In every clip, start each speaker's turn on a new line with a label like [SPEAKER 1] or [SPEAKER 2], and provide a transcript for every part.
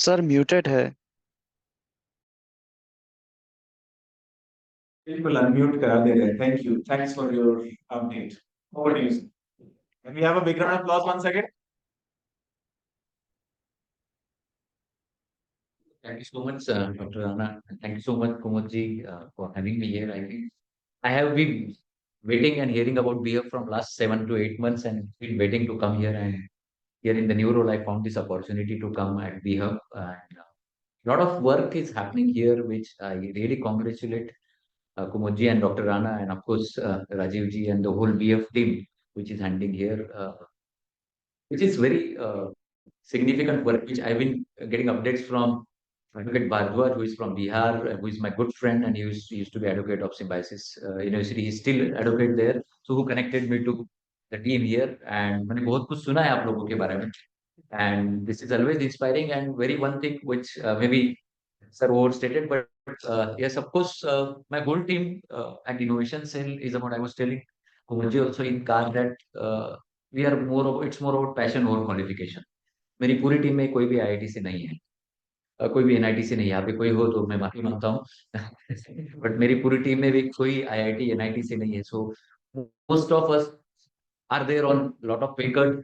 [SPEAKER 1] Sir muted है।
[SPEAKER 2] बिल्कुल unmute करा दे रहे हैं। Thank you, thanks for your update. Over to you. Can we have a big round of applause one second?
[SPEAKER 3] Thank you so much, Dr. Rana. Thank you so much, Kumudji, for having me here. I think I have been waiting and hearing about BF from last 7 to 8 months and been waiting to come here. And here in the new role, I found this opportunity to come at BHub. And a lot of work is happening here, which I really congratulate Kumudji and Dr. Rana, and of course, Rajiv ji and the whole BF team, which is handling here, which is very significant work, which I've been getting updates from Advocate Bhardwaj, who is from Bihar, who is my good friend, and he used to be advocate of Symbiosis University. He's still advocate there, so who connected me to the team here. And मैंने बहुत कुछ सुना है आप लोगों के बारे में. And this is always inspiring. And very one thing which maybe sir overstated, but yes, of course, my whole team at Innovation Cell is about. I was telling Kumarji also in car that we are more. It's more about passion over qualification. मेरी पूरी team में कोई भी IIT से नहीं है, कोई भी एनआईटी से नहीं है। यहाँ पे कोई हो तो मैं माफी मांगता हूँ बट मेरी पूरी टीम में भी कोई आईआईटी एनआईटी से नहीं है. So most of us are there on lot of pay cut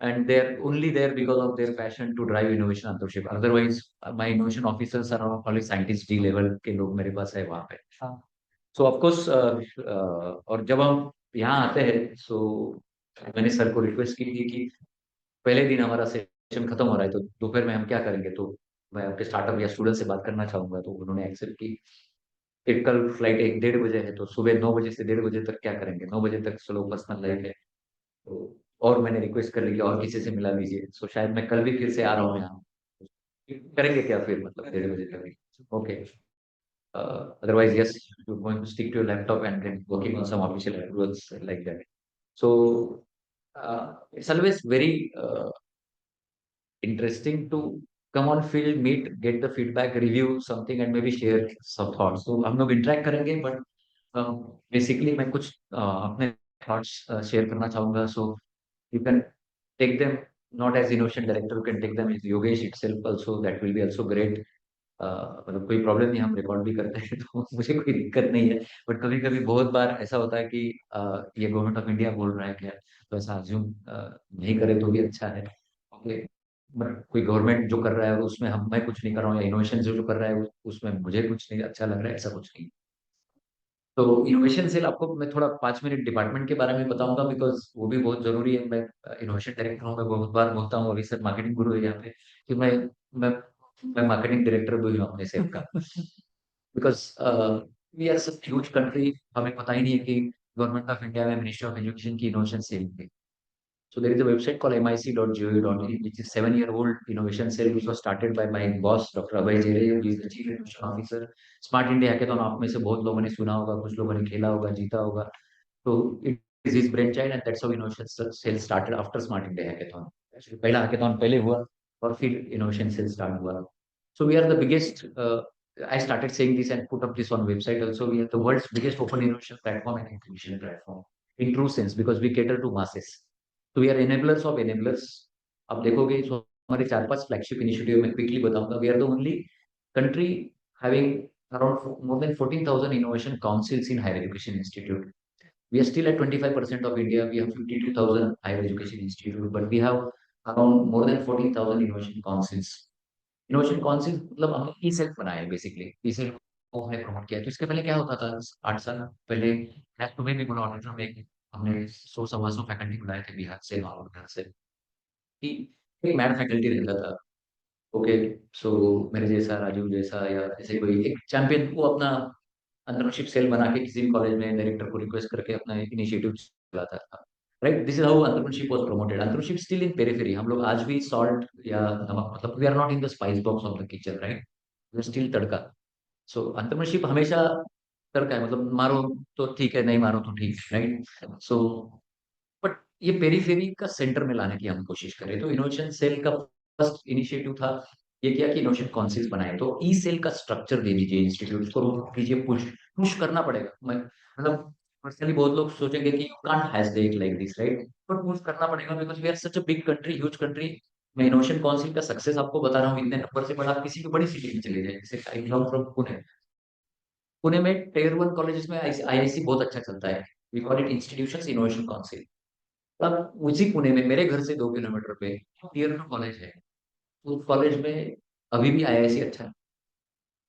[SPEAKER 3] and they're only there because of their passion to drive innovation entrepreneurship. Otherwise, my innovation officers are only scientist D level के लोग मेरे पास है वहाँ पे. So of course, और जब हम यहाँ आते हैं, so मैंने सर को रिक्वेस्ट की थी कि पहले दिन हमारा सेशन खत्म हो रहा है तो दोपहर में हम क्या करेंगे, तो मैं अपने स्टार्टअप या स्टूडेंट से बात करना चाहूंगा. तो उन्होंने एक्सेप्ट की. एक कल फ्लाइट 1-1:30 बजे है, तो सुबह 9 बजे से 1:30 बजे तक क्या करेंगे, 9 बजे तक चलो पर्सनल लाइफ है. तो और मैंने रिक्वेस्ट कर ली कि और किसी से मिला लीजिए. सो शायद मैं कल भी फिर से आ रहा हूँ यहाँ. करेंगे क्या फिर, मतलब 1:30 बजे तक भी. Okay. Otherwise, yes, you're going to stick to your laptop and then working on some official approvals like that. So it's always very interesting to come on field, meet, get the feedback, review something, and maybe share some thoughts. So हम लोग interact करेंगे, but basically मैं कुछ अपने thoughts share करना चाहूँगा. So you can take them not as innovation director, you can take them as Yogesh itself also. That will be also great. मतलब कोई प्रॉब्लम नहीं, हम रिकॉर्ड भी करते हैं तो मुझे कोई दिक्कत नहीं है. बट कभी कभी बहुत बार ऐसा होता है कि ये गवर्नमेंट ऑफ इंडिया बोल रहा है क्या, तो ऐसा अज्यूम नहीं करे तो भी अच्छा है. ओके. बट कोई गवर्नमेंट जो कर रहा है और उसमें हम मैं कुछ नहीं कर रहा हूँ, या इनोवेशन जो जो कर रहा है उसमें मुझे कुछ नहीं अच्छा लग रहा है, ऐसा कुछ नहीं. तो इनोवेशन सेल आपको मैं थोड़ा 5 मिनट डिपार्टमेंट के बारे में बताऊंगा, बिकॉज वो भी बहुत जरूरी है. मैं इनोवेशन डायरेक्टर हूँ, मैं बहुत बार बोलता हूँ, अभी सर मार्केटिंग गुरु है यहाँ पे, कि मैं मैं मार्केटिंग डायरेक्टर भी हूँ अपने सेल का. Because we are such huge country, हमें पता ही नहीं है कि गवर्नमेंट ऑफ इंडिया में मिनिस्ट्री ऑफ एजुकेशन की इनोवेशन सेल थी. So there is a website called mic.gov.in, which is 7-year-old innovation cell, which was started by my boss, Dr. Abhay Jere, who is the Chief Innovation Officer. Smart India Hackathon आप में से बहुत लोगों ने सुना होगा, कुछ लोगों ने खेला होगा, जीता होगा. तो it is his brainchild, and that's how innovation cell started after Smart India Hackathon. Actually, पहला hackathon पहले हुआ और फिर innovation cell start हुआ. So we are the biggest. I started saying this and put up this on website also. We are the world's biggest open innovation platform and incubation platform in true sense, because we cater to masses. तो we are enablers of enablers. आप देखोगे तो हमारे 4-5 flagship initiative में quickly बताऊंगा. We are the only country having around more than 14,000 innovation councils in higher education institute. We are still at 25% of India. We have 52,000 higher education institute, but we have around more than 14,000 innovation councils. Innovation council मतलब हमने ई self बनाया है basically. ई self को हमने promote किया. तो इसके पहले क्या होता था, 8 साल पहले मैं तुम्हें भी बोला ऑडिटर में, हमने 100 सवा 100 फैकल्टी बुलाए थे बिहार से और घर से, कि एक मैड फैकल्टी रहता था. ओके. सो मेरे जैसा, राजू जैसा, या ऐसे कोई एक चैंपियन, वो अपना अंतरशिप सेल बना के किसी भी कॉलेज में डायरेक्टर को रिक्वेस्ट करके अपना इनिशिएटिव चलाता था. Right. This is how internship was promoted. Internship still in periphery. हम लोग आज भी सॉल्ट या नमक, मतलब we are not in the spice box of the kitchen. Right. We are still tadka. So internship हमेशा तड़का है, मतलब मारो तो ठीक है, नहीं मारो तो ठीक. राइट. सो बट ये पेरीफेरी का सेंटर में लाने की हम कोशिश करें. तो इनोवेशन सेल का फर्स्ट इनिशिएटिव था ये, किया कि इनोवेशन काउंसिल्स बनाए. तो ई सेल का स्ट्रक्चर दे दीजिए इंस्टीट्यूट को, कीजिए पुश. पुश करना पड़ेगा. मैं मतलब पर्सनली बहुत लोग सोचेंगे कि you can't has day like this, right, but push करना पड़ेगा, because we are such a big country, huge country. मैं इनोवेशन काउंसिल का सक्सेस आपको बता रहा हूँ इतने नंबर से, बट आप किसी भी बड़ी सिटी में चले जाइए, जैसे I belong from Pune. Pune में टियर 1 कॉलेजेस में आईआईसी बहुत अच्छा चलता है। We call it institutions innovation council. अब उसी पुणे में मेरे घर से 2 किलोमीटर पे टियर 2 कॉलेज है। उस कॉलेज में अभी भी आईआईसी अच्छा है।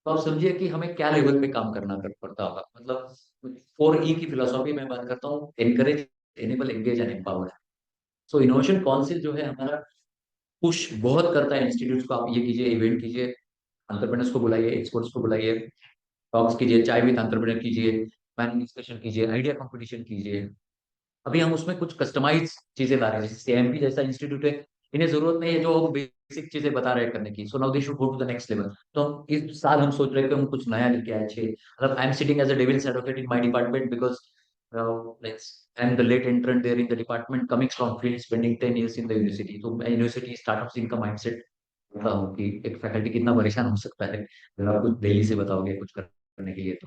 [SPEAKER 3] तो आप समझिए कि हमें क्या लेवल पे काम करना पड़ता होगा। मतलब 4E की फिलोसॉफी में बात करता हूँ, encourage, enable, engage and empower. So innovation council जो है हमारा पुश बहुत करता है इंस्टीट्यूट को, आप ये कीजिए, इवेंट कीजिए, एंटरप्रेन्योर्स को बुलाइए, एक्सपर्ट्स को बुलाइए, टॉक्स कीजिए, चाय विद एंटरप्रेन्योर कीजिए, पैनल डिस्कशन कीजिए, आइडिया कंपटीशन कीजिए। अभी हम उसमें कुछ कस्टमाइज चीजें ला रहे हैं, जैसे सीएमपी जैसा इंस्टीट्यूट है, इन्हें जरूरत नहीं है जो हम बेसिक चीजें बता रहे हैं करने की, so now they should go to the next level. तो हम इस साल हम सोच रहे हैं कि हम कुछ नया लेके आए छे। मतलब I am sitting as a devil's advocate in my department because like I am the late entrant there in the department, coming from field, spending 10 years in the university. तो मैं यूनिवर्सिटी स्टार्टअप्स इनका mindset होता हूँ कि एक faculty कितना परेशान हो सकता है अगर आप कुछ दिल्ली से बताओगे कुछ करने के लिए।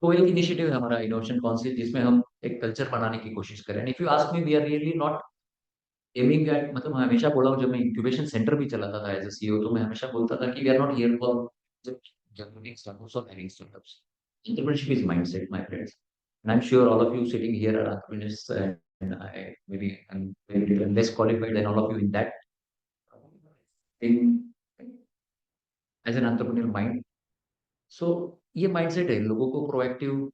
[SPEAKER 3] तो एक इनिशिएटिव है हमारा इनोवेशन काउंसिल, जिसमें हम एक कल्चर बनाने की कोशिश कर रहे हैं। If you ask me, we are really not aiming at, मतलब मैं हमेशा बोला हूँ, जब मैं इंक्यूबेशन सेंटर भी चलाता था एज अ सीईओ, तो मैं हमेशा बोलता था कि we are not here for generating startups और having startups. Entrepreneurship is mindset, my friends, and I am sure all of you sitting here are entrepreneurs, and I maybe I'm maybe less qualified than all of you in that, in as an entrepreneurial mind. सो ये mindset है, लोगों को proactive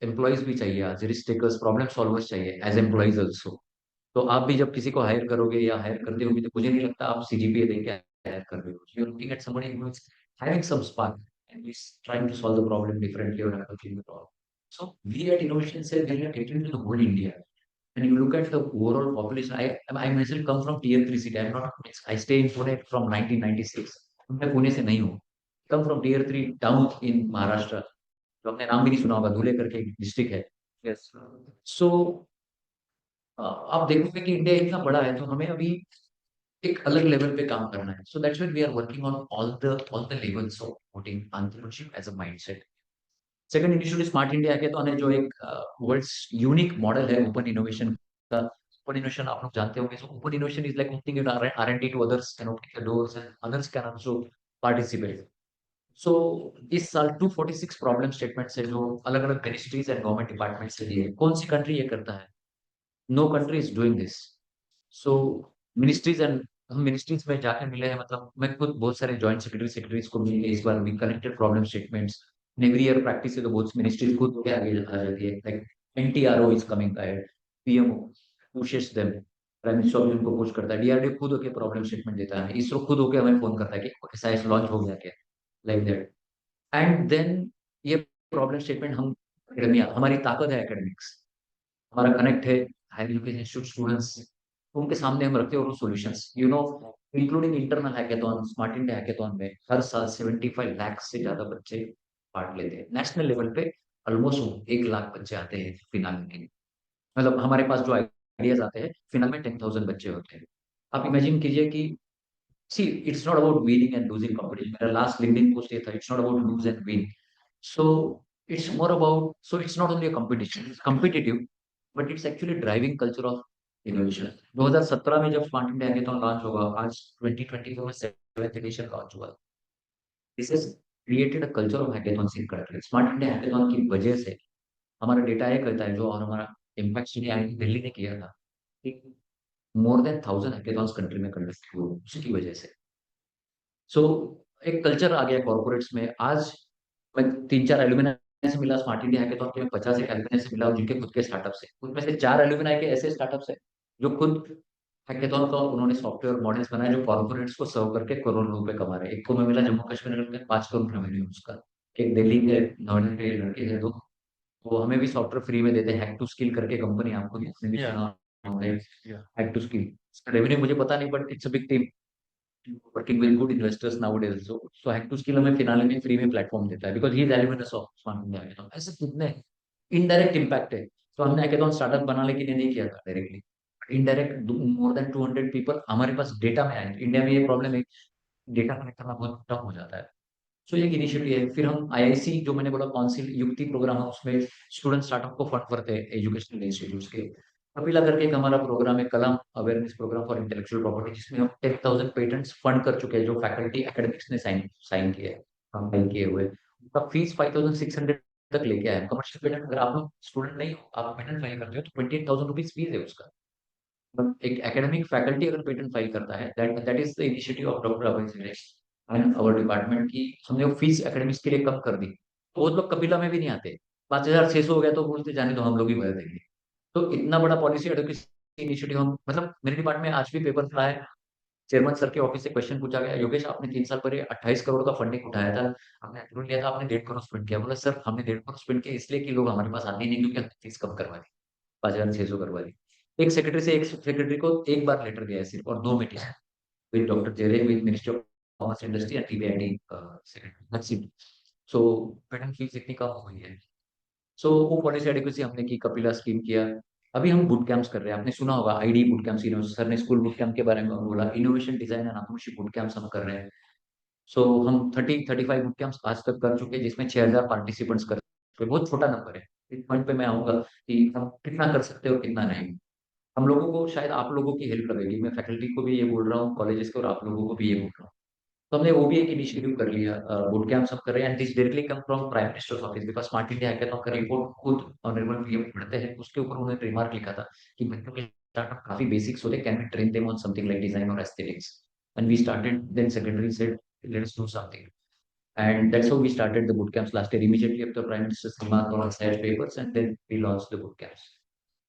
[SPEAKER 3] employees भी चाहिए, आज risk takers, problem solvers चाहिए as employees also. तो आप भी जब किसी को हायर करोगे या हायर करते होगे, तो मुझे नहीं लगता आप सीजीपीए देके हायर कर रहे हो। You are looking at somebody who is having some spark and is trying to solve the problem differently और approaching the problem. So we at innovation cell we are catering to the whole India. And you look at the overall population, I myself come from tier 3 city. I'm not, I stay in Pune from 1996. मैं पुणे से नहीं हूँ। Come from tier 3 town in Maharashtra. जो आपने नाम भी नहीं सुना होगा, धुले करके एक डिस्ट्रिक्ट है। यस। सो आप देखोगे कि इंडिया इतना बड़ा है, तो हमें अभी एक अलग लेवल पे काम करना है। So that's why we are working on all the levels of putting entrepreneurship as a mindset. Second initiative smart India hackathon है, जो एक वर्ल्ड्स यूनिक मॉडल है ओपन इनोवेशन का। ओपन इनोवेशन आप लोग जानते होंगे, so open innovation is like opening your R&D to others, can open the doors and others can also participate. सो इस साल 246 प्रॉब्लम स्टेटमेंट्स है जो अलग अलग मिनिस्ट्रीज एंड गवर्नमेंट डिपार्टमेंट से दिए। कौन सी कंट्री ये करता है? No country is doing this. So ministries and, हम मिनिस्ट्रीज में जाकर मिले हैं, मतलब मैं खुद बहुत सारे जॉइंट सेक्रेटरीज को मिले इस बार। We collected problem statements. Every year practice है तो बहुत मिनिस्ट्रीज खुद होकर आगे आ जाती है, like NTRO is coming ahead, PMO pushes them, prime minister भी उनको पुश करता है, डीआरडीओ खुद होकर प्रॉब्लम स्टेटमेंट देता है, इसरो खुद होकर हमें फोन करता है कि ऐसा ऐसा लॉन्च हो गया क्या, लाइक दैट। एंड देन ये प्रॉब्लम स्टेटमेंट हम एकेडमिया, हमारी ताकत है एकेडमिक्स, हमारा कनेक्ट है हायर एजुकेशन इंस्टीट्यूट स्टूडेंट्स, उनके सामने हम रखते हैं और solutions, you know, including internal hackathon. Smart India hackathon में हर साल 75 लाख से ज्यादा बच्चे पार्ट लेते हैं। नेशनल लेवल पे ऑलमोस्ट 1 लाख बच्चे आते हैं फिनाल में। मतलब हमारे पास जो आइडियाज आते हैं फिनाल में 10,000 बच्चे होते हैं। आप इमेजिन कीजिए कि see it's not about winning and losing competition. मेरा लास्ट लिंक्डइन पोस्ट ये था, it's not about lose and win. So it's more about, so it's not only a competition, it's competitive, but it's actually driving culture of innovation. 2017 में जब smart India hackathon launch होगा, आज 2024 में 7th edition launch हुआ। This has created a culture of hackathons in country. Smart India hackathon की वजह से हमारा डेटा ये कहता है जो, और हमारा इम्पैक्ट स्टडी आई दिल्ली ने किया था, मोर देन 1000 हैकेथॉन्स कंट्री में कंडक्ट हुए उसकी वजह से। सो एक कल्चर आ गया कॉर्पोरेट्स में। आज मैं 3-4 एलुमनाई से मिला स्मार्ट इंडिया हैकेथॉन के, मैं 50 एक एलुमनाई से मिला जिनके खुद के स्टार्टअप्स है। उनमें से 4 एलुमनाई के ऐसे स्टार्टअप्स है जो खुद हैकेथॉन का उन्होंने सॉफ्टवेयर मॉडल्स बनाए जो कॉर्पोरेट्स को सर्व करके करोड़ रुपए कमा रहे हैं। एक को मैं मिला जम्मू कश्मीर में, 5 करोड़ रेवेन्यू उसका। एक दिल्ली के, नोएडा के लड़के हैं 2, वो हमें भी सॉफ्टवेयर फ्री में देते हैं। हैक टू स्किल करके कंपनी, आपको भी आपने भी
[SPEAKER 1] Yeah,
[SPEAKER 3] सुना होगा,
[SPEAKER 1] yeah.
[SPEAKER 3] Hack to skill. इसका रेवेन्यू मुझे पता नहीं, but it's a big team working with good investors nowadays. So hack to skill हमें फिनाले में फ्री में प्लेटफॉर्म देता है because he is elements of smart India hackathon. ऐसे कितने इनडायरेक्ट इम्पैक्ट है। तो हमने हैकेथॉन स्टार्टअप बनाने के लिए नहीं किया था directly, indirect more than 200 people हमारे पास डेटा में आए। इंडिया में ये प्रॉब्लम है, डेटा कलेक्ट करना बहुत टफ हो जाता है। सो ये इनिशिएटिव है। फिर हम आईआईसी, जो मैंने बोला काउंसिल युक्ति प्रोग्राम है, उसमें स्टूडेंट स्टार्टअप को फंड करते हैं एजुकेशनल इंस्टीट्यूट्स के। कपिला करके एक हमारा प्रोग्राम है, Kalam awareness program for intellectual property, जिसमें हम 10,000 पेटेंट्स फंड कर चुके हैं, जो फैकल्टी एकेडमिक्स ने साइन साइन किए हैं, हम फाइल किए हुए। उनका फीस 5,600 तक लेके आए। कमर्शियल पेटेंट अगर आप लोग स्टूडेंट नहीं हो, आप पेटेंट फाइल करते हो तो 28,000 रुपीज फीस है उसका। एक एकेडमिक फैकल्टी अगर पेटेंट फाइल करता है, that that is the initiative of doctor Abhay Singh and our department की। हमने वो फीस एकेडमिक्स के लिए कम कर दी, तो वो लोग कपिला में भी नहीं आते। 5,600 हो गया तो बोलते जाने दो, हम लोग ही भर देंगे। तो इतना बड़ा पॉलिसी एडवोकेसी इनिशिएटिव हम, मतलब मेरे डिपार्टमेंट में आज भी पेपर पड़ा है। चेयरमैन सर के ऑफिस से क्वेश्चन पूछा गया, योगेश आपने 3 साल पहले 28 करोड़ का फंडिंग उठाया था, आपने अप्रूवल लिया था, आपने 1.5 करोड़ स्पेंड किया। बोला सर हमने 1.5 करोड़ स्पेंड किया इसलिए कि लोग हमारे पास आते ही नहीं, क्योंकि हमने फीस कम करवा दी, 5,600 करवा दी। एक सेक्रेटरी से एक सेक्रेटरी को एक बार लेटर गया है सिर्फ, और 2 मीटिंग विद डॉक्टर जेरे, with minister of commerce industry and DPIIT secretary, that's it. So patent fees इतनी कम हुई है। सो वो पॉलिसी एडिक्वेसी हमने की, कपिला स्कीम किया। अभी हम बूट कैंप्स कर रहे हैं, आपने सुना होगा आईडी बूट कैंप, सर ने स्कूल बूट कैंप के बारे में बोला, innovation design and entrepreneurship boot camps हम कर रहे हैं। सो हम 35 बूट कैंप्स आज तक कर चुके हैं, जिसमें 6,000 पार्टिसिपेंट्स कर चुके हैं। बहुत छोटा नंबर है। इस पॉइंट पे मैं आऊंगा कि हम कितना कर सकते हो कितना नहीं। हम लोगों को शायद आप लोगों की हेल्प लगेगी, मैं फैकल्टी को भी ये बोल रहा हूँ, कॉलेजेस को, और आप लोगों को भी ये बोल रहा हूँ। तो हमने वो भी एक इनिशिएटिव कर लिया, बूट कैंप सब कर रहे हैं, and this directly come from prime minister's office, because smart India hackathon का रिपोर्ट खुद ऑनरेबल पीएम पढ़ते हैं, उसके ऊपर उन्होंने रिमार्क लिखा था कि बच्चों के स्टार्टअप काफी बेसिक्स होते, can we train them on something like design और aesthetics. And we started, then secretary said let's do something, and that's how we started the boot camps last year, immediately after prime minister's remark on SAT papers, and then we launched the boot camps.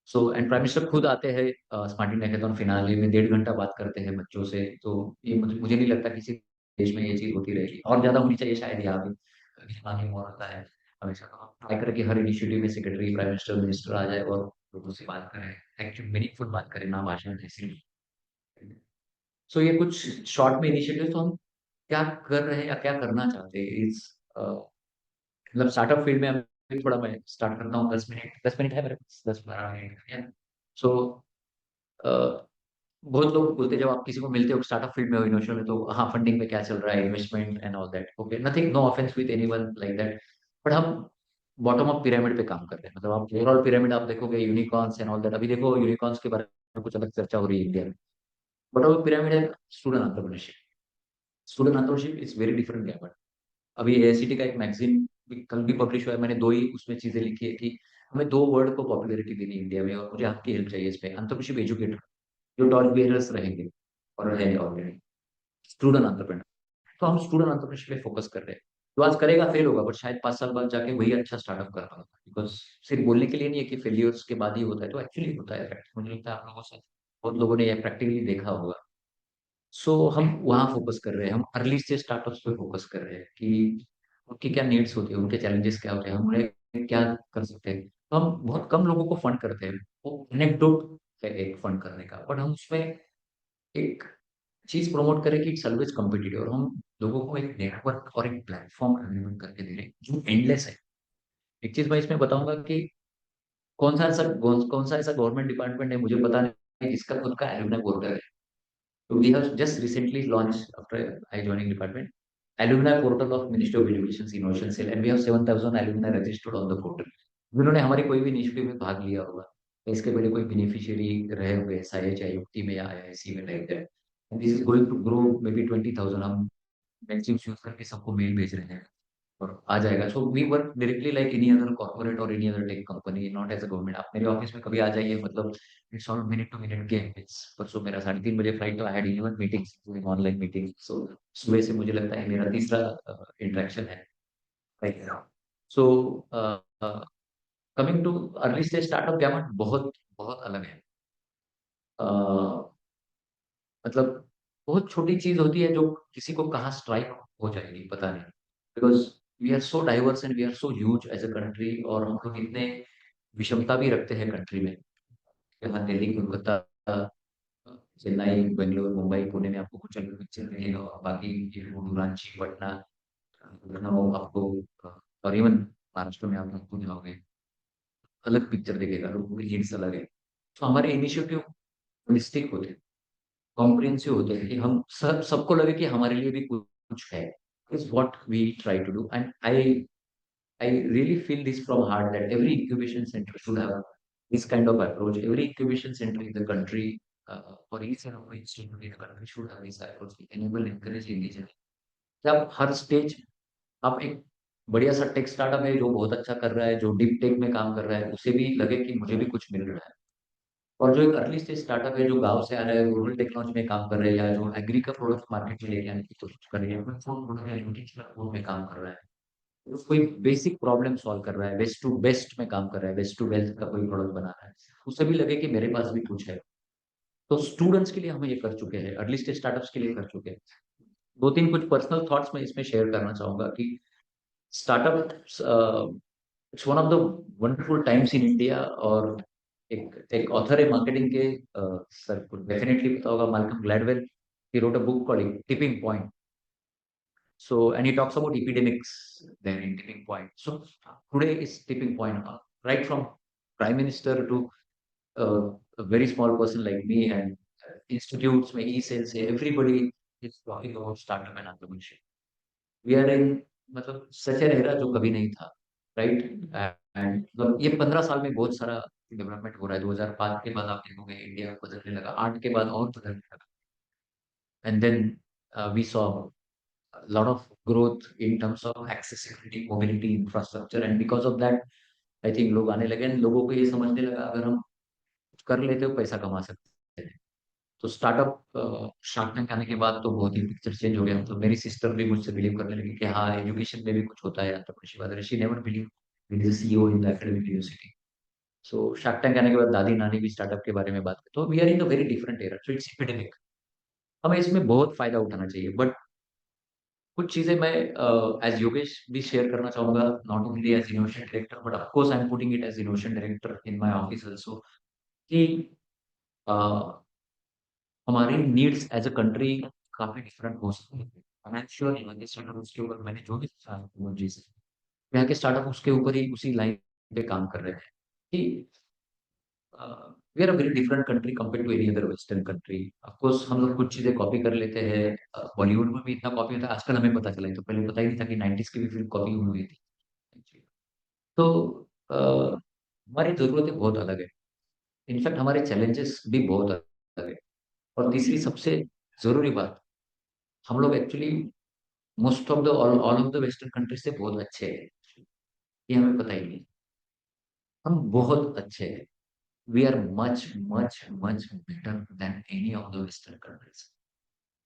[SPEAKER 3] So and prime minister खुद आते हैं smart India hackathon finale में, 1.5 घंटा बात करते हैं बच्चों से। तो ये मुझे नहीं लगता किसी देश में ये चीज होती रहेगी, और ज्यादा होनी चाहिए शायद यहाँ भी। हिमालय में होता है हमेशा, तो हम ट्राई करें कि हर इनिशिएटिव में सेक्रेटरी, प्राइम मिनिस्टर, मिनिस्टर आ जाए और लोगों से बात करें, एक्चुअली मीनिंगफुल बात करें, ना भाषण जैसे। सो ये कुछ शॉर्ट में इनिशिएटिव, तो हम क्या कर रहे हैं या क्या करना चाहते हैं इस मतलब स्टार्टअप फील्ड में। अभी थोड़ा मैं स्टार्ट करता हूँ, 10 मिनट है मेरे पास, 10-12 मिनट है। सो बहुत लोग बोलते हैं जब आप किसी को मिलते हो स्टार्टअप फील्ड में हो, इनोवेशन में, तो हाँ फंडिंग में क्या चल रहा है, investment and all that, okay, nothing, no offence with anyone like that. But हम बॉटम अप पिरामिड पे काम कर रहे हैं, मतलब आप ओवरऑल पिरामिड आप देखोगे, यूनिकॉर्न्स एंड ऑल दैट, अभी देखो यूनिकॉर्न्स के बारे में कुछ अलग चर्चा हो रही है इंडिया में। बॉटम अप पिरामिड है student entrepreneurship. Student entrepreneurship is very different level. अभी एआईसीटी का एक मैगजीन कल भी पब्लिश हुआ है, मैंने 2 ही उसमें चीजें लिखी है कि हमें 2 वर्ड को पॉपुलैरिटी देनी है इंडिया में, और मुझे आपकी हेल्प चाहिए इस पे। एंटरप्रेन्योरशिप एजुकेटर, जो टॉर्च बेयरर्स रहेंगे और रहेंगे ऑलरेडी, स्टूडेंट एंटरप्रेन्योर। तो हम स्टूडेंट एंटरप्रेन्योरशिप पे फोकस कर रहे हैं। जो आज करेगा फेल होगा, बट शायद 5 साल बाद जाके वही अच्छा स्टार्टअप कर पाएगा, बिकॉज सिर्फ बोलने के लिए नहीं है कि फेलियर्स के बाद ही होता है, तो एक्चुअली होता है। मुझे लगता है आप लोगों से बहुत लोगों ने ये प्रैक्टिकली देखा होगा। सो हम वहाँ फोकस कर रहे हैं, हम अर्ली स्टेज स्टार्टअप्स पे फोकस कर रहे हैं कि उनकी क्या नीड्स होती है, उनके चैलेंजेस क्या होते हैं, हम उन्हें क्या कर सकते हैं। तो हम बहुत कम लोगों को फंड करते हैं, वो एनेक्डोट है एक फंड करने का, बट हम उसमें एक चीज प्रमोट करें कि इट्स ऑलवेज कॉम्पिटिटिव, और हम लोगों को एक नेटवर्क और एक प्लेटफॉर्म अवेलेबल करके दे रहे हैं जो एंडलेस है। एक चीज मैं इसमें बताऊंगा कि कौन सा ऐसा गवर्नमेंट डिपार्टमेंट है, मुझे पता नहीं, जिसका खुद का एलुमनाई पोर्टल है। So we have just recently launched, after I joining department, alumni portal of Ministry of Education's Innovation Cell, and we have 7,000 alumni registered on the portal. जिन्होंने हमारी कोई भी इनिशिएटिव में भाग लिया होगा, या इसके पहले कोई बेनिफिशियरी रहे हुए SIH या युक्ति में या IIC में, like that, and this is going to grow may be 20,000। हम मैक्सिमम यूज करके सबको मेल भेज रहे हैं और आ जाएगा। So we work directly like any other corporate और any other tech company, not as a government. आप मेरे ऑफिस में कभी आ जाइए, मतलब it's on minute to minute game. It's परसों मेरा 3:30 बजे फ्लाइट, तो I had 11 meetings, online meeting. So सुबह से मुझे लगता है मेरा तीसरा इंटरेक्शन है right now. So coming to early stage startup, gamut बहुत बहुत अलग है। मतलब बहुत छोटी चीज होती है जो किसी को कहाँ स्ट्राइक हो जाएगी पता नहीं, because we are so diverse and we are so huge as a country, और हम लोग इतने विषमता भी रखते हैं कंट्री में। यहाँ दिल्ली, कोलकाता, चेन्नई, बेंगलोर, मुंबई, पुणे में आपको कुछ अलग पिक्चर मिलेगा, और बाकी रांची, पटना, लखनऊ आपको, और इवन महाराष्ट्र में आप आपको जाओगे अलग पिक्चर दिखेगा, लोगों की नीड्स अलग है। तो हमारे इनिशिएटिव होलिस्टिक होते हैं, कॉम्प्रिहेंसिव होते हैं, कि हम सबको लगे कि हमारे लिए भी कुछ है, is what we try to do. And I really feel this from heart that every incubation center should have this kind of approach. Every incubation center in the country, for each and every institute in the country should have this approach. Enable, encourage engagement. जब हर stage आप एक बढ़िया सा tech startup है जो बहुत अच्छा कर रहा है, जो डीप टेक में काम कर रहा है, उसे भी लगे कि मुझे भी कुछ मिल रहा है। और जो एक अर्ली स्टेज स्टार्टअप है जो गाँव से आ रहा है, रूरल टेक्नोलॉजी में काम कर रहे हैं या जो एग्री का प्रोडक्ट मार्केट में लेके आने की कोशिश कर रही है, अपना फूड प्रोडक्ट या न्यूट्रिशनल में काम कर रहा है। तो कोई बेसिक प्रॉब्लम सॉल्व कर रहा है, वेस्ट टू बेस्ट में काम कर रहा है, वेस्ट टू वेल्थ का कोई प्रोडक्ट बना रहा है, उसे भी लगे कि मेरे पास भी कुछ है। तो स्टूडेंट्स के लिए हम ये कर चुके हैं, अर्ली स्टेज स्टार्टअप्स के लिए कर चुके हैं। 2-3 कुछ पर्सनल थॉट्स मैं इसमें शेयर करना चाहूँगा कि startups it's one of the wonderful times in India. और एक ऑथर है मार्केटिंग के, सर को डेफिनेटली पता होगा, Malcolm Gladwell. He wrote a book called tipping point. So, and he talks about epidemics there in tipping point. So, today is tipping point, right from prime minister to a very small person like me and institutes, में e-sales है, everybody is talking about startup and entrepreneurship. We are in मतलब such an era जो कभी नहीं था, right? And मतलब ये 15 साल में बहुत सारा डेवलपमेंट हो रहा है। 2005 के बाद आप देखोगे इंडिया बदलने लगा, 8 के बाद और बदलने लगा, and then we saw a lot of growth in terms of accessibility, mobility, infrastructure, and because of that, I think लोग आने लगे and लोगों को ये समझने लगा अगर हम कुछ कर लेते हो पैसा कमा सकते हैं। तो स्टार्टअप शार्क टैंक आने के बाद तो बहुत ही पिक्चर चेंज हो गया। मतलब मेरी सिस्टर भी मुझसे बिलीव करने लगी कि हाँ, एजुकेशन में भी कुछ होता है entrepreneurship. Otherwise she never believe there is a CEO in the academic university. So Shark Tank आने के बाद दादी नानी भी स्टार्टअप के बारे में बात करते। तो we are in a very different era, so it's epidemic. हमें इसमें बहुत फायदा उठाना चाहिए। बट कुछ चीज़ें मैं एज़ योगेश भी शेयर करना चाहूँगा, not only as innovation director but of course I am putting it as innovation director in my office also कि अ, हमारी नीड्स एज़ अ कंट्री काफ़ी डिफरेंट हो सकती है। आई एम श्योर यहाँ के स्टार्टअप्स के ऊपर मैंने जो भी टेक्नोलॉजी से, यहाँ के स्टार्टअप उसके ऊपर ही उसी लाइन पे काम कर रहे हैं कि we are a very different country compared to any other western country. Of course हम लोग कुछ चीज़ें कॉपी कर लेते हैं। बॉलीवुड में भी इतना कॉपी होता है, आजकल हमें पता चला है, तो पहले पता ही नहीं था कि 90s की भी फ़िल्म कॉपी हुई थी। तो हमारी ज़रूरतें बहुत अलग है। इनफैक्ट हमारे चैलेंजेस भी बहुत अलग है। और तीसरी सबसे ज़रूरी बात, हम लोग actually most of the all of the western country से बहुत अच्छे हैं। ये हमें पता ही नहीं। हम बहुत अच्छे हैं। We are much, much, much better than any of the western countries.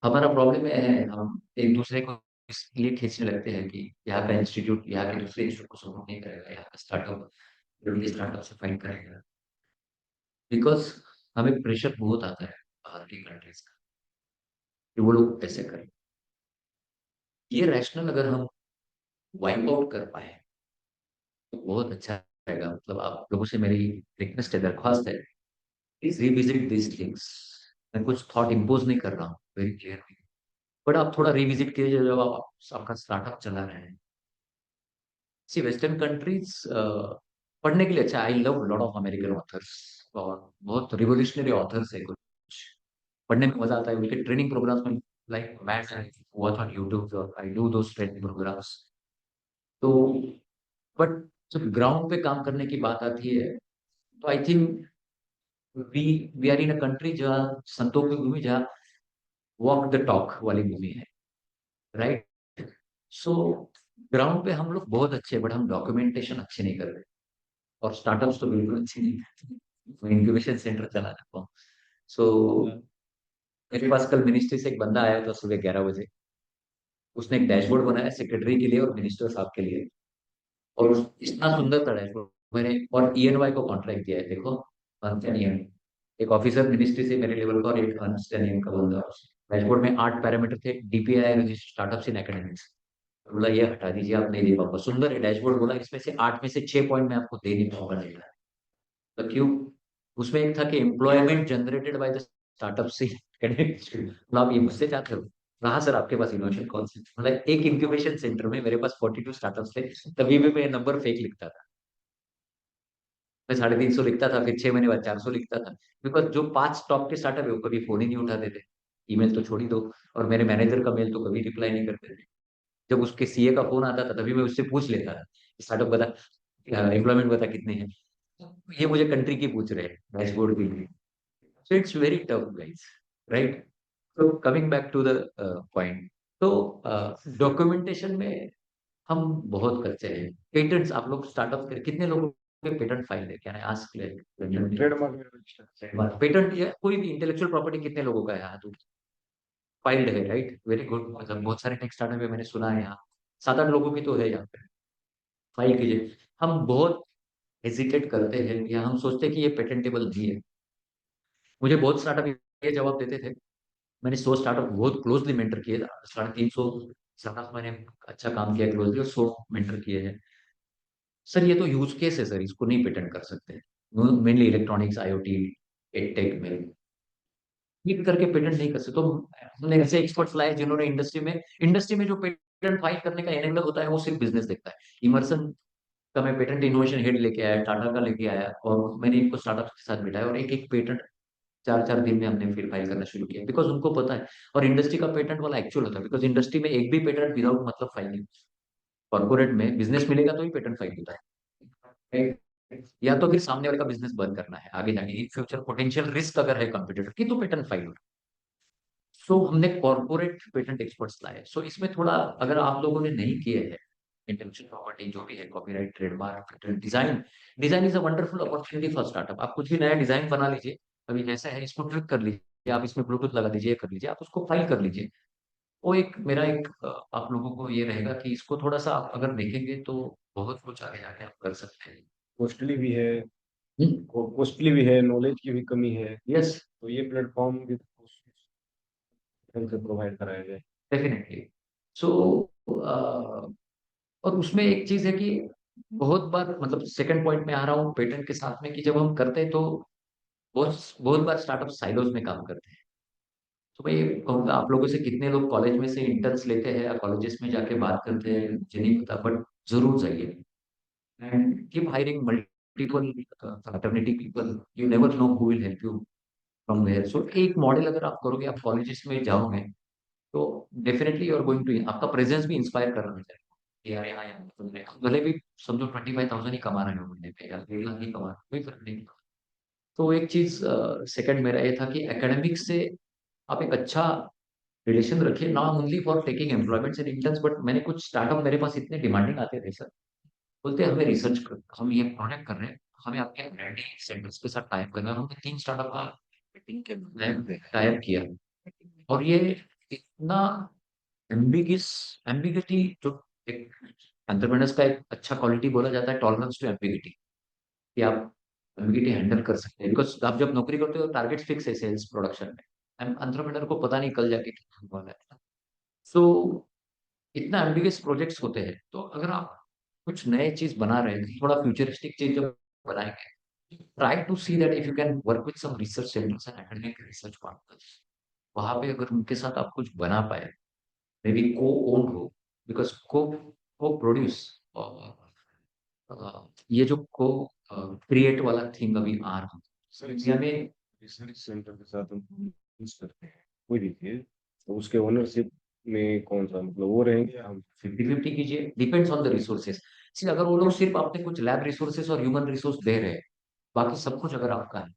[SPEAKER 3] हमारा प्रॉब्लम ये है, हम एक-दूसरे को इसलिए खींचने लगते हैं कि यहाँ का इंस्टीट्यूट यहाँ के दूसरे इंस्टीट्यूट को सपोर्ट नहीं करेगा, यहाँ का स्टार्टअप जल्दी स्टार्टअप से फाइट करेगा। बिकॉज़ हमें प्रेशर बहुत आता है बाहर की कंट्रीज़ का, कि वो लोग कैसे करें। ये रैशनल अगर हम वाइप आउट कर पाएँ, तो बहुत अच्छा रहेगा। मतलब आप लोगों से मेरी रिक्वेस्ट है, दरख्वास्त है, प्लीज़ रिविज़िट दीज़ थिंग्स। मैं कुछ थॉट इम्पोज़ नहीं कर रहा हूँ, वेरी क्लियरली। बट आप थोड़ा रिविज़िट कीजिए जब आप आपका स्टार्टअप चला रहे हैं। सी वेस्टर्न कंट्रीज़ पढ़ने के लिए अच्छा, I love lot of American authors और बहुत रिवोल्यूशनरी ऑथर्स हैं कुछ। पढ़ने में मज़ा आता है, उनके ट्रेनिंग प्रोग्राम्स में like maths I watch on YouTube और I do those training programs. तो बट जब ग्राउंड पे काम करने की बात आती है, तो I think we we are in a country जहाँ संतों की भूमि, जहाँ वॉक द टॉक वाली भूमि है, राइट? सो ग्राउंड पे हम लोग बहुत अच्छे हैं, बट हम डॉक्यूमेंटेशन अच्छे नहीं कर रहे और स्टार्टअप्स तो बिल्कुल अच्छे नहीं करते। मैं इंक्यूबेशन सेंटर चला रखा हूँ। सो मेरे पास कल मिनिस्ट्री से एक बंदा आया था सुबह 11 बजे। उसने एक डैशबोर्ड बनाया सेक्रेटरी के लिए और मिनिस्टर साहब के लिए, और इतना सुंदर था डैशबोर्ड। मैंने और ईएनवाई को कॉन्ट्रैक्ट दिया है, देखो, अर्न्स्ट एंड यंग। एक ऑफिसर मिनिस्ट्री से मेरे लेवल का और एक अर्न्स्ट एंड यंग का बंदा। डैशबोर्ड में 8 पैरामीटर थे, DPI registered startups in academics. बोला ये हटा दीजिए, आप नहीं दे पाऊँगा। सुंदर है डैशबोर्ड, बोला इसमें से 8 में से 6 पॉइंट मैं आपको दे नहीं पाऊँगा, नहीं। तो क्यों? उसमें एक था कि employment generated by the startup से एकेडमिक स्टूडेंट। मतलब आप ये मुझसे चाहते हो? कहाँ सर आपके पास इनोवेशन कौन सी? मतलब एक इंक्यूबेशन सेंटर में मेरे पास 42 स्टार्टअप्स थे, तभी भी मैं नंबर फेक लिखता था। मैं 350 लिखता था, फिर 6 महीने बाद 400 लिखता था। बिकॉज़ जो 5 टॉप के स्टार्टअप है, वो कभी फ़ोन ही नहीं उठाते थे। ईमेल तो छोड़ ही दो, और मेरे मैनेजर का मेल तो कभी रिप्लाई नहीं करते थे। जब उसके सीए का फ़ोन आता था, तभी मैं उससे पूछ लेता था, स्टार्टअप बता, एम्प्लॉयमेंट बता कितने हैं? ये मुझे कंट्री की पूछ रहे हैं डैशबोर्ड के लिए। So it's very tough guys, right? तो coming back to the point, तो डॉक्यूमेंटेशन में हम बहुत कच्चे हैं। पेटेंट्स आप लोग स्टार्टअप कर कितने लोगों के पेटेंट फाइल है? क्या है आस्क
[SPEAKER 1] ट्रेडमार्क में रजिस्टर।
[SPEAKER 3] पेटेंट या कोई भी इंटेलेक्चुअल प्रॉपर्टी कितने लोगों का है यहाँ तो फाइल्ड है, राइट? Very good. मतलब बहुत सारे टेक स्टार्टअप है, मैंने सुना है यहाँ 7-8 लोगों की तो है यहाँ पे। फाइल कीजिए। हम बहुत हेजिटेट करते हैं या हम सोचते हैं कि ये पेटेंटेबल नहीं है। मुझे बहुत स्टार्टअप ये जवाब देते थे। मैंने 100 स्टार्टअप बहुत क्लोजली मेंटर किए, 350 स्टार्टअप मैंने अच्छा काम किया क्लोजली, और 100 मेंटर किए हैं। सर ये तो यूज केस है सर, इसको नहीं पेटेंट कर सकते। मेनली इलेक्ट्रॉनिक्स, आईओटी, एडटेक में क्लिक करके पेटेंट नहीं कर सकते। तो हमने ऐसे एक्सपर्ट्स लाए जिन्होंने इंडस्ट्री में जो पेटेंट फाइल करने का एनेबलर होता है वो सिर्फ बिजनेस देखता है। इमर्सन का मैं पेटेंट इनोवेशन हेड लेके आया, टाटा का लेके आया, और मैंने इनको स्टार्टअप के साथ बिठाया, और एक एक पेटेंट 4-4 दिन में हमने फिर फाइल करना शुरू किया, बिकॉज उनको पता है। और इंडस्ट्री का पेटेंट वाला एक्चुअल होता है, बिकॉज इंडस्ट्री में एक भी पेटेंट विदाउट मतलब फाइल नहीं। कॉर्पोरेट में बिजनेस मिलेगा तो ही पेटेंट फाइल होता है, या तो फिर सामने वाले का बिजनेस बंद करना है आगे जाके, इन फ्यूचर पोटेंशियल रिस्क अगर है कंपटीटर की तो पेटेंट फाइल होता है। सो हमने कॉर्पोरेट पेटेंट एक्सपर्ट्स लाए। सो इसमें थोड़ा, अगर आप लोगों ने नहीं किए हैं इंटेलेक्चुअल प्रॉपर्टी जो भी है, copyright, trademark, patent, design, design is a wonderful opportunity for startup. आप कुछ भी नया डिजाइन बना लीजिए, अभी जैसे है इसको ट्रिक कर लीजिए, आप इसमें ब्लूटूथ लगा दीजिए, कर लीजिए, आप उसको फाइल कर लीजिए। वो एक मेरा एक आप लोगों को ये रहेगा कि इसको थोड़ा सा आप अगर देखेंगे तो बहुत कुछ आगे जाके आप कर सकते हैं।
[SPEAKER 1] कॉस्टली भी है, कॉस्टली भी है, नॉलेज की भी कमी है,
[SPEAKER 3] यस,
[SPEAKER 1] तो ये प्लेटफॉर्म भी हमसे प्रोवाइड कराया जाए।
[SPEAKER 3] डेफिनेटली। सो और उसमें एक चीज है कि बहुत बार, मतलब सेकंड पॉइंट में आ रहा हूँ पेटेंट के साथ में, कि जब हम करते हैं तो बहुत बहुत बार स्टार्टअप साइलोज में काम करते हैं। तो मैं ये कहूँगा, आप लोगों से कितने लोग कॉलेज में से इंटर्न्स लेते हैं या कॉलेजेस में जाके बात करते हैं मुझे नहीं पता, बट जरूर जाइए and keep hiring multiple fraternity people. You never know who will help you from where. So एक मॉडल अगर आप करोगे, आप कॉलेजेस में जाओगे, तो definitely you are going to, आपका प्रेजेंस भी इंस्पायर कर रहा है कि यार यहाँ यहाँ तुमने, भले भी समझो 25,000 ही कमा रहे हो महीने पे, या 1,00,000 ही कमा रहे हो, कोई फर्क नहीं। तो एक चीज सेकंड मेरा ये था कि एकेडमिक्स से आप एक अच्छा रिलेशन रखिए, not only for taking employments and interns, but मैंने कुछ स्टार्टअप मेरे पास इतने डिमांडिंग आते थे सर, बोलते हैं हमें रिसर्च कर, हम ये प्रोडक्ट कर रहे हैं, हमें आपके R&D सेंटर्स के साथ टाइप करना है। हमने 3 स्टार्टअप का टाइप किया, और ये इतना एम्बिगियस, एम्बिगिटी जो एक एंटरप्रेन्योर्स का एक अच्छा क्वालिटी बोला जाता है, टॉलरेंस टू एम्बिगिटी, कि आप एम्बिगिटी हैंडल कर सकते हैं, बिकॉज आप जब नौकरी करते हो टारगेट फिक्स है सेल्स प्रोडक्शन में, एंटरप्रेन्योर को पता नहीं कल जाके क्या होने वाला है। सो इतना एम्बिगियस प्रोजेक्ट्स होते हैं, तो अगर आप कुछ नए चीज बना रहे हैं, थोड़ा फ्यूचरिस्टिक चीज जब बनाएंगे, try to see that if you can work with some research centres and academic research partners, वहां पे अगर उनके साथ आप कुछ बना पाए, मे बी को ओन हो, बिकॉज को प्रोड्यूस, ये जो को क्रिएट वाला थिंग अभी आ रहा है
[SPEAKER 1] सर
[SPEAKER 3] इंडिया में।
[SPEAKER 1] रिसर्च सेंटर के साथ हम यूज करते हैं कोई भी चीज, तो उसके ओनरशिप में कौन सा, मतलब वो रहेंगे या हम?
[SPEAKER 3] 50-50 कीजिए, डिपेंड्स ऑन द रिसोर्सेस। अगर वो लोग सिर्फ आपने कुछ लैब रिसोर्सेस और ह्यूमन रिसोर्स दे रहे हैं, बाकी सब कुछ अगर आपका है,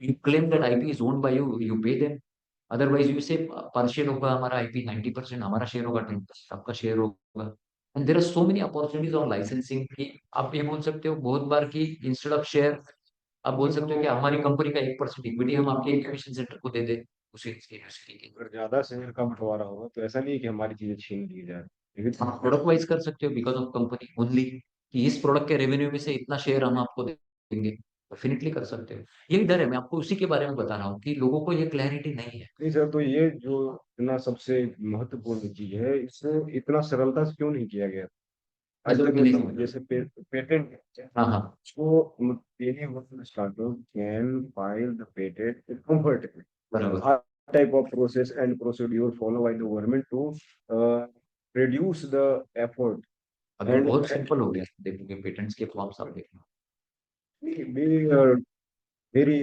[SPEAKER 3] you claim that IP is owned by you, you pay them. Otherwise you से पार्शियल होगा हमारा आईपी, 90% हमारा शेयर होगा, 10% आपका शेयर होगा। And there are so many opportunities on licensing की आप ये बोल सकते हो बहुत बार कि इंस्टेड ऑफ शेयर, आप बोल सकते हो कि हमारी कंपनी का 1% इक्विटी हम आपके इंक्यूबेशन सेंटर को दे दे उसी यूनिवर्सिटी के।
[SPEAKER 1] अगर ज्यादा शेयर का बंटवारा होगा तो ऐसा नहीं है कि हमारी चीजें छीन ली जाए, लेकिन
[SPEAKER 3] आप प्रोडक्ट वाइज कर सकते हो बिकॉज ऑफ कंपनी ओनली, कि इस प्रोडक्ट के रेवेन्यू में से इतना शेयर हम आपको देंगे, डेफिनेटली कर सकते हो। यही डर है, मैं आपको उसी के बारे में बता रहा हूँ कि लोगों को ये क्लैरिटी नहीं है।
[SPEAKER 1] नहीं सर, तो ये जो इतना सबसे महत्वपूर्ण चीज है, इसे इतना सरलता से क्यों नहीं किया गया
[SPEAKER 3] मैं
[SPEAKER 1] आज
[SPEAKER 3] तो
[SPEAKER 1] तक?
[SPEAKER 3] नहीं
[SPEAKER 1] मतलब
[SPEAKER 3] समझ
[SPEAKER 1] जैसे पेटेंट
[SPEAKER 3] रहा। हाँ हाँ,
[SPEAKER 1] को any startup can file the patent comfortably.
[SPEAKER 3] बराबर।
[SPEAKER 1] What type of process and procedure follow by the government to reduce the effort
[SPEAKER 3] अभी
[SPEAKER 1] and
[SPEAKER 3] बहुत सिंपल हो गया, देखोगे पेटेंट्स के फॉर्म्स आप देखना,
[SPEAKER 1] be very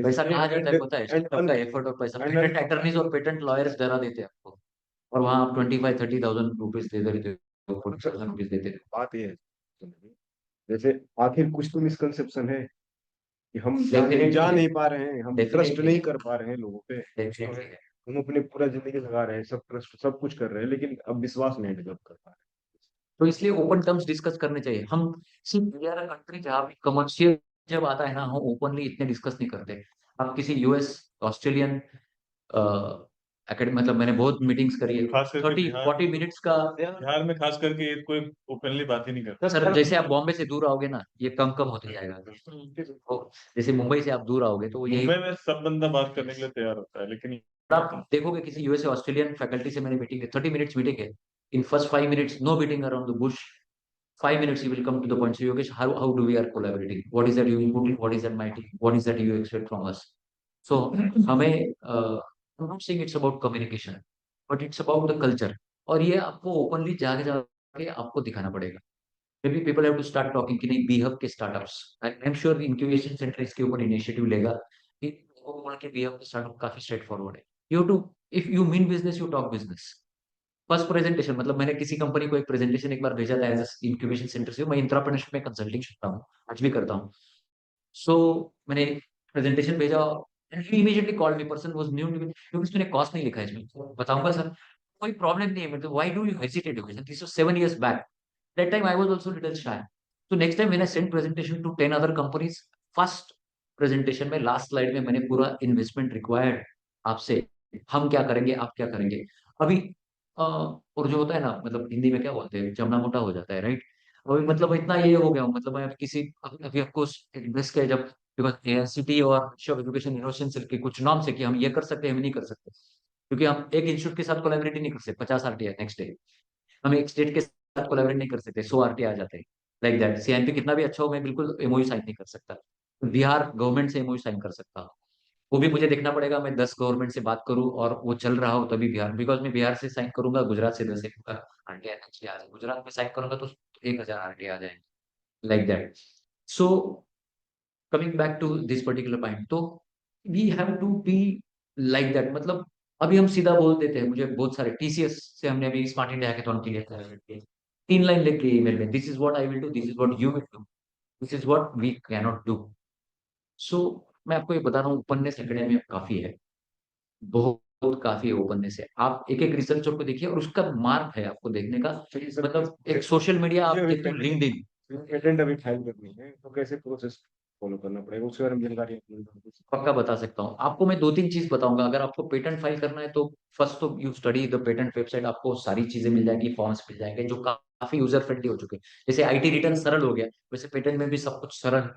[SPEAKER 3] पैसा कहाँ
[SPEAKER 1] hesitant
[SPEAKER 3] जाता है पता है?
[SPEAKER 1] and
[SPEAKER 3] स्टार्टअप का एफर्ट और पैसा
[SPEAKER 1] and
[SPEAKER 3] पेटेंट अटर्नीज और पेटेंट लॉयर्स डरा देते हैं आपको, और वहां आप 25-30,000 रुपीज दे देते हो, 40,000 रुपीज देते हो।
[SPEAKER 1] बात ये है, जैसे आखिर कुछ तो मिसकंसेप्शन है कि हम
[SPEAKER 3] Definitely
[SPEAKER 1] जा
[SPEAKER 3] है,
[SPEAKER 1] नहीं पा रहे हैं, हम ट्रस्ट
[SPEAKER 3] definitely
[SPEAKER 1] नहीं
[SPEAKER 3] है,
[SPEAKER 1] कर पा रहे हैं लोगों पे,
[SPEAKER 3] definitely है।
[SPEAKER 1] हम अपने पूरा जिंदगी लगा रहे हैं, सब ट्रस्ट सब कुछ कर रहे हैं, लेकिन अब विश्वास नहीं डेवलप कर पा
[SPEAKER 3] तो इसलिए ओपन टर्म्स डिस्कस करने चाहिए। हम सिर्फ वी आर अ कंट्री जहाँ पे कमर्शियल जब आता है ना, हम ओपनली इतने डिस्कस नहीं करते। आप किसी यूएस, ऑस्ट्रेलियन एकेडमी, मतलब मैंने बहुत मीटिंग्स करी है,
[SPEAKER 2] खास करके
[SPEAKER 3] 30-40 मिनट्स का।
[SPEAKER 2] बिहार में खास करके ये कोई ओपनली बात ही नहीं करता।
[SPEAKER 3] सर जैसे आप बॉम्बे से दूर आओगे ना, ये कम कम होते जाएगा।
[SPEAKER 1] रहे।
[SPEAKER 3] तो जैसे मुंबई से आप दूर आओगे तो वो यही,
[SPEAKER 2] मुंबई में सब बंदा बात करने के लिए तैयार होता है, लेकिन
[SPEAKER 3] आप देखोगे किसी यूएस ऑस्ट्रेलियन फैकल्टी से मैंने मीटिंग है, 30 मिनट्स मीटिंग है। In first 5 minutes no beating around the bush, 5 minutes you will come to the point. So Yogesh, how do we are collaborating? What is that you input? What is that my team? What is that you expect from us? So हमें I'm not saying it's about communication, but it's about the culture. और ये आपको openly जाके जाके आपको दिखाना पड़ेगा। Maybe people have to start talking कि नहीं BHub के startups. I'm sure incubation center इसके ऊपर initiative लेगा कि लोगों को बोला कि BHub के startup काफी straight forward है। You have to, if you mean business, you talk business. First presentation, मतलब मैंने किसी कंपनी को एक प्रेजेंटेशन एक बार भेजा था एज इंक्यूबेशन सेंटर से। मैं इंट्राप्रेन्योरशिप में कंसल्टिंग करता हूँ, आज भी करता हूँ। सो मैंने प्रेजेंटेशन भेजा and he immediately called me, person was new to me, क्योंकि उसने कॉस्ट नहीं लिखा है इसमें। तो बताऊंगा सर, कोई प्रॉब्लम नहीं है, मतलब why do you hesitate? This was 7 years back, that time I was also little shy. तो next time when I send presentation to 10 other companies, first presentation में लास्ट स्लाइड में मैंने पूरा इन्वेस्टमेंट रिक्वायर्ड आपसे, हम क्या करेंगे, आप क्या करेंगे। अभी और जो होता है ना, मतलब हिंदी में क्या बोलते हैं, जमना मोटा हो जाता है, राइट? अभी मतलब इतना ये हो गया हूँ, मतलब मैं किसी अभी आपको इन्वेस्ट किया जब, बिकॉज एआईसीटी और ministry of education innovation cell के कुछ नॉर्म्स है कि हम ये कर सकते हैं, हम नहीं कर सकते, क्योंकि हम एक इंस्टीट्यूट के साथ कोलैबोरेट नहीं कर सकते। 50 आरटीआई नेक्स्ट डे, हम एक स्टेट के साथ कोलैबोरेट नहीं कर सकते, 100 आरटीआई आ जाते हैं। लाइक दैट सीआईपी कितना भी अच्छा हो, मैं बिल्कुल एमओयू साइन नहीं कर सकता। बिहार गवर्नमेंट से एमओयू साइन कर सकता हूँ, वो भी मुझे देखना पड़ेगा, मैं 10 गवर्नमेंट से बात करूं और वो चल रहा हो तभी बिहार, बिकॉज मैं बिहार से साइन करूंगा, गुजरात से 10 आरटीआई आ जाए, गुजरात में साइन करूंगा तो 1000 आरटीआई आ जाएंगे, like that. So coming back to this particular point, तो we have to be like that. मतलब अभी हम सीधा बोल देते हैं, मुझे बहुत सारे टीसीएस से हमने अभी स्मार्ट इंडिया हैकाथॉन के लिए collaborate किया। 3 लाइन लिख के ईमेल में, this is what I will do, this is what you will do, this is what we can not do. So मैं आपको ये बता रहा हूँ, ओपननेस एकेडमी में काफी है, बहुत काफी है ओपननेस है। आप एक एक रिसर्चर को देखिए और उसका मार्क है आपको देखने का, मतलब एक सोशल मीडिया आप देखते हो, लिंक्डइन।
[SPEAKER 1] पेटेंट अभी फाइल करनी है, तो कैसे प्रोसेस फॉलो करना पड़ेगा, उसके बारे में जानकारी आपको
[SPEAKER 3] पक्का बता सकता हूँ आपको, मैं 2-3 चीज बताऊंगा। अगर आपको पेटेंट फाइल करना है तो फर्स्ट तो you study the patent website, आपको सारी चीजें मिल जाएंगी, फॉर्म्स मिल जाएंगे जो काफी यूजर फ्रेंडली हो चुके हैं। जैसे आईटी रिटर्न सरल हो गया, वैसे पेटेंट में भी सब कुछ सरल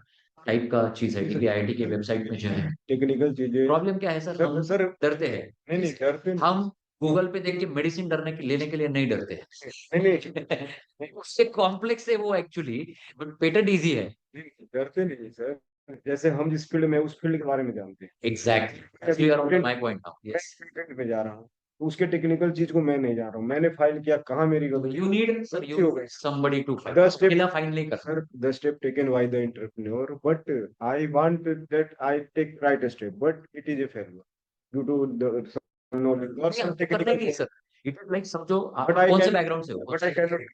[SPEAKER 3] टाइप का चीज है, क्योंकि आईटी की वेबसाइट में जो है।
[SPEAKER 1] टेक्निकल चीजें।
[SPEAKER 3] प्रॉब्लम क्या है सर, हम
[SPEAKER 1] सर
[SPEAKER 3] डरते हैं।
[SPEAKER 1] नहीं नहीं डरते नहीं।
[SPEAKER 3] हम गूगल पे देख के मेडिसिन डरने के लेने के लिए नहीं डरते हैं।
[SPEAKER 1] नहीं
[SPEAKER 3] उससे कॉम्प्लेक्स है वो एक्चुअली, बट पेटेंट इजी है।
[SPEAKER 1] नहीं डरते नहीं सर, जैसे हम जिस फील्ड में उस फील्ड के बारे में जानते हैं,
[SPEAKER 3] exactly, you are on my point now,
[SPEAKER 1] मैं
[SPEAKER 3] यस।
[SPEAKER 1] पेटेंट में जा रहा हूँ, तो उसके टेक्निकल चीज को मैं नहीं जान रहा हूँ, मैंने फाइल किया, कहाँ मेरी गलती
[SPEAKER 3] यू नीड सर,
[SPEAKER 1] गलती
[SPEAKER 3] यू
[SPEAKER 1] हो गई।
[SPEAKER 3] Somebody to fight,
[SPEAKER 1] The step,
[SPEAKER 3] अकेला फाइट नहीं कर सकते।
[SPEAKER 1] sir, the step taken by the entrepreneur, but I want that I take right step, but it is a failure due to the some knowledge or
[SPEAKER 3] नहीं,
[SPEAKER 1] some
[SPEAKER 3] आपको करना
[SPEAKER 1] technical.
[SPEAKER 3] ही नहीं sir. It is like समझो आप
[SPEAKER 1] But I
[SPEAKER 3] कौन से
[SPEAKER 1] can,
[SPEAKER 3] background से हो,
[SPEAKER 1] but I cannot.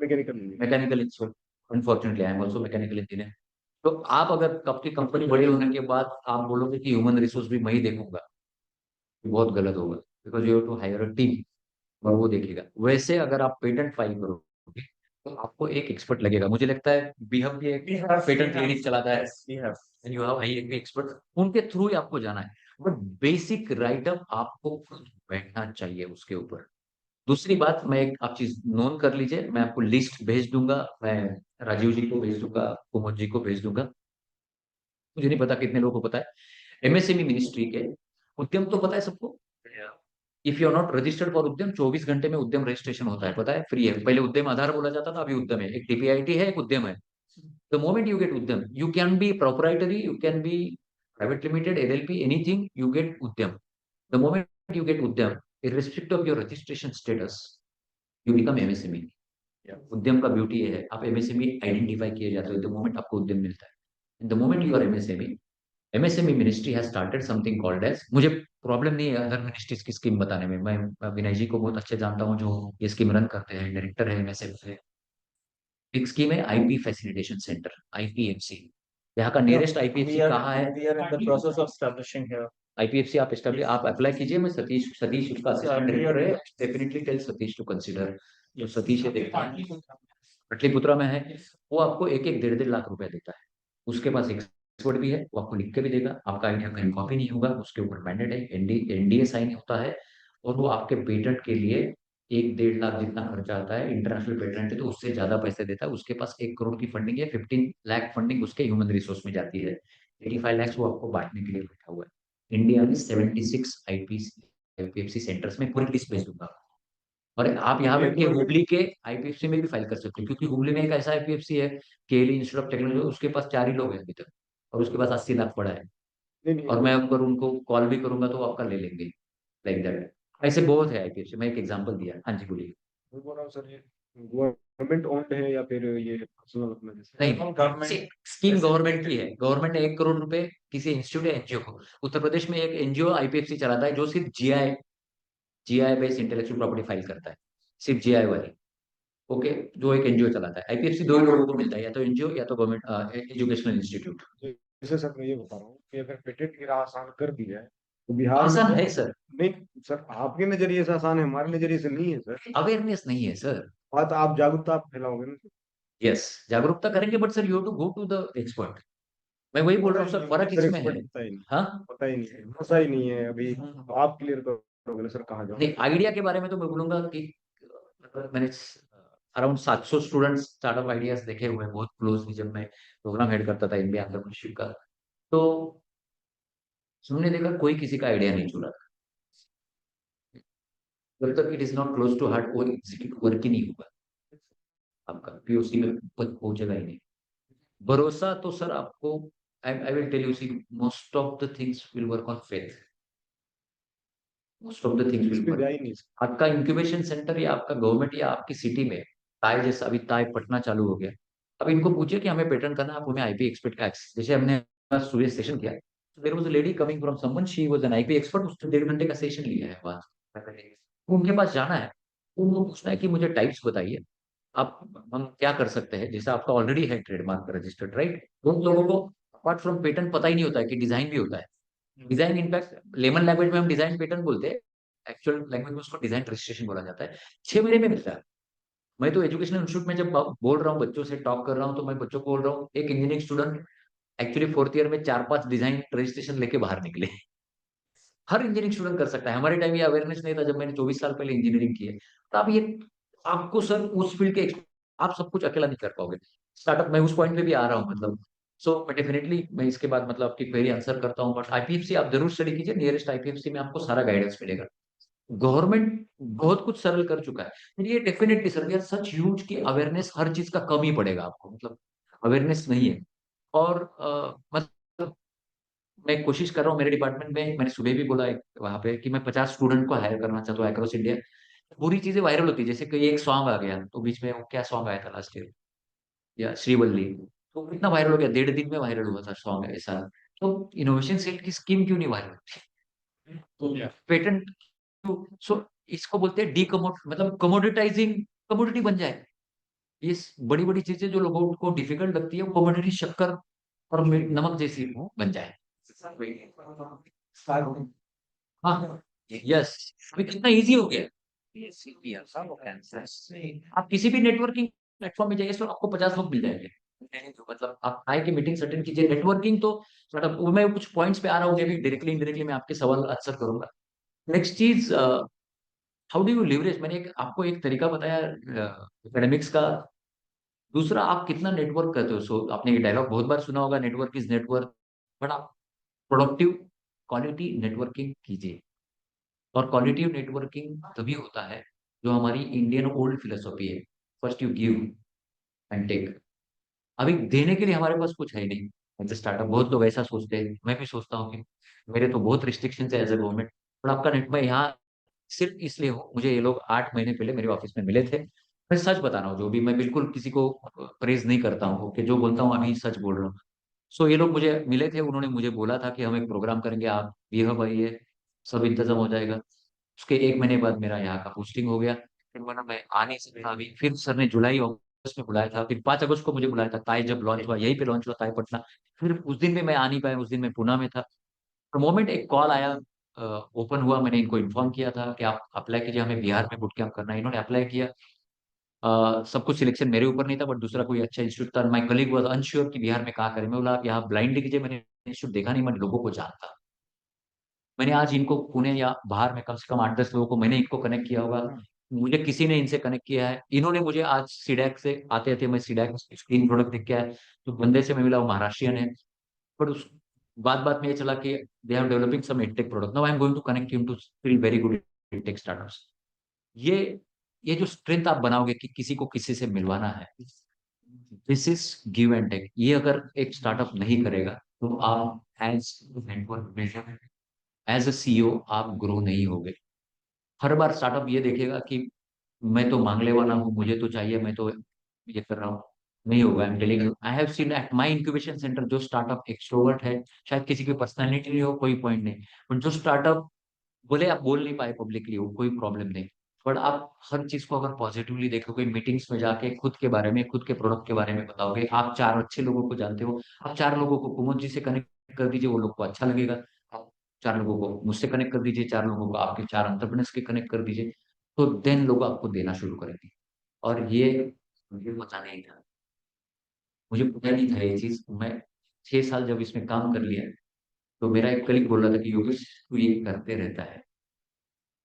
[SPEAKER 1] Mechanical engineer.
[SPEAKER 3] Mechanical engineer, unfortunately I am also mechanical engineer. तो आप अगर आपकी कंपनी बड़ी होने के बाद आप बोलोगे कि ह्यूमन रिसोर्स भी मैं ही देखूंगा, बहुत गलत होगा, because you have to hire a team और वो देखेगा। वैसे अगर आप पेटेंट फाइल करोगे तो आपको एक एक्सपर्ट लगेगा, मुझे लगता है बीहब भी एक पेटेंट क्लिनिक चलाता है, एंड यू हैव एक एक्सपर्ट, उनके थ्रू ही आपको जाना है। बट बेसिक राइटअप आपको खुद बैठना चाहिए उसके ऊपर। दूसरी बात, मैं एक आप चीज नोट कर लीजिए, मैं आपको लिस्ट भेज दूंगा, मैं राजीव जी को भेज दूंगा, कुमुद जी को भेज दूंगा, मुझे नहीं पता कितने लोगों को पता है। एमएसएमई मिनिस्ट्री के उद्यम तो पता है सबको, if you are not registered for Udyam, 24 घंटे में उद्यम रजिस्ट्रेशन होता है, पता है, फ्री है। पहले उद्यम आधार बोला जाता था, अभी उद्यम है, एक टीपीआईटी है, एक उद्यम है। द मोमेंट यू गेट उद्यम, you can be proprietary, you can be private limited, LLP, anything, you get उद्यम। द मोमेंट यू गेट उद्यम, irrespective of your registration status, you become MSME। उद्यम का ब्यूटी ये है, आप एमएसएमई आइडेंटिफाई किए जाते हो द मोमेंट आपको उद्यम मिलता है। The moment you are MSME, MSME ministry has started something called as, मुझे प्रॉब्लम नहीं है अदर मिनिस्ट्रीज की स्कीम बताने में, मैं विनय जी को बहुत अच्छे जानता हूँ जो ये स्कीम रन करते हैं, डायरेक्टर है एमएसएमई से। एक स्कीम है आईपी फैसिलिटेशन सेंटर, आईपीएमसी, यहाँ का नियरेस्ट आईपीएफसी कहाँ है?
[SPEAKER 2] We are in the process of establishing here.
[SPEAKER 3] आईपीएफसी आप एस्टेब्लिश आप अप्लाई कीजिए। मैं सतीश सतीश उसका असिस्टेंट डायरेक्टर है, definitely tell Satish to consider. तो सतीश ये देखता है, पटलिपुत्रा में है, वो आपको एक एक 1.5 लाख रुपए देता है। उसके पास एक्सपर्ट भी है, वो आपको लिख के भी देगा, आपका आइडिया कहीं कॉपी नहीं होगा, उसके ऊपर मैंडेट है, एनडीए साइन होता है, और वो आपके पेटेंट के लिए 1-1.5 लाख जितना खर्चा आता है, इंटरनेशनल पेटेंट है तो उससे ज्यादा पैसे देता है। उसके पास 1 करोड़ की फंडिंग है, 15 लाख फंडिंग उसके ह्यूमन रिसोर्स में जाती है, 85 लाख वो आपको बांटने के लिए बैठा हुआ है। इंडिया में 76 आईपीएफसी सेंटर्स में पूरी लिस्ट भेज दूंगा, और आप यहाँ बैठ के हुबली के आईपीएफसी में भी फाइल कर सकते हो, क्योंकि हुबली में एक ऐसा आईपीएफसी है, केएलई इंस्टीट्यूट ऑफ टेक्नोलॉजी, उसके पास 4 ही लोग हैं अभी तक, और उसके पास 80 लाख पड़ा है।
[SPEAKER 1] नहीं नहीं
[SPEAKER 3] और मैं अगर उनको कॉल भी करूंगा तो वो आपका ले लेंगे, लाइक दैट। ऐसे बहुत है आईपीएफसी, मैं एक एग्जांपल दिया। हाँ जी बोलिए।
[SPEAKER 1] मैं बोल रहा हूँ सर, ये गवर्नमेंट ओन्ड है या फिर ये पर्सनल अपना जैसे?
[SPEAKER 3] नहीं,
[SPEAKER 2] Government
[SPEAKER 3] स्कीम गवर्नमेंट की है। गवर्नमेंट ने 1 करोड़ रुपए किसी इंस्टीट्यूट या एनजीओ को, उत्तर प्रदेश में एक एनजीओ आईपीएफसी चलाता है जो सिर्फ GI based intellectual property file करता है, सिर्फ जीआई वाली। ओके, जो एक एनजीओ चलाता है। आईपीएफसी 2 ही लोगों को मिलता है, या तो एनजीओ या तो गवर्नमेंट एजुकेशनल इंस्टीट्यूट।
[SPEAKER 1] जैसे सर मैं ये बता रहा हूँ कि अगर पेटेंट की राह आसान कर दी जाए तो बिहार में
[SPEAKER 3] आसान
[SPEAKER 1] तो,
[SPEAKER 3] है सर,
[SPEAKER 1] नहीं सर आपके नजरिए से आसान है, हमारे नजरिए से नहीं है सर।
[SPEAKER 3] अवेयरनेस नहीं है सर।
[SPEAKER 1] बात आप जागरूकता आप फैलाओगे ना सर।
[SPEAKER 3] यस, जागरूकता करेंगे, but sir you to go to the expert. मैं वही बोल रहा हूँ सर, फर्क
[SPEAKER 1] सर
[SPEAKER 3] इसमें
[SPEAKER 1] एक्सपर्ट
[SPEAKER 3] है।
[SPEAKER 1] पता ही नहीं,
[SPEAKER 3] हाँ,
[SPEAKER 1] पता ही नहीं है, भरोसा ही नहीं है अभी। तो आप क्लियर करोगे ना सर, कहाँ जाओ?
[SPEAKER 3] नहीं, आइडिया के बारे में तो मैं बोलूंगा कि मैंने अराउंड 700 स्टूडेंट्स स्टार्टअप आइडियाज देखे हुए हैं बहुत क्लोजली, जब मैं प्रोग्राम हेड करता था इंडिया एंटरप्रेन्योरशिप का। तो हमने देखा कोई किसी का आइडिया नहीं चुरा, जब तक it is not close to heart कोई एग्जीक्यूट वर्क ही नहीं होगा, आपका पीओसी में पहुंचेगा ही नहीं। भरोसा तो सर आपको, I will tell you, see most of the things will work on faith, most of the things
[SPEAKER 1] is
[SPEAKER 3] will
[SPEAKER 1] pay
[SPEAKER 3] work.
[SPEAKER 1] जा ही नहीं सर।
[SPEAKER 3] आपका इंक्यूबेशन सेंटर या आपका गवर्नमेंट या आपकी सिटी में ताई, जैसा अभी ताई पटना चालू हो गया, अब इनको पूछिए कि हमें पैटर्न करना है, आप हमें आईपी एक्सपर्ट का access। जैसे हमने सुबह सेशन किया, there was a lady coming from someone, she was an IP expert, उसने 1.5 घंटे का सेशन लिया है वहाँ। उनके पास जाना है, उनको पूछना है कि मुझे टाइप्स बताइए, आप हम क्या कर सकते हैं, जैसा आपका ऑलरेडी है ट्रेडमार्क रजिस्टर्ड, राइट? उन लोगों को अपार्ट फ्रॉम पेटेंट पता ही नहीं होता है कि डिजाइन भी होता है। डिजाइन इनफैक्ट लेमन लैंग्वेज में हम डिजाइन पेटेंट बोलते हैं, एक्चुअल लैंग्वेज में उसको डिजाइन रजिस्ट्रेशन बोला जाता है। 6 महीने में मिलता है। मैं तो एजुकेशनल इंस्टीट्यूट में जब बोल रहा हूँ, बच्चों से टॉक कर रहा हूँ, तो मैं बच्चों को बोल रहा हूँ, एक engineering student actually 4th year में 4-5 डिजाइन रजिस्ट्रेशन लेके बाहर निकले। हर इंजीनियरिंग स्टूडेंट कर सकता है। हमारे टाइम ये अवेयरनेस नहीं था जब मैंने 24 साल पहले इंजीनियरिंग की है। तो आप ये, आपको सर उस फील्ड के आप सब कुछ अकेला नहीं कर पाओगे। स्टार्टअप मैं उस पॉइंट पे भी आ रहा हूँ, मतलब सो मैं डेफिनेटली मैं इसके बाद मतलब आपकी क्वेरी आंसर करता हूँ, बट आईपीएफसी आप जरूर स्टडी कीजिए, नियरेस्ट आईपीएफसी में आपको सारा गाइडेंस मिलेगा। गवर्नमेंट बहुत कुछ सरल कर चुका है, और ये definitely sir, we are such huge की अवेयरनेस हर चीज का कम ही पड़ेगा आपको, मतलब अवेयरनेस नहीं है। और मतलब मैं कोशिश कर रहा हूँ मेरे डिपार्टमेंट में, मैंने सुबह भी बोला वहां पे कि मैं 50 स्टूडेंट को हायर करना चाहता हूँ अक्रॉस इंडिया। पूरी चीजें वायरल होती है, जैसे कि एक सॉन्ग आ गया तो बीच में वो क्या सॉन्ग आया था लास्ट ईयर, या श्रीवल्ली, तो इतना वायरल हो गया, 1.5 दिन में वायरल हुआ था सॉन्ग ऐसा। तो इनोवेशन सेल की स्कीम क्यों नहीं वायरल होती? पेटेंट, सो इसको बोलते हैं डीकमोड, मतलब कमोडिटाइजिंग, कमोडिटी बन जाए। ये बड़ी बड़ी चीजें जो लोगों को डिफिकल्ट लगती है, वो कमोडिटी शक्कर और नमक जैसी वो बन जाए। हाँ, यस, अभी कितना इजी हो गया। आप किसी भी नेटवर्किंग प्लेटफॉर्म में जाइए तो आपको 50 लोग मिल जाएंगे। मतलब आप आए के मीटिंग अटेंड कीजिए, नेटवर्किंग तो मतलब वो मैं कुछ पॉइंट्स पे आ रहा हूँ, भी डायरेक्टली इनडायरेक्टली मैं आपके सवाल आंसर करूंगा। नेक्स्ट चीज, हाउ डू यू लिवरेज, मैंने आपको एक तरीका बताया एकेडमिक्स का। दूसरा, आप कितना नेटवर्क करते हो। सो आपने ये डायलॉग बहुत बार सुना होगा, नेटवर्क इज नेटवर्क, बट आप प्रोडक्टिव क्वालिटी नेटवर्किंग कीजिए। और क्वालिटी नेटवर्किंग तभी होता है जो हमारी इंडियन ओल्ड फिलोसॉफी है, first you give and take. अभी देने के लिए हमारे पास कुछ है ही नहीं एज ए स्टार्टअप। बहुत लोग ऐसा सोचते हैं, मैं भी सोचता हूँ कि मेरे तो बहुत रिस्ट्रिक्शन है एज ए गवर्नमेंट, पर आपका नेट में यहाँ सिर्फ इसलिए हूँ, मुझे ये लोग 8 महीने पहले मेरे ऑफिस में मिले थे। मैं सच बता रहा हूँ, जो भी, मैं बिल्कुल किसी को प्रेज नहीं करता हूँ, कि जो बोलता हूँ अभी सच बोल रहा हूँ। सो ये लोग मुझे मिले थे, उन्होंने मुझे बोला था कि हम एक प्रोग्राम करेंगे, आप बिहेव आइए, सब इंतजाम हो जाएगा। उसके 1 महीने बाद मेरा यहाँ का पोस्टिंग हो गया, फिर बोला मैं आ नहीं सकता अभी, फिर सर ने जुलाई में बुलाया था, फिर 5 अगस्त को मुझे बुलाया था, ताई जब लॉन्च हुआ, यहीं पे लॉन्च हुआ ताई पटना। फिर उस दिन भी मैं आ नहीं पाया, उस दिन मैं पुणे में था। तो मोमेंट एक कॉल आया, ओपन हुआ, मैंने इनको इन्फॉर्म किया था कि आप अप्लाई कीजिए, हमें बिहार में बूट कैंप करना है। इन्होंने अप्लाई किया। सब कुछ सिलेक्शन मेरे ऊपर नहीं था, बट दूसरा कोई अच्छा इंस्टीट्यूट था। माय कलीग वाज अनश्योर कि बिहार में कहाँ करें। मैं बोला आप यहाँ ब्लाइंडली कीजिए, मैंने इंस्टीट्यूट देखा नहीं, मैं लोगों को जानता। मैंने आज इनको पुणे या बाहर में कम से कम 8-10 लोगों को मैंने इनको कनेक्ट किया होगा। मुझे किसी ने इनसे कनेक्ट किया है, इन्होंने मुझे आज सीडैक से आते थे, मैं सीडैक स्क्रीन प्रोडक्ट देख के आया। तो बंदे से मैं मिला, वो महाराष्ट्रियन है। बट उस बात बात में ये चला कि they are developing some edtech product, now I am going to connect him to 3 very good edtech startups. ये ये जो स्ट्रेंथ आप बनाओगे कि किसी को किसी से मिलवाना है, this is give and take. ये अगर एक स्टार्टअप नहीं करेगा तो आप as network builder, as a CEO आप ग्रो नहीं होगे। हर बार स्टार्टअप ये देखेगा कि मैं तो मांगने वाला हूँ, मुझे तो चाहिए, मैं तो ये कर रहा हूँ। नहीं होगा। I am telling you, I have seen at my incubation centre, जो स्टार्टअप एक्सट्रोवर्ट है, शायद किसी की पर्सनैलिटी नहीं हो, कोई पॉइंट नहीं, बट जो स्टार्टअप, बोले आप बोल नहीं पाए पब्लिकली, वो कोई प्रॉब्लम नहीं, बट आप हर चीज को अगर पॉजिटिवली देखोगे, मीटिंग्स में जाके खुद के बारे में, खुद के प्रोडक्ट के बारे में बताओगे, आप 4 अच्छे लोगों को जानते हो, आप 4 लोगों को कुमुद जी से कनेक्ट कर दीजिए, वो लोग को अच्छा लगेगा। आप 4 लोगों को मुझसे कनेक्ट कर दीजिए, 4 लोगों को आपके 4 एंटरप्रेन्योर्स के कनेक्ट कर दीजिए, तो देन लोग आपको देना शुरू करेंगे। और ये मुझे पता नहीं था, मुझे पता नहीं था ये चीज। मैं 6 साल जब इसमें काम कर लिया, तो मेरा एक कलीग बोल रहा था कि योगेश तू ये करते रहता है।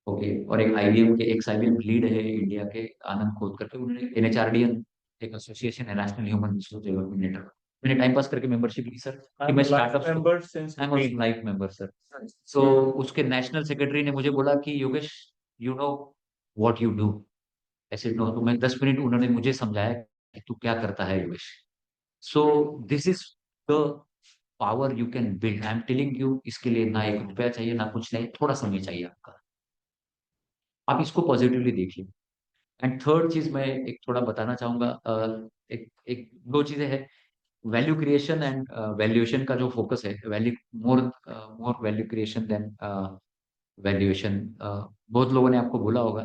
[SPEAKER 3] ओके। और एक आईबीएम के, एक आईबीएम लीड है इंडिया के, आनंद खोद करके, उन्होंने एनएचआरडीएन, एक एसोसिएशन है, national human resource development network, मैंने टाइम पास करके मेंबरशिप ली सर, कि मैं startup
[SPEAKER 2] member since
[SPEAKER 3] I am life member sir. So उसके नेशनल सेक्रेटरी ने मुझे बोला कि Yogesh, you know what you do. ऐसे नो, तो मैं 10 मिनट उन्होंने मुझे समझाया कि तू क्या करता है Yogesh. So this is the power you can build, I am telling you. इसके लिए ना 1 रुपया चाहिए, ना कुछ नहीं, थोड़ा समय चाहिए आपका। आप इसको पॉजिटिवली देखिए। एंड थर्ड चीज मैं एक थोड़ा बताना चाहूंगा, एक एक दो चीजें हैं, वैल्यू क्रिएशन एंड वैल्यूएशन का जो फोकस है, value more more value creation than valuation. बहुत लोगों ने आपको बोला होगा,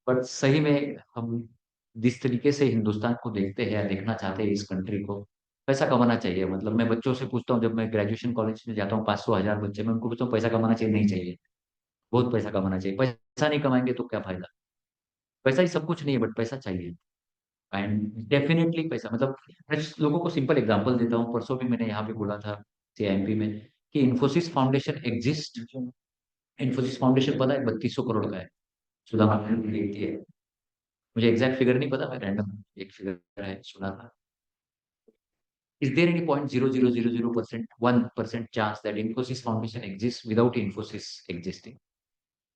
[SPEAKER 3] बट सही में हम जिस तरीके से हिंदुस्तान को देखते हैं या देखना चाहते हैं, इस कंट्री को, पैसा कमाना चाहिए। मतलब मैं बच्चों से पूछता हूँ, जब मैं ग्रेजुएशन कॉलेज में जाता हूँ, 500 1000 बच्चे, मैं उनको पूछता हूँ पैसा कमाना चाहिए, नहीं चाहिए, बहुत पैसा कमाना चाहिए। पैसा नहीं कमाएंगे तो क्या फायदा। पैसा ही सब कुछ नहीं है, बट पैसा चाहिए। एंड डेफिनेटली पैसा, मतलब मैं लोगों को सिंपल एग्जांपल देता हूँ। परसों भी मैंने यहाँ पे बोला था सीआईएमपी में कि Infosys Foundation exist. Infosys foundation पता है 3200 करोड़ का है, सुधा मैम देखती है। मुझे एग्जैक्ट फिगर नहीं पता, मैं रैंडम एक फिगर है सुना था। Is there any point 0.000% 1% chance that Infosys Foundation exist without Infosys existing?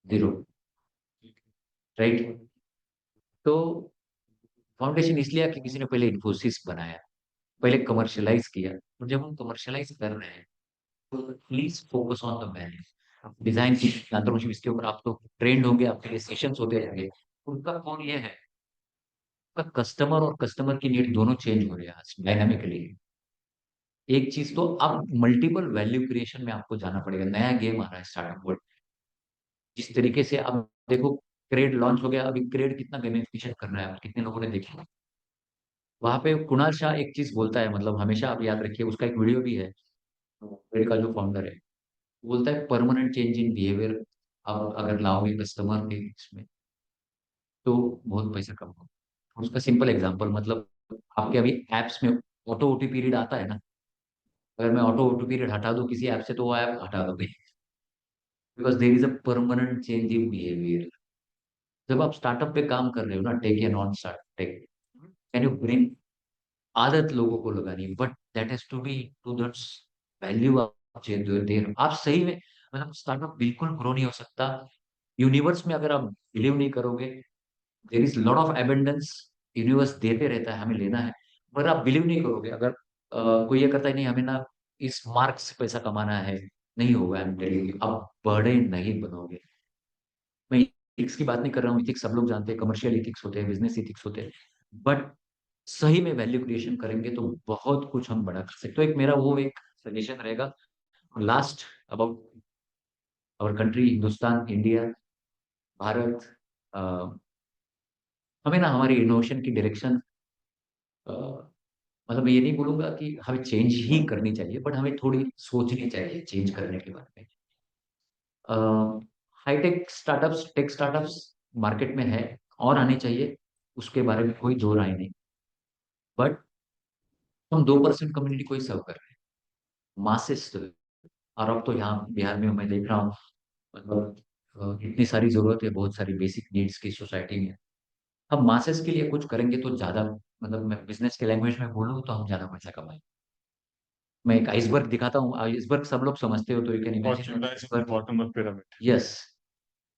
[SPEAKER 3] Zero, right? तो फाउंडेशन इसलिए कि किसी ने पहले इन्फोसिस बनाया, पहले कमर्शियलाइज किया, और जब हम कमर्शियलाइज कर रहे हैं तो please focus on the value. Design की एंथ्रोपोमेट्री, इसके ऊपर आप तो ट्रेंड होंगे, आपके लिए सेशंस होते रहेंगे। उनका कौन ये है, का कस्टमर और कस्टमर की नीड दोनों चेंज हो रहे हैं आज डायनामिकली। एक चीज तो अब मल्टीपल वैल्यू क्रिएशन में आपको जाना पड़ेगा, नया गेम आ रहा है स्टार्टअप वर्ल्ड। जिस तरीके से आप देखो, क्रेड लॉन्च हो गया, अभी क्रेड कितना गेमिफिकेशन कर रहा है, कितने लोगों ने देखा। वहां पे कुणाल शाह एक चीज बोलता है, मतलब हमेशा आप याद रखिए, उसका एक वीडियो भी है, क्रेड का जो फाउंडर है, बोलता है परमानेंट चेंज इन बिहेवियर आप अगर लाओगे कस्टमर के इसमें, तो बहुत पैसा कमाओगे। उसका सिंपल एग्जांपल, मतलब आपके अभी एप्स में ऑटो ओटी पीरियड आता है ना, अगर मैं ऑटो ओटी पीरियड हटा दूं किसी ऐप से, तो वो ऐप हटा दोगे, because there is a permanent change in behaviour. जब आप स्टार्टअप पे काम कर रहे हो ना, टेक या non start tech, can you bring, आदत लोगों को लगानी है, but that has to be to that's value आप चेंज दे रहे हो। आप सही में, मतलब स्टार्टअप बिल्कुल ग्रो नहीं हो सकता यूनिवर्स में अगर आप बिलीव नहीं करोगे। There is lot of abundance, universe देते रहता है, हमें लेना है, पर आप बिलीव नहीं करोगे। अगर कोई ये करता है नहीं हमें ना इस मार्क से पैसा कमाना है, नहीं होगा। आई एम टेलिंग यू, आप बड़े नहीं बनोगे। मैं इथिक्स की बात नहीं कर रहा हूँ, इथिक्स सब लोग जानते हैं, कमर्शियल इथिक्स होते हैं, बिजनेस इथिक्स होते हैं, बट सही में वैल्यू क्रिएशन करेंगे तो बहुत कुछ हम बड़ा कर सकते हैं। तो एक मेरा वो एक सजेशन रहेगा last about our country, Hindustan, India, Bharat. Uh, हमें ना हमारी इनोवेशन की डायरेक्शन मतलब मैं ये नहीं बोलूंगा कि हमें चेंज ही करनी चाहिए, बट हमें थोड़ी सोचनी चाहिए चेंज करने के बारे में। Hightech startups, tech startups market में है और आने चाहिए, उसके बारे में कोई दो राय नहीं। बट हम 2% कम्युनिटी को ही सर्व कर रहे हैं, मासेस तो। और अब तो यहाँ बिहार में मैं देख रहा हूँ, मतलब इतनी सारी जरूरत है, बहुत सारी बेसिक नीड्स की सोसाइटी में। हम मासेस के लिए कुछ करेंगे तो ज्यादा, मतलब मैं बिजनेस के लैंग्वेज में बोलूँ तो हम ज्यादा पैसा कमाएंगे। मैं एक आइसबर्ग दिखाता हूँ, आइसबर्ग सब लोग समझते हो तो you can imagine iceberg.
[SPEAKER 2] Bottom of pyramid.
[SPEAKER 3] Yes,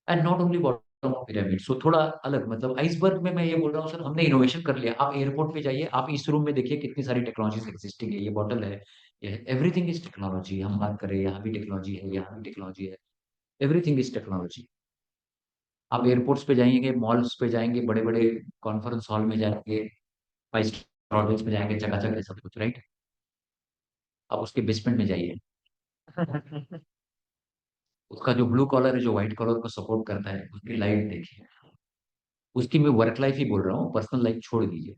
[SPEAKER 3] and not only bottom of pyramid, so थोड़ा अलग, मतलब आइसबर्ग में मैं ये बोल रहा हूँ सर, हमने इनोवेशन कर लिया। आप एयरपोर्ट पे जाइए, आप इस रूम में देखिए कितनी सारी टेक्नोलॉजीज एग्जिस्टिंग है, ये बॉटल है, ये एवरीथिंग इज टेक्नोलॉजी। हम बात करें, यहाँ भी टेक्नोलॉजी है, यहाँ भी टेक्नोलॉजी है, एवरीथिंग इज टेक्नोलॉजी। आप एयरपोर्ट्स पे जाएंगे, मॉल्स पे जाएंगे, बड़े बड़े कॉन्फ्रेंस हॉल में जाएंगे, फाइव स्टार होटल्स में जाएंगे, चकाचक है सब कुछ, राइट? आप उसके बेसमेंट में जाइए, उसका जो ब्लू कॉलर है, जो व्हाइट कॉलर को सपोर्ट करता है, उसकी लाइफ देखिए। उसकी मैं वर्क लाइफ ही बोल रहा हूँ, पर्सनल लाइफ छोड़ दीजिए।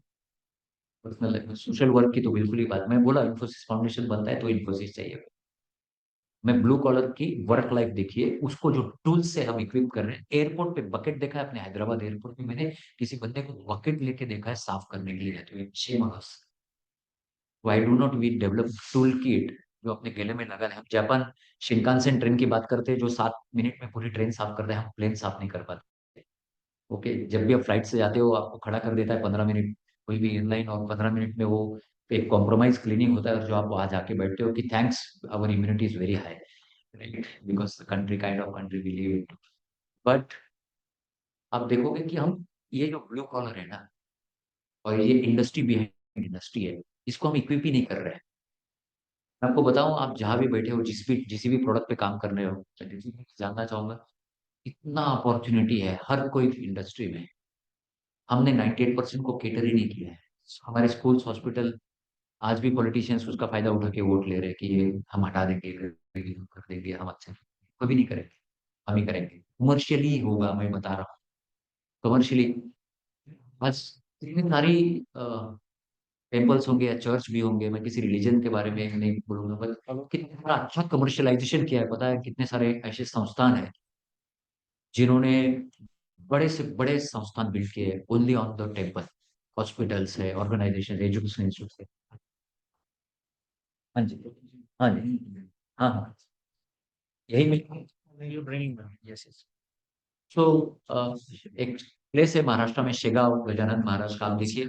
[SPEAKER 3] पर्सनल लाइफ में सोशल वर्क की तो बिल्कुल ही बात, मैं बोला इन्फोसिस फाउंडेशन बनता है तो इन्फोसिस चाहिए। मैं ब्लू कॉलर की वर्क लाइफ देखिए, उसको जो टूल्स से हम इक्विप कर रहे हैं। एयरपोर्ट पे बकेट देखा है अपने हैदराबाद एयरपोर्ट में? मैंने किसी बंदे को बकेट लेके देखा है साफ करने के लिए, तो ये 6 मास। Why do not we develop tool kit जो अपने गले में लगा है? हम जापान शिनकानसेन ट्रेन की बात करते हैं, जो 7 मिनट में पूरी ट्रेन साफ कर रहे हैं, हम प्लेन साफ नहीं कर पाते। ओके, जब भी आप फ्लाइट से जाते हो, आपको खड़ा कर देता है 15 मिनट कोई भी एयरलाइन, और 15 मिनट में वो एक कॉम्प्रोमाइज क्लीनिंग होता है, और जो आप वहां जाके बैठते हो कि thanks, our immunity is very high, right? Because the country, kind of country we live in. But आप देखोगे कि हम, ये जो ब्लू कॉलर है ना, और ये इंडस्ट्री बिहाइंड इंडस्ट्री है, इसको हम इक्विप ही नहीं कर रहे हैं। मैं आपको बताऊं, आप जहां भी बैठे हो, जिस भी प्रोडक्ट पे काम कर रहे हो, मैं जानना चाहूंगा, इतना अपॉर्चुनिटी है हर कोई इंडस्ट्री में। हमने 98% को केटर ही नहीं किया है। हमारे स्कूल्स, हॉस्पिटल, आज भी पॉलिटिशियंस उसका फायदा उठा के वोट ले रहे हैं कि ये हम हटा देंगे, कर देंगे, हम अच्छे। कभी नहीं करेंगे, हम ही करेंगे। कमर्शियली होगा, मैं बता रहा हूँ, कमर्शियली। बस इतनी सारी टेम्पल्स होंगे या चर्च भी होंगे, मैं किसी रिलीजन के बारे में नहीं बोलूंगा, बट कितना अच्छा कमर्शलाइजेशन किया है, पता है? कितने सारे ऐसे संस्थान हैं जिन्होंने बड़े से बड़े संस्थान बिल्ड किए only on the temple. Hospitals है, ऑर्गेनाइजेशन, एजुकेशन इंस्टीट्यूट है। हाँ जी, हाँ जी, हाँ हाँ, यही मिल। Yes yes. सो एक प्लेस है महाराष्ट्र में, शेगांव, गजानन महाराज का, आप देखिए।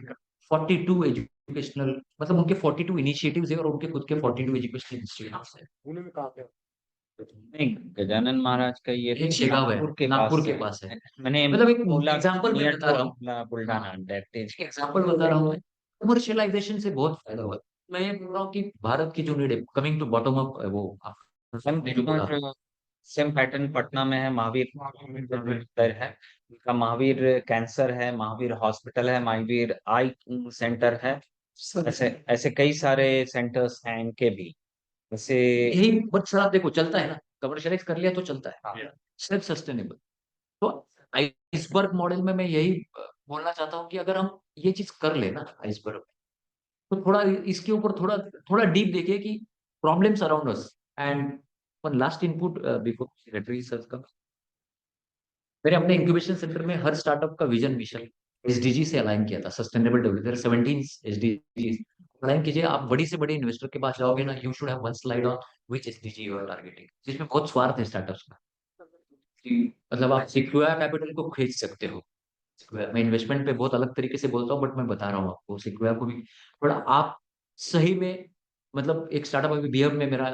[SPEAKER 3] 42 एजुकेशनल, मतलब उनके 42 इनिशिएटिव्स है, और उनके खुद के 42 एजुकेशनल इंस्टीट्यूट्स है।
[SPEAKER 1] पुणे में कहाँ पे?
[SPEAKER 4] नहीं, गजानन महाराज का ये
[SPEAKER 3] एक शेगांव है,
[SPEAKER 4] नागपुर के
[SPEAKER 3] नागपुर
[SPEAKER 4] पास
[SPEAKER 3] के
[SPEAKER 4] है।
[SPEAKER 3] पास है।
[SPEAKER 4] मैंने
[SPEAKER 3] मतलब एक
[SPEAKER 4] बोला
[SPEAKER 3] एग्जांपल मैं
[SPEAKER 4] नियर
[SPEAKER 3] बता रहा हूँ।
[SPEAKER 4] टू
[SPEAKER 3] हाँ,
[SPEAKER 4] बुल्ढाना, दैट इज।
[SPEAKER 3] एक एग्जांपल बता रहा हूँ मैं। कमर्शियलाइजेशन से बहुत फायदा हुआ है। मैं ये बोल रहा हूँ कि भारत की जो नीड है, कमिंग टू बॉटम अप, वो
[SPEAKER 4] सेम
[SPEAKER 3] आपने जो बोला।
[SPEAKER 4] सेम पैटर्न पटना में है, महावीर सेंटर है उनका, महावीर कैंसर है, महावीर हॉस्पिटल है, महावीर आई सेंटर है। ऐसे ऐसे कई सारे सेंटर्स हैं इनके भी। जैसे
[SPEAKER 3] यही, बट सर आप देखो, चलता है ना, कमर्शियलाइज कर लिया तो चलता है, सेल्फ सस्टेनेबल। तो आइसबर्ग मॉडल में मैं यही बोलना चाहता हूँ कि अगर हम ये चीज कर लेना आइसबर्ग, तो थोड़ा इसके ऊपर थोड़ा थोड़ा डीप देखिए कि problems around us. And one last input before secretary sir का, मैंने अपने इंक्यूबेशन सेंटर में हर स्टार्टअप का विजन मिशन एसडीजी से अलाइन किया था। सस्टेनेबल डेवलपमेंट 17 एसडीजी अलाइन कीजिए। आप बड़ी से बड़ी इन्वेस्टर के पास जाओगे ना, you should have one slide on which SDG you are targeting, जिसमें बहुत स्वार्थ है स्टार्टअप्स का, कि मतलब आप सिक्योर कैपिटल को खींच सकते हो। मैं इन्वेस्टमेंट पे बहुत अलग तरीके से बोलता हूँ, बट मैं बता रहा हूँ आपको, सिक्योर को भी थोड़ा आप सही में, मतलब एक स्टार्टअप अभी बिहेव में मेरा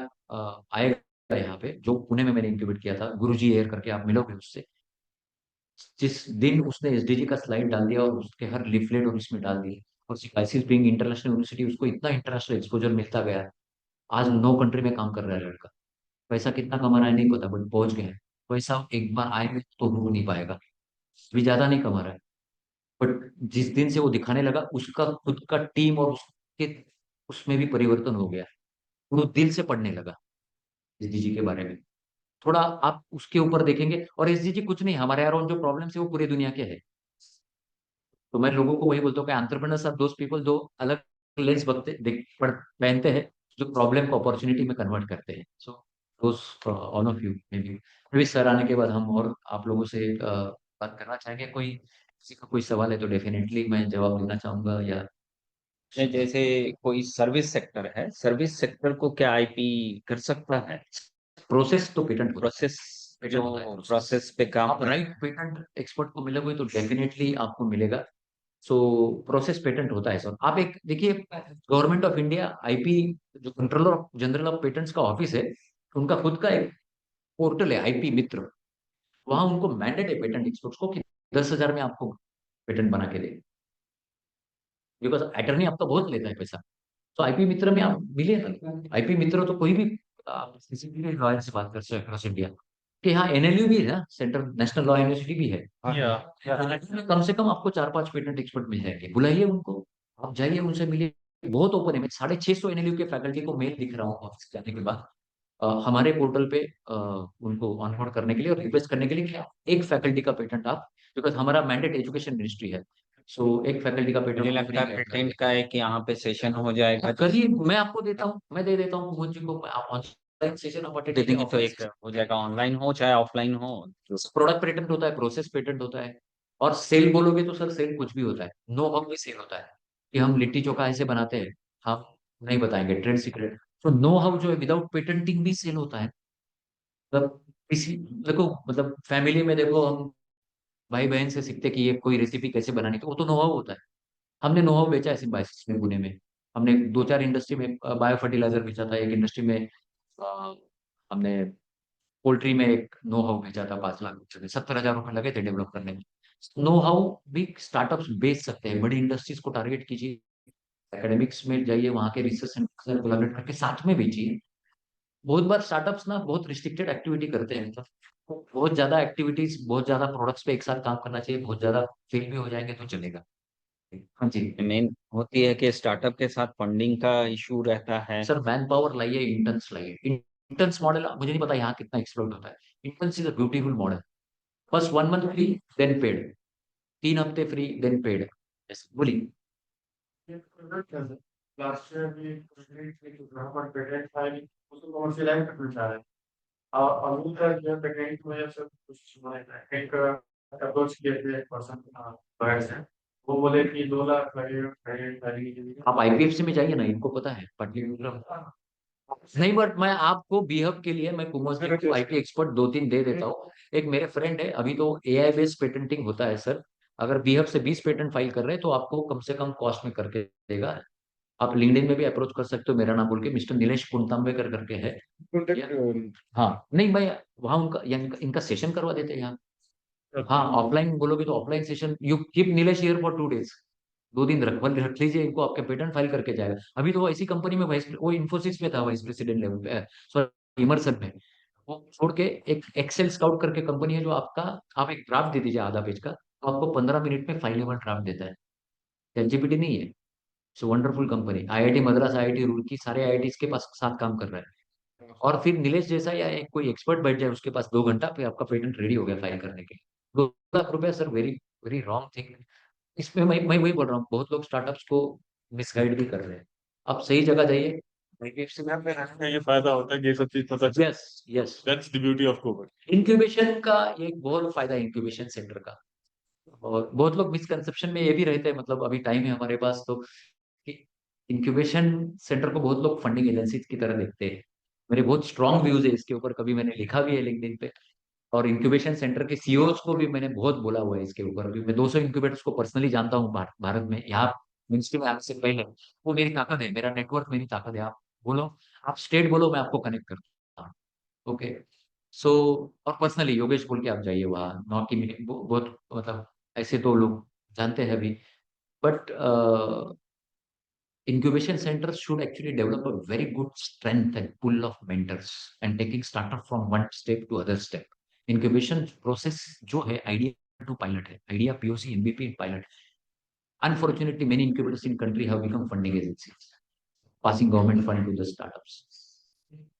[SPEAKER 3] आएगा यहाँ पे, जो पुणे में मैंने इंक्यूबेट किया था, गुरुजी एयर करके, आप मिलोगे उससे। जिस दिन उसने एसडीजी का स्लाइड डाल दिया और उसके हर लिफलेट और उसमें डाल दिए, और आईसीएस बीइंग इंटरनेशनल यूनिवर्सिटी, उसको इतना इंटरनेशनल एक्सपोजर मिलता गया। आज 9 कंट्री में काम कर रहा है लड़का। पैसा कितना कमा रहा है नहीं पता, बट पहुंच गया है। पैसा एक बार आएगा तो रुक नहीं पाएगा। भी ज्यादा नहीं कमा रहा है, बट जिस दिन से वो दिखाने लगा, उसका खुद का टीम और उसके उसमें भी परिवर्तन हो गया। वो दिल से पढ़ने लगा एसडीजी के बारे में। थोड़ा आप उसके ऊपर देखेंगे, और एसडीजी कुछ नहीं, हमारे अराउंड जो प्रॉब्लम्स है वो पूरी दुनिया के है। तो मैं लोगों को वही बोलता हूँ कि एंटरप्रेन्योर्स आर दोस पीपल जो अलग लेंस पहनते हैं, जो प्रॉब्लम को अपॉर्चुनिटी में कन्वर्ट करते हैं। So those all of you may be sir आने के बाद हम और आप लोगों से बात करना चाहेंगे। कोई किसी का कोई सवाल है तो डेफिनेटली मैं जवाब देना चाहूंगा। या
[SPEAKER 4] जैसे कोई सर्विस सेक्टर है, सर्विस सेक्टर को क्या आईपी कर सकता है?
[SPEAKER 3] प्रोसेस तो पेटेंट होता
[SPEAKER 4] प्रोसेस,
[SPEAKER 3] है,
[SPEAKER 4] जो
[SPEAKER 3] पेटेंट होता है।
[SPEAKER 4] प्रोसेस पे काम
[SPEAKER 3] आप राइट पेटेंट एक्सपर्ट को मिलोगे तो डेफिनेटली आपको मिलेगा। सो प्रोसेस पेटेंट होता है सर। आप एक देखिए, गवर्नमेंट ऑफ इंडिया आईपी, जो कंट्रोलर जनरल ऑफ पेटेंट्स का ऑफिस है, उनका खुद का एक पोर्टल है आईपी मित्र। वहां उनको मैंडेट है पेटेंट एक्सपर्ट्स को कि 10,000 में आपको पेटेंट बना के दे, बिकॉज अटर्नी आपका बहुत लेता है पैसा। तो आईपी मित्र में आप मिले ना, आईपी मित्र तो कोई भी आप किसी भी लॉयर से बात कर सकते हैं अक्रॉस इंडिया। कि हाँ एनएलयू भी है ना, सेंट्रल नेशनल लॉ यूनिवर्सिटी भी है।
[SPEAKER 2] या
[SPEAKER 3] NLU में कम से कम आपको 4-5 पेटेंट एक्सपर्ट मिल जाएंगे, बुलाइए उनको, आप जाइए उनसे मिलिए। बहुत ओपन है। मैं 650 एनएलयू के फैकल्टी को मेल लिख रहा हूँ ऑफिस जाने के बाद, हमारे पोर्टल पे उनको ऑनबोर्ड करने के लिए और रिक्वेस्ट करने के लिए कि एक फैकल्टी का पेटेंट आप, बिकॉज हमारा मैंडेट एजुकेशन मिनिस्ट्री है। सो एक फैकल्टी का
[SPEAKER 4] मुझे
[SPEAKER 3] पेटेंट
[SPEAKER 4] लगता है पेटेंट का है कि यहाँ पे सेशन हो जाएगा,
[SPEAKER 3] करिए, मैं आपको देता हूँ, मैं दे देता हूँ कुमुद जी को। आप ऑनलाइन सेशन आप
[SPEAKER 4] दे
[SPEAKER 3] अटेंड
[SPEAKER 4] देंगे तो
[SPEAKER 3] कीजिए।
[SPEAKER 4] एक हो जाएगा, ऑनलाइन हो चाहे ऑफलाइन हो।
[SPEAKER 3] प्रोडक्ट पेटेंट होता है, प्रोसेस पेटेंट होता है, और सेल बोलोगे तो सर सेल कुछ भी होता है, नो हाउ भी सेल होता है। कि हम लिट्टी चोखा ऐसे बनाते हैं, हम नहीं बताएंगे, ट्रेड सीक्रेट। तो नो हाउ जो है विदाउट पेटेंटिंग भी सेल होता है। मतलब किसी, देखो मतलब फैमिली में देखो, हम भाई बहन से सीखते कि ये कोई रेसिपी कैसे बनानी, तो वो तो नो हाउ होता है। हमने नो हाउ बेचा है सिम्बाइसिस में, पुणे में। हमने 2-4 इंडस्ट्री में बायो फर्टिलाइजर बेचा था, एक इंडस्ट्री में अ, हमने पोल्ट्री में एक नो हाउ बेचा था 5 लाख रुपए में, 70,000 रुपए लगे थे डेवलप करने में। नो हाउ भी स्टार्टअप्स बेच सकते हैं, बड़ी इंडस्ट्रीज को टारगेट कीजिए, एकेडमिक्स में जाइए, वहां के रिसर्च सेंटर से कोलैबोरेट करके साथ में बेचिए। बहुत बार स्टार्टअप्स ना बहुत रिस्ट्रिक्टेड एक्टिविटी करते हैं, मतलब बहुत ज्यादा एक्टिविटीज, बहुत ज्यादा प्रोडक्ट्स पे एक साथ काम करना चाहिए, बहुत ज्यादा फेल भी हो जाएंगे तो चलेगा। हाँ जी
[SPEAKER 4] मेन होती है कि स्टार्टअप के साथ फंडिंग का इशू रहता है।
[SPEAKER 3] सर, मैन पावर लाइए, इंटर्न्स लाइए। इंटर्न्स मॉडल मुझे नहीं पता यहाँ कितना एक्सप्लोर होता है। Interns is a beautiful model. First 1 month free, then paid, 3 हफ्ते फ्री, देन पेड। बोलिए।
[SPEAKER 2] लास्ट ईयर भी पर पेटेंट फाइल उसको कमर्शियलाइज करना चाह रहे हैं। और अमूल का जो पेटेंट में सब कुछ एक अप्रोच किए थे एक पर्सन बाहर से, वो बोले कि 2 लाख लगेगा पेटेंट फाइलिंग के लिए।
[SPEAKER 3] आप आईपीएफसी में जाइए ना, इनको पता है पाटलिपुत्र। नहीं, बट मैं आपको बीहब के लिए मैं कुमार जी को आईपी एक्सपर्ट 2-3 दे देता हूँ। एक मेरे फ्रेंड है, अभी तो एआई बेस्ड पेटेंटिंग होता है सर। अगर बीहब से 20 पेटेंट फाइल कर रहे हैं तो आपको कम से कम कॉस्ट में करके देगा। आप लिंक्डइन में भी अप्रोच कर सकते हो, मेरा नाम बोल के, मिस्टर नीलेश पुणतांबेकर करके है।
[SPEAKER 1] Contact,
[SPEAKER 3] या- हाँ नहीं, मैं वहाँ उनका या इनका सेशन करवा देते हैं यहाँ। हाँ, ऑफलाइन बोलोगे तो offline session, you keep Nilesh here for 2 days, 2 दिन रख लीजिए इनको, आपके पेटेंट फाइल करके जाएगा। अभी तो वो ऐसी कंपनी में वाइस, वो इन्फोसिस में था वाइस प्रेसिडेंट लेवल पे, सॉरी इमर्सन में। वो छोड़ के एक एक्सेल स्काउट करके कंपनी है, जो आपका, आप एक ड्राफ्ट दे दीजिए आधा पेज का, तो आपको 15 मिनट में फाइलेबल ड्राफ्ट देता है। एलजीपीटी नहीं है। It's wonderful company. IIT Madras, IIT Roorkee, सारे आईआईटीज के पास साथ काम कर रहा है। और फिर नीलेश जैसा या एक कोई एक्सपर्ट बैठ जाए उसके पास 2 घंटा, फिर आपका पेटेंट रेडी हो गया फाइल करने के लिए। 2 लाख रुपया sir, very very wrong thing. इसमें मैं वही बोल रहा हूँ, बहुत लोग स्टार्टअप्स को मिसगाइड भी कर रहे हैं। आप सही जगह जाइए। आईपीएफसी में
[SPEAKER 2] में रहने का ये फायदा होता है कि ये सब चीज पता चले।
[SPEAKER 3] Yes yes,
[SPEAKER 2] that's the beauty of Covid.
[SPEAKER 3] Incubation का ये एक बहुत फायदा है, इंक्यूबेशन सेंटर का। और बहुत लोग मिसकंसेप्शन में ये भी रहते हैं, मतलब अभी टाइम है हमारे पास तो, कि इंक्यूबेशन सेंटर को बहुत लोग फंडिंग एजेंसी की तरह देखते हैं। मेरे बहुत स्ट्रॉन्ग व्यूज है इसके ऊपर, कभी मैंने लिखा भी है लिंक्डइन पे। और इंक्यूबेशन सेंटर के सीईओज को भी मैंने बहुत बोला हुआ है इसके ऊपर। अभी मैं 200 इंक्यूबेटर्स को पर्सनली जानता हूँ भारत में, यहाँ मिनिस्ट्री में आने से पहले। वो मेरी ताकत है, मेरा नेटवर्क मेरी ताकत है। आप बोलो, आप स्टेट बोलो, मैं आपको कनेक्ट करता हूँ। ओके। सो, और पर्सनली योगेश बोल के आप जाइए वहाँ, नॉट की मीटिंग बहुत, मतलब ऐसे तो लोग जानते हैं अभी। But incubation centers should actually develop a very good strength and pool of mentors and taking startup from one step to other step. Incubation process जो है idea to pilot है, idea POC MVP pilot. Unfortunately, many incubators in country have become funding agencies, passing government fund to the startups.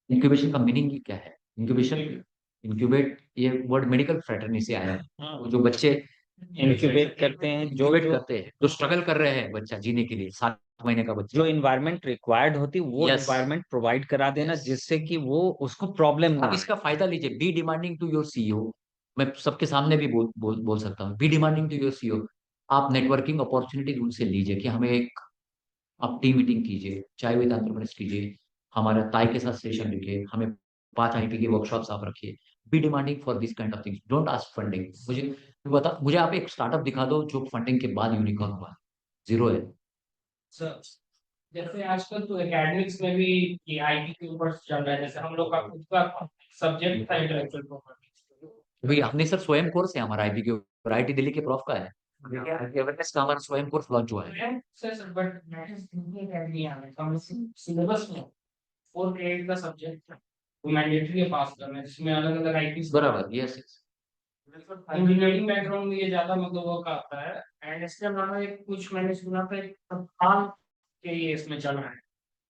[SPEAKER 3] Incubation का meaning ही क्या है? Incubation, incubate ये word medical fraternity से आया है। वो जो बच्चे
[SPEAKER 4] इंक्यूबेट करते हैं जो
[SPEAKER 3] वेट
[SPEAKER 4] जो
[SPEAKER 3] करते हैं, जो स्ट्रगल कर रहे हैं बच्चा जीने के लिए, 7 महीने का बच्चा।
[SPEAKER 4] जो इन्वायरमेंट रिक्वायर्ड होती है वो
[SPEAKER 3] Yes.
[SPEAKER 4] इन्वायरमेंट प्रोवाइड करा देना,
[SPEAKER 3] Yes.
[SPEAKER 4] जिससे कि वो उसको प्रॉब्लम ना
[SPEAKER 3] आप
[SPEAKER 4] आए।
[SPEAKER 3] इसका फायदा लीजिए, be demanding to your CEO. मैं सबके सामने भी बोल सकता हूँ, be demanding to your CEO. आप नेटवर्किंग अपॉर्चुनिटी उनसे लीजिए कि हमें एक, आप टीम मीटिंग कीजिए, चाय विद एंटरप्रेन्योर्स कीजिए, हमारा ताई के साथ सेशन रखिए, हमें 5 आईटी की वर्कशॉप्स आप रखिए। Be demanding for this kind of things, don't ask funding. मुझे आप एक स्टार्टअप दिखा दो जो फंडिंग के बाद यूनिकॉर्न हुआ। जीरो है।
[SPEAKER 2] सर, जैसे आजकल तो एकेडमिक्स में भी ये आईटी के ऊपर चल रहा है, जैसे हम लोग का खुद का सब्जेक्ट था इंटेलेक्चुअल प्रॉपर्टी।
[SPEAKER 3] भाई हमने सर स्वयं कोर्स है हमारा आईटी के ऊपर, आईटी दिल्ली के प्रॉफ का है। अवेयरनेस का हमारा स्वयं कोर्स लॉन्च हुआ है।
[SPEAKER 2] सर बट नहीं आ रहा हम सिलेबस में 4 क्रेडिट का सब्जेक्ट है, वो मैंडेटरी है पास करना है, जिसमें अलग अलग आईटी
[SPEAKER 3] बराबर, यस।
[SPEAKER 2] इंजीनियरिंग बैकग्राउंड में ये ज्यादा मतलब वो का आता है। एंड इसके अलावा एक कुछ मैंने सुना था एक तत्काल के लिए इसमें चल रहा है,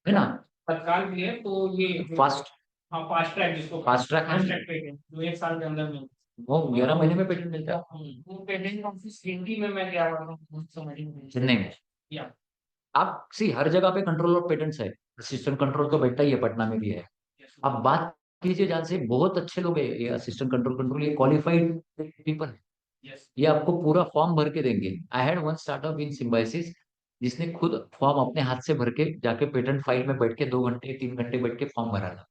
[SPEAKER 3] है ना।
[SPEAKER 2] तत्काल के लिए तो ये
[SPEAKER 3] फास्ट
[SPEAKER 2] हाँ फास्ट ट्रैक जिसको
[SPEAKER 3] fast track
[SPEAKER 2] fast track patent जो 1 साल के अंदर में
[SPEAKER 3] वो 11 महीने में पेटेंट मिलता है
[SPEAKER 2] वो पेटेंट ऑफिस हिंदी में मैं क्या कर रहा हूँ समझ नहीं
[SPEAKER 3] चेन्नई में।
[SPEAKER 2] या
[SPEAKER 3] आप सी हर जगह पे कंट्रोल ऑफ पेटेंट्स है, असिस्टेंट कंट्रोल तो बैठा ही है, पटना में भी है। आप बात कीजिए जहाँ से बहुत अच्छे लोग हैं, ये असिस्टेंट कंट्रोल ये क्वालिफाइड पीपल है।
[SPEAKER 2] यस
[SPEAKER 3] ये आपको पूरा फॉर्म भर के देंगे। I had one startup in symbiosis, जिसने खुद फॉर्म अपने हाथ से भर के जाके पेटेंट फाइल में बैठ के 2 घंटे 3 घंटे बैठ के फॉर्म भरा था।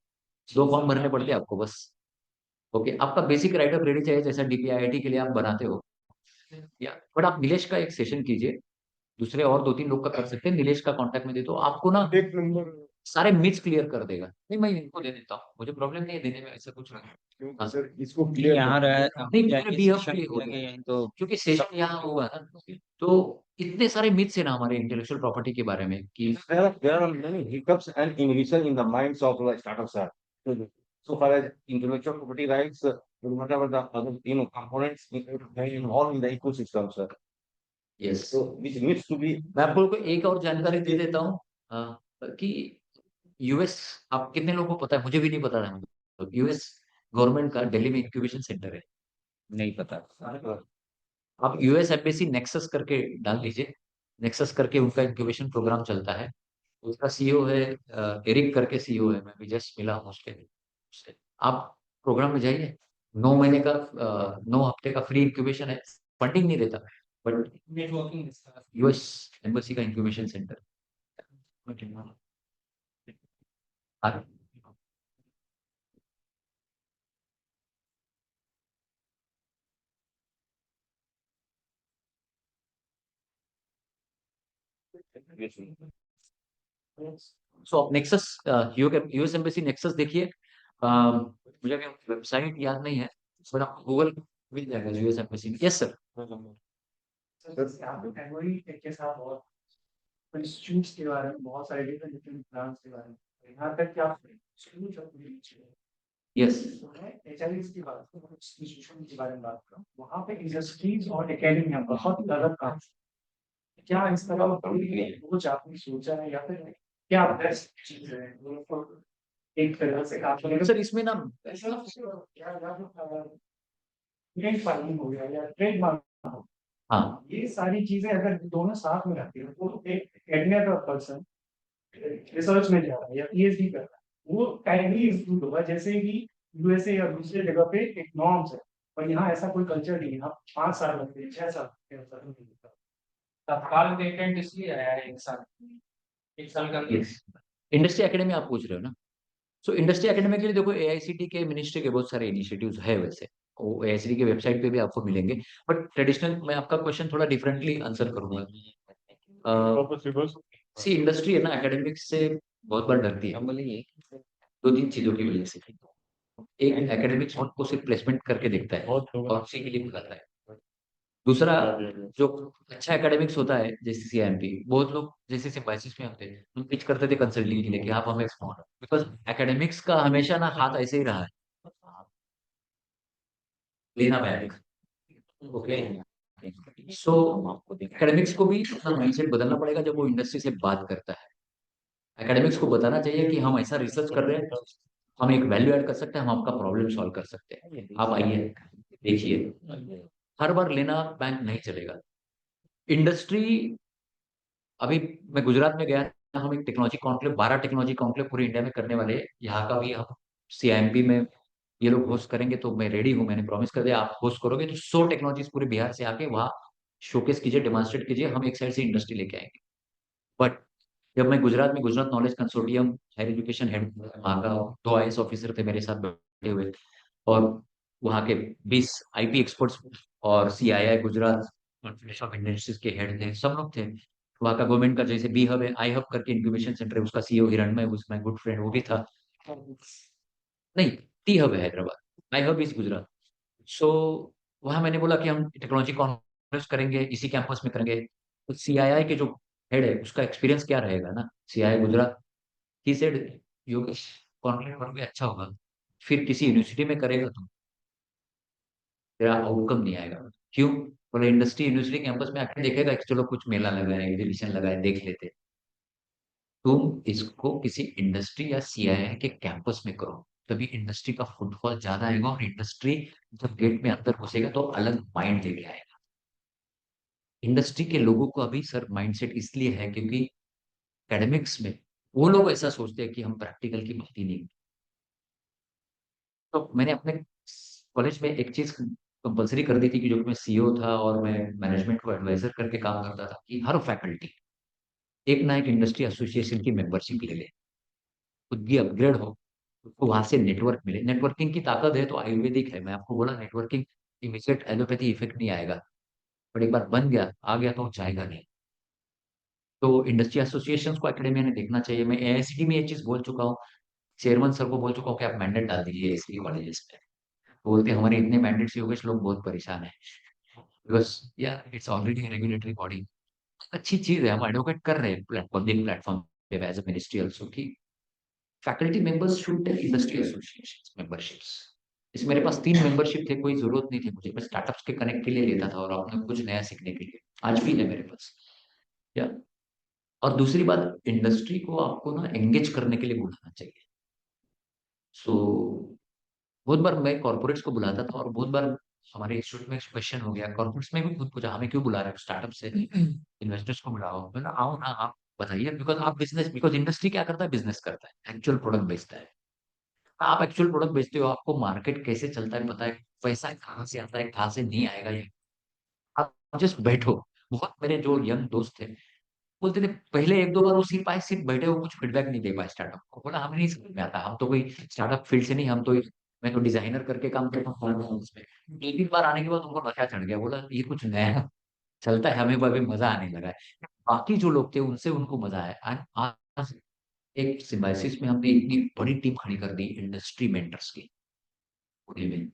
[SPEAKER 3] 2 फॉर्म भरने पड़ते हैं आपको बस। ओके, आपका बेसिक राइटअप रेडी चाहिए जैसा डीपीआईआईटी के लिए आप बनाते हो, या बट आप नीलेश का एक सेशन कीजिए, दूसरे और 2-3 लोग का कर सकते हैं, नीलेश का कांटेक्ट में दे दो, आपको ना
[SPEAKER 1] एक नंबर।
[SPEAKER 3] सारे मिथ्स क्लियर कर देगा। नहीं, मैं इनको दे देता हूँ, मुझे प्रॉब्लम नहीं है देने में, ऐसा कुछ नहीं है।
[SPEAKER 1] क्योंकि सर इसको क्लियर
[SPEAKER 4] यहाँ
[SPEAKER 3] नहीं, पूरे बी हब
[SPEAKER 4] सेशन
[SPEAKER 3] के हो
[SPEAKER 4] लगे हैं तो
[SPEAKER 3] क्योंकि सेशन यहाँ हुआ ना, तो इतने सारे मिथ्स है ना हमारे इंटेलेक्चुअल प्रॉपर्टी के बारे में कि
[SPEAKER 5] There are many hiccups and inhibition in the minds of the startups are. So far as intellectual property rights, whatever the other components involved in the ecosystem, sir.
[SPEAKER 3] Yes.
[SPEAKER 5] So which needs to be.
[SPEAKER 3] मैं आपको कोई एक और जानकारी दे देता हूँ, कि US, आप कितने लोगों को पता है, मुझे भी नहीं पता था, तो यूएस गवर्नमेंट का दिल्ली में इंक्यूबेशन सेंटर है।
[SPEAKER 4] नहीं पता।
[SPEAKER 3] आप यूएस एम्बेसी नेक्सस करके डाल लीजिए, नेक्सस करके उनका इंक्यूबेशन प्रोग्राम चलता है। उसका सीईओ है एरिक करके सीईओ है, मैं भी जस्ट मिला हूँ उससे। आप प्रोग्राम में जाइए, 9 महीने का 9 हफ्ते का फ्री इंक्यूबेशन है, फंडिंग नहीं देता, बट
[SPEAKER 2] नेटवर्किंग
[SPEAKER 3] यूएस एम्बेसी का इंक्यूबेशन सेंटर। सो आप नेक्सस, यूएस एम्बेसी नेक्सस देखिए। मुझे अभी वेबसाइट याद नहीं है, बट आपको गूगल मिल जाएगा यूएस एम्बेसी। Yes sir.
[SPEAKER 2] के साथ बहुत इंस्टीट्यूट्स के बारे में बहुत सारे डिफरेंट डिफरेंट प्लान्स के बारे में, यहाँ तक कि आप इंस्टीट्यूट अपनी
[SPEAKER 3] यस।
[SPEAKER 2] एचआईएस की बात करूँ, इंस्टीट्यूशन के बारे में बात करूँ, वहाँ पे इंडस्ट्रीज और एकेडमिया बहुत ज्यादा काम। क्या इस तरह कोई रोज आपने सोचा है या फिर क्या बेस्ट चीज है एक तरह से आप
[SPEAKER 3] सर इसमें ना
[SPEAKER 2] ट्रेड फार्मिंग हो गया या ट्रेडमार्क,
[SPEAKER 3] हाँ
[SPEAKER 2] ये सारी चीजें अगर दोनों साथ में रहती है तो एक एकेडमिया का पर्सन रिसर्च में जा रहा है या पीएचडी कर रहा है, वो टाइमली इंस्टीट्यूट होगा, जैसे कि यूएसए या दूसरी जगह पे एक नॉर्म्स है, पर यहाँ ऐसा कोई कल्चर नहीं है। यहाँ 5 साल लगते हैं, 6 साल लगते हैं, ऐसा नहीं होता। तत्काल पेटेंट इसलिए आया है 1 साल का।
[SPEAKER 3] इंडस्ट्री एकेडमी आप पूछ रहे हो ना, सो इंडस्ट्री एकेडमी के लिए देखो एआईसीटी के मिनिस्ट्री के बहुत सारे इनिशिएटिव्स है वैसे, वो एआईसीटी की वेबसाइट पे भी आपको मिलेंगे, बट ट्रेडिशनल मैं आपका क्वेश्चन थोड़ा डिफरेंटली आंसर करूंगा। सी इंडस्ट्री है ना एकेडमिक्स से बहुत बार डरती है, बोलिए 2-3 चीजों की वजह से। एक, एकेडमिक्स को सिर्फ प्लेसमेंट करके देखता है और उसी के लिए बुलाता है। दूसरा, जो अच्छा एकेडमिक्स होता है जैसे सीआईएमपी, बहुत लोग जैसे सिम्बायोसिस में होते हैं, हम पिच करते थे कंसल्टिंग के लिए कि आप हमें बिकॉज एकेडमिक्स का हमेशा ना हाथ ऐसे ही रहा है, लेना बैक। ओके, सो एकेडमिक्स को भी अपना माइंडसेट बदलना पड़ेगा जब वो इंडस्ट्री से बात करता है। एकेडमिक्स को बताना चाहिए कि हम ऐसा रिसर्च कर रहे हैं, हम एक वैल्यू ऐड कर सकते हैं, हम आपका प्रॉब्लम सॉल्व कर सकते हैं, आप आइए देखिए। हर बार लेना बैंक नहीं चलेगा। इंडस्ट्री, अभी मैं गुजरात में गया था, हम एक टेक्नोलॉजी कॉन्क्लेव, 12 टेक्नोलॉजी कॉन्क्लेव पूरे इंडिया में करने वाले हैं। यहाँ का भी हम CIMB में ये लोग होस्ट करेंगे, तो मैं रेडी हूँ, मैंने प्रॉमिस कर दिया आप होस्ट करोगे तो 100 टेक्नोलॉजीज पूरे बिहार से आके वहाँ शोकेस कीजिए, डेमोन्स्ट्रेट कीजिए, हम एक साइड से इंडस्ट्री लेके आएंगे। बट जब मैं गुजरात में, Gujarat knowledge consortium higher education head, वहाँ का 2 IAS ऑफिसर थे मेरे साथ बैठे हुए, और वहाँ के 20 IP एक्सपर्ट्स और CII Gujarat confederation of industries के हेड थे, सब लोग थे। वहाँ का गवर्नमेंट का जैसे बी हब है, आई हब करके इंक्यूबेशन सेंटर है, उसका CEO हिरण्मय, उसमें गुड फ्रेंड वो भी था। नहीं, टी हब है हैदराबाद, आई हब इज गुजरात। सो वहाँ मैंने बोला कि हम टेक्नोलॉजी कॉन्फ्रेंस करेंगे, इसी कैंपस में करेंगे। तो CII के जो हेड है उसका एक्सपीरियंस क्या रहेगा ना, CII Gujarat, he said Yogesh conference करोगे अच्छा होगा, फिर किसी यूनिवर्सिटी में करेगा तो तेरा आउटकम नहीं आएगा। क्यों? बोले इंडस्ट्री यूनिवर्सिटी कैंपस में आके देखेगा कि चलो कुछ मेला लगा है, एग्जीबिशन लगा है, देख लेते। तुम इसको किसी इंडस्ट्री या CII के कैंपस में करो, तभी इंडस्ट्री का फुटफॉल ज्यादा आएगा, और इंडस्ट्री जब गेट में अंदर घुसेगा तो अलग माइंड लेके आएगा। इंडस्ट्री के लोगों को अभी सर माइंडसेट इसलिए है क्योंकि एकेडमिक्स में वो लोग ऐसा सोचते हैं कि हम प्रैक्टिकल की बात ही नहीं। तो मैंने अपने कॉलेज में एक चीज कंपलसरी कर दी थी कि जो कि मैं CEO था और मैं मैनेजमेंट को एडवाइजर करके काम करता था, कि हर फैकल्टी एक ना एक इंडस्ट्री एसोसिएशन की मेंबरशिप ले ले, खुद भी अपग्रेड हो, उसको वहां से नेटवर्क मिले। नेटवर्किंग की ताकत है तो आयुर्वेदिक है, मैं आपको बोला नेटवर्किंग इमीडिएट एलोपैथी इफेक्ट नहीं आएगा, बट एक बार बन गया आ गया तो जाएगा नहीं। तो इंडस्ट्री एसोसिएशंस को एकेडमिया ने देखना चाहिए। मैं AICTE में ये चीज बोल चुका हूँ, चेयरमैन सर को बोल चुका हूँ कि आप मैंडेट डाल दीजिए ऐसी कॉलेजेस में। बोलते हैं, हमारे इतने मैंडेट्स योगेश, लोग बहुत परेशान है, बिकॉज या इट्स ऑलरेडी रेगुलेटरी बॉडी। अच्छी चीज है, हम एडवोकेट कर रहे हैं पब्लिक प्लेटफॉर्म पे एज अ मिनिस्ट्री ऑल्सो, की faculty members should tech industry association memberships. इस मेरे पास 3 मेंबरशिप थे, कोई जरूरत नहीं थी मुझे, मैं स्टार्टअप्स के कनेक्ट के लिए लेता था और अपने कुछ नया सीखने के लिए। आज भी है मेरे पास, या। और दूसरी बात, इंडस्ट्री को आपको ना एंगेज करने के लिए बुलाना चाहिए। सो बहुत बार मैं कॉर्पोरेट्स को बुलाता था, और बहुत बार हमारे इंस्टीट्यूट में क्वेश्चन हो गया, कॉर्पोरेट्स में भी खुद पूछा हमें क्यों बुला रहे हो, स्टार्टअप से इन्वेस्टर्स को बुलाओ। मैंने कहा, आओ ना आप बताइए, बिकॉज आप बिजनेस, बिकॉज इंडस्ट्री क्या करता है, बिजनेस करता है, एक्चुअल प्रोडक्ट बेचता है। आप एक्चुअल प्रोडक्ट बेचते हो, आपको मार्केट कैसे चलता है पता है, पैसा कहाँ से आता है कहाँ से नहीं आएगा, ये आप जस्ट बैठो। बहुत मेरे जो यंग दोस्त थे बोलते थे, पहले 1-2 बार वो सीट पाए, सिर्फ बैठे हो, कुछ फीडबैक नहीं दे पाए स्टार्टअप को। बोला हमें नहीं समझ में आता, हम तो कोई स्टार्टअप फील्ड से नहीं, हम तो, मैं तो डिजाइनर करके काम करता हूँ उसमें। 2-3 बार आने के बाद उनको नशा चढ़ गया, बोला ये कुछ नया चलता है, हमें अभी मजा आने लगा है। बाकी जो लोग थे उनसे उनको मजा आया। आज एक सिम्बायोसिस में हमने इतनी बड़ी टीम खड़ी कर दी इंडस्ट्री मेंटर्स की पूरे में,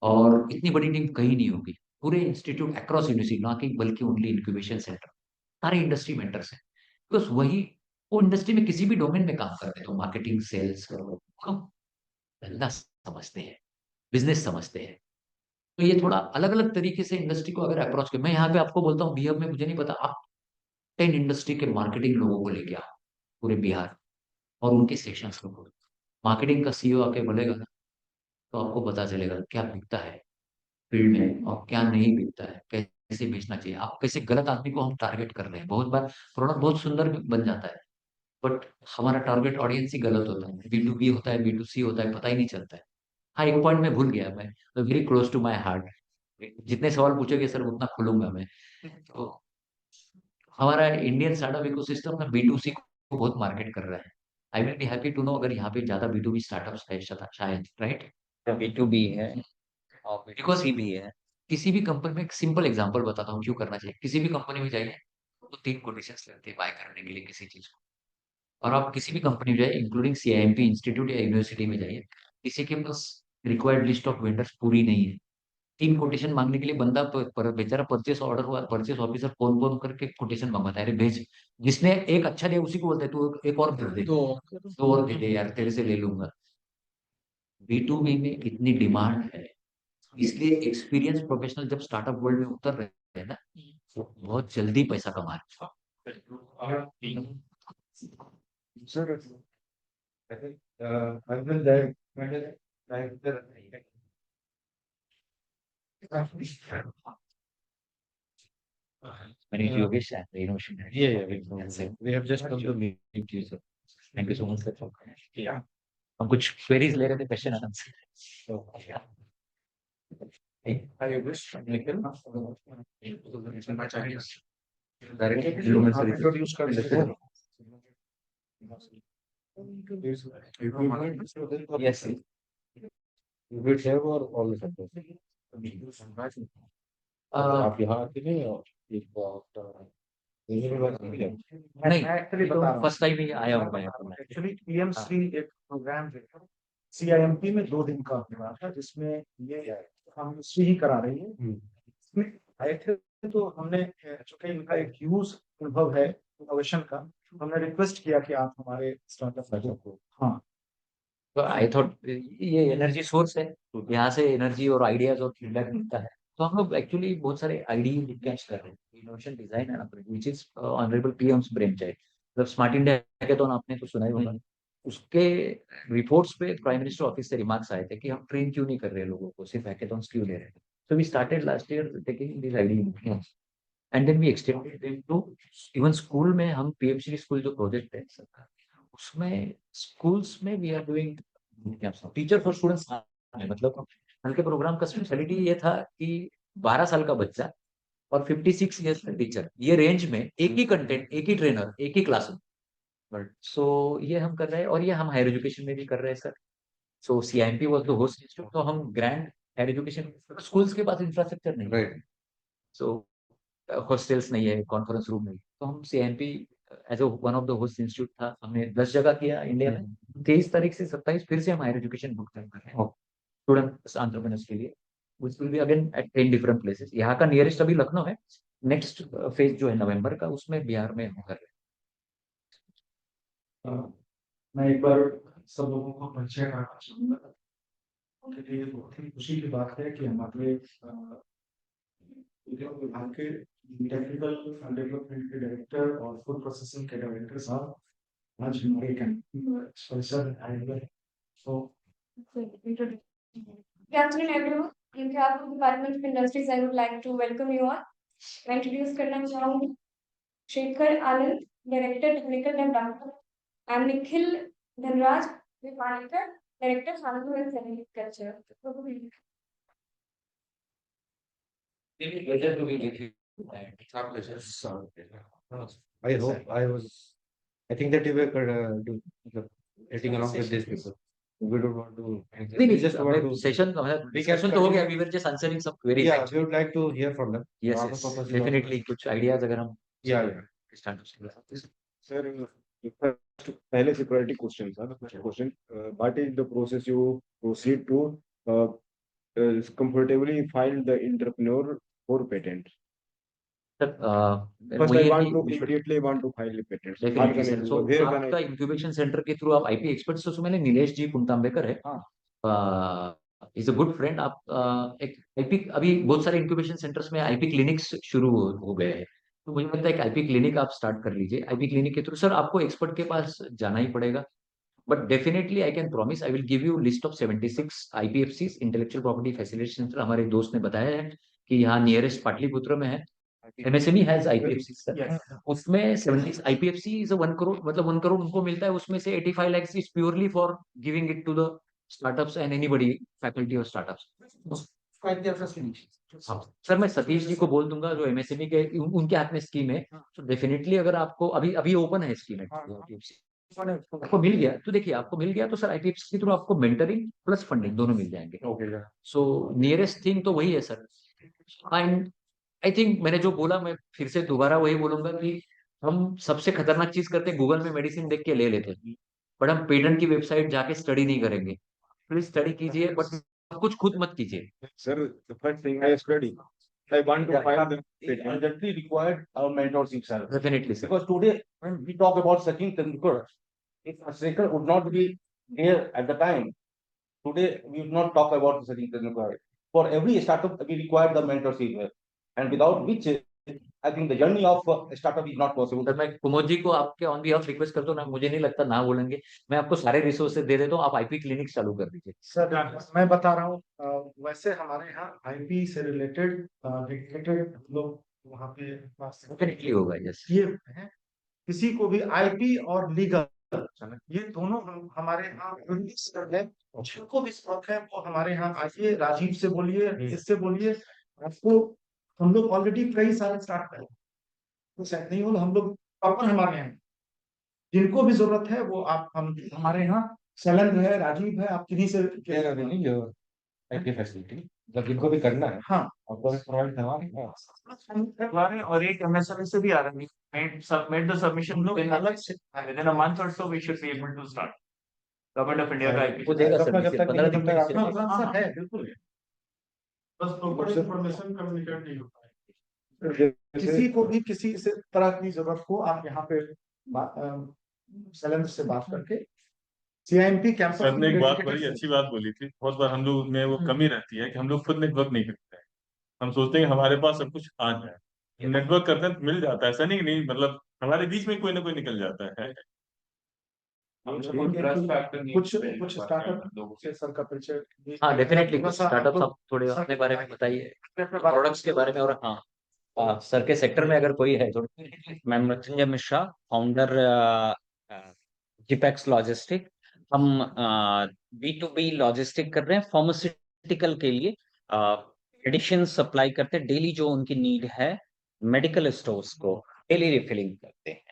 [SPEAKER 3] और इतनी बड़ी टीम कहीं नहीं होगी पूरे इंस्टीट्यूट अक्रॉस यूनिवर्सिटी, ना कि बल्कि ओनली इंक्यूबेशन सेंटर, सारे इंडस्ट्री मेंटर्स हैं। बिकॉज वही, वो इंडस्ट्री में किसी भी डोमेन में काम करते हैं, तो मार्केटिंग, सेल्स, धंधा समझते हैं, बिजनेस समझते हैं। तो ये थोड़ा अलग अलग तरीके से इंडस्ट्री को अगर अप्रोच करें, मैं यहाँ पे आपको बोलता हूँ बीहब में, मुझे नहीं पता, आप 10 इंडस्ट्री के मार्केटिंग लोगों को लेके आओ पूरे बिहार, और उनके सेक्शंस को खोलो। मार्केटिंग का CEO आके बोलेगा ना, तो आपको पता चलेगा क्या बिकता है फील्ड में और क्या नहीं बिकता है, कैसे बेचना चाहिए। आप कैसे गलत आदमी को हम टारगेट कर रहे हैं, बहुत बार प्रोडक्ट बहुत सुंदर बन जाता है, बट हमारा टारगेट ऑडियंस ही गलत होता है, B2B होता है, B2C होता है, पता ही नहीं चलता है। हाँ, एक पॉइंट में भूल गया, मैं very close to my heart, जितने सवाल पूछेंगे सर उतना खुलूंगा मैं। तो हमारा इंडियन स्टार्टअप इकोसिस्टम में B2C को बहुत मार्केट कर रहा है। I will be happy to know अगर यहाँ पे ज्यादा B2B स्टार्टअप्स है शायद, राइट?
[SPEAKER 4] B2B है और
[SPEAKER 3] बिकॉज
[SPEAKER 4] B2C भी है।
[SPEAKER 3] किसी भी कंपनी में, एक सिंपल एग्जांपल बताता हूँ क्यों करना चाहिए। किसी भी कंपनी में जाइए तो 3 कंडीशंस लगती है बाय करने के लिए किसी चीज को, और आप किसी भी कंपनी में जाइए इंक्लूडिंग CIMP इंस्टीट्यूट या यूनिवर्सिटी में जाइए, किसी के पास रिक्वायर्ड लिस्ट ऑफ वेंडर्स पूरी नहीं है। 3 कोटेशन मांगने के लिए बंदा बेचारा परचेस ऑर्डर हुआ, परचेस ऑफिसर फोन फोन करके कोटेशन मंगवाता है, अरे भेज, जिसने एक अच्छा दिया उसी को बोलता है तू एक और भेज दे, 2 और दे दे यार, तेरे से ले लूंगा। B2B में इतनी डिमांड है, इसलिए एक्सपीरियंस प्रोफेशनल जब स्टार्टअप वर्ल्ड में उतर रहे हैं ना, वो बहुत जल्दी पैसा कमा रहे हैं।
[SPEAKER 1] Sir, I think I will direct
[SPEAKER 3] Manage Yogesh and the innovation.
[SPEAKER 6] We have just come to meet you, sir.
[SPEAKER 3] Thank you so much, sir. Yeah. हम कुछ queries ले रहे थे question answer.
[SPEAKER 2] Are you wish? Nikhil?
[SPEAKER 1] Introduce कर लेते हैं.
[SPEAKER 3] Yes.
[SPEAKER 6] You will have all the factors. आप यहाँ आते नहीं हो एक
[SPEAKER 3] नहीं फर्स्ट टाइम ही आया हूँ मैं यहाँ पर.
[SPEAKER 2] एक्चुअली पीएमसी एक प्रोग्राम है सीआईएमपी में 2 दिन का हुआ था जिसमें ये हम श्री ही करा रही है. इसमें आए थे तो हमने चूंकि इनका एक ह्यूज अनुभव है इनोवेशन का, हमने रिक्वेस्ट किया कि आप हमारे स्टार्टअप को. हाँ,
[SPEAKER 3] तो आई थॉट ये एनर्जी सोर्स है, यहाँ से एनर्जी और आइडियाज और फीडबैक मिलता है. तो हम लोग एक्चुअली बहुत सारे आइडिया कैच कर रहे हैं. Innovation design and which is honourable PM's brain child. मतलब स्मार्ट इंडिया हैकेथॉन आपने तो सुना ही होगा. उसके रिपोर्ट्स पे प्राइम मिनिस्टर ऑफिस से रिमार्क्स आए थे कि हम ट्रेन क्यों नहीं कर रहे लोगों को, सिर्फ हैकेथॉन्स क्यों ले रहे हैं. So we started last year taking these ideas and then we extended them to even school में हम PMC स्कूल जो प्रोजेक्ट है सरकार उसमें स्कूल्स में we are doing teacher for students. मतलब हल्के प्रोग्राम का स्पेशलिटी ये था कि 12 साल का बच्चा और 56 ईयर्स का टीचर, ये रेंज में एक ही कंटेंट, एक ही ट्रेनर, एक ही क्लासरूम. बट सो ये हम कर रहे हैं और ये हम हायर एजुकेशन में भी कर रहे हैं sir. So CIMP was the host institute. तो हम ग्रैंड हायर एजुकेशन स्कूल्स के पास इंफ्रास्ट्रक्चर नहीं है.
[SPEAKER 6] Right.
[SPEAKER 3] सो हॉस्टल्स नहीं है, कॉन्फ्रेंस रूम नहीं. तो हम CIMP as one of the host institute था, हमने 10 जगह किया इंडिया में. 23 तारीख से 27 फिर से हम हायर एजुकेशन बुक कर रहे हैं स्टूडेंट्स एंटरप्रेन्योर्स के लिए. which will be again at 10 different places. यहाँ का नियरेस्ट अभी लखनऊ है. नेक्स्ट फेज जो है नवंबर का, उसमें बिहार में हम कर रहे हैं.
[SPEAKER 2] मैं एक बार सब लोगों को परिचय कराना चाहूंगा. उनके लिए बहुत ही खुशी की बात है कि हमारे उद्योग विभाग के टेक्निकल डेवलपमेंट के डायरेक्टर और फूड प्रोसेसिंग के डायरेक्टर साहब आज हमारे परिसर आए हुए हैं. तो
[SPEAKER 7] Good afternoon, everyone. On behalf of the Department of Industries, I would like to welcome you all. मैं introduce करना चाहूँगी Shekhar Anand, Director Technical Development, and Nikhil Dhanraj Vipankar, Director Shampoo and Agriculture.
[SPEAKER 3] Pleasure to be with you.
[SPEAKER 6] It's our pleasure. I think that you were getting along with these people. We don't want to. We just want to.
[SPEAKER 3] Session discussion तो हो गया. We were just answering some queries.
[SPEAKER 6] Yeah, we would like to hear from them.
[SPEAKER 3] Yes, yes, definitely कुछ ideas अगर हम
[SPEAKER 6] Yeah.
[SPEAKER 3] start.
[SPEAKER 1] Sir, first पहले से priority question था. Question, what is the process you proceed to comfortably file the entrepreneur for patent?
[SPEAKER 3] Sir,
[SPEAKER 1] First, I want to immediately want to file a patent.
[SPEAKER 3] Definitely, sir. So
[SPEAKER 1] Where can
[SPEAKER 3] आपका incubation centre के through आप IP experts तो मैंने नीलेश जी पुनतांबेकर है. Is a good friend. आप एक IP अभी बहुत सारे इंक्यूबेशन सेंटर्स में IP क्लिनिक्स शुरू हो गए हैं. तो मुझे लगता है कि IP क्लिनिक आप स्टार्ट कर लीजिए. IP क्लिनिक के थ्रू सर आपको एक्सपर्ट के पास जाना ही पड़ेगा. But definitely I can promise I will give you list of 76 IPFCs intellectual property facilitation centre. हमारे दोस्त ने बताया है कि यहाँ नियरेस्ट पाटलिपुत्र में है. MSME has IPFC sir. उसमें 70 IPFC इज 1 करोड़, मतलब 1 करोड़ उनको मिलता है. उसमें से 85 lakhs is purely for giving it to the startups and anybody faculty और स्टार्टअप्स. सर मैं सतीश जी को बोल दूंगा जो MSME के उनके हाथ में स्कीम है. तो डेफिनेटली अगर आपको अभी ओपन है स्कीम आपको मिल गया तो देखिए आपको मिल गया तो सर IPFC के थ्रू आपको मेंटरिंग प्लस फंडिंग दोनों मिल जाएंगे. सो नियरेस्ट थिंग तो वही है सर. एंड आई थिंक मैंने जो बोला मैं फिर से दोबारा वही बोलूंगा कि हम सबसे खतरनाक चीज करते हैं, गूगल में मेडिसिन देख के ले लेते हैं. बट हम पेटेंट की वेबसाइट जाके स्टडी नहीं करेंगे. प्लीज स्टडी कीजिए बट कुछ खुद मत कीजिए.
[SPEAKER 1] Sir, the first thing I study. I want to file the patent.
[SPEAKER 5] Urgently required our mentorship, sir.
[SPEAKER 3] Definitely sir.
[SPEAKER 5] Because today, when we talk about Sachin Tendulkar, if Sachin would not be here at the time, today we would not talk about Sachin Tendulkar. For every startup, we require the mentorship, and without which I think the journey of startup is not possible.
[SPEAKER 3] Sir मैं कुमोद जी को आपके on behalf request करता हूँ ना, मुझे नहीं लगता ना बोलेंगे, मैं आपको सारे रिसोर्सेज दे देता हूँ, आप आईपी क्लिनिक चालू कर दीजिए।
[SPEAKER 2] सर मैं बता रहा हूँ, वैसे हमारे यहाँ आईपी से रिलेटेड लोग वहाँ पे
[SPEAKER 3] डेफिनेटली होगा, यस।
[SPEAKER 2] ये हैं, किसी को भी आईपी और लीगल ये दोनों हमारे यहाँ है, जिनको भी शौक है वो हमारे यहाँ आइए, राजीव से बोलिए, इससे बोलिए, आपको हम लोग ऑलरेडी कई सारे स्टार्ट कर तो शायद नहीं हो, हम लोग प्रॉपर हमारे यहाँ जिनको भी जरूरत है वो आप हम हमारे यहाँ शैलेंद्र है, राजीव है, आप किन्हीं से
[SPEAKER 6] नहीं जो आईपी फैसिलिटी मतलब जिनको भी करना है
[SPEAKER 2] हाँ
[SPEAKER 6] आपको प्रोवाइड करवाएंगे।
[SPEAKER 8] और एक MSME से भी आ रहा है, submit the submission within a month or so we should be able to start. Government of India का IP
[SPEAKER 3] वो देगा सर,
[SPEAKER 6] जब तक
[SPEAKER 3] 15 दिन में
[SPEAKER 6] नहीं
[SPEAKER 3] निकल
[SPEAKER 6] होता,
[SPEAKER 3] जाएगा।
[SPEAKER 2] है बिल्कुल, बस प्रॉपर इंफॉर्मेशन कम्युनिकेट नहीं होता है। किसी को भी किसी से तरह की जरूरत हो, आप यहाँ पे शैलेंद्र से बात करके CIMP कैंपस
[SPEAKER 9] सर ने एक बात बड़ी
[SPEAKER 2] में
[SPEAKER 9] अच्छी बात बोली थी, बहुत बार हम लोग में वो कमी रहती है कि हम लोग खुद नेटवर्क नहीं करते हैं। हम सोचते हैं कि हमारे पास सब कुछ आ जाए, नेटवर्क करते हैं तो मिल जाता है, ऐसा नहीं कि नहीं, मतलब हमारे बीच में कोई ना कोई निकल जाता है।
[SPEAKER 2] कुछ स्टार्टअप से सर का परिचय
[SPEAKER 3] हाँ डेफिनेटली,
[SPEAKER 2] थोड़ा
[SPEAKER 3] कुछ
[SPEAKER 2] सा
[SPEAKER 3] स्टार्टअप
[SPEAKER 2] आपको
[SPEAKER 3] आप थोड़े अपने बारे में बताइए,
[SPEAKER 2] प्रोडक्ट्स
[SPEAKER 3] प्रोडक्ट्स के बारे में। और हाँ सर के सेक्टर में अगर कोई है थोड़ी।
[SPEAKER 4] मैं मृत्युंजय मिश्रा, फाउंडर जिपेक्स लॉजिस्टिक। हम B2B लॉजिस्टिक कर रहे हैं फार्मास्यूटिकल के लिए, मेडिसिन सप्लाई करते हैं डेली, जो उनकी नीड है मेडिकल स्टोर्स को डेली रिफिलिंग करते हैं।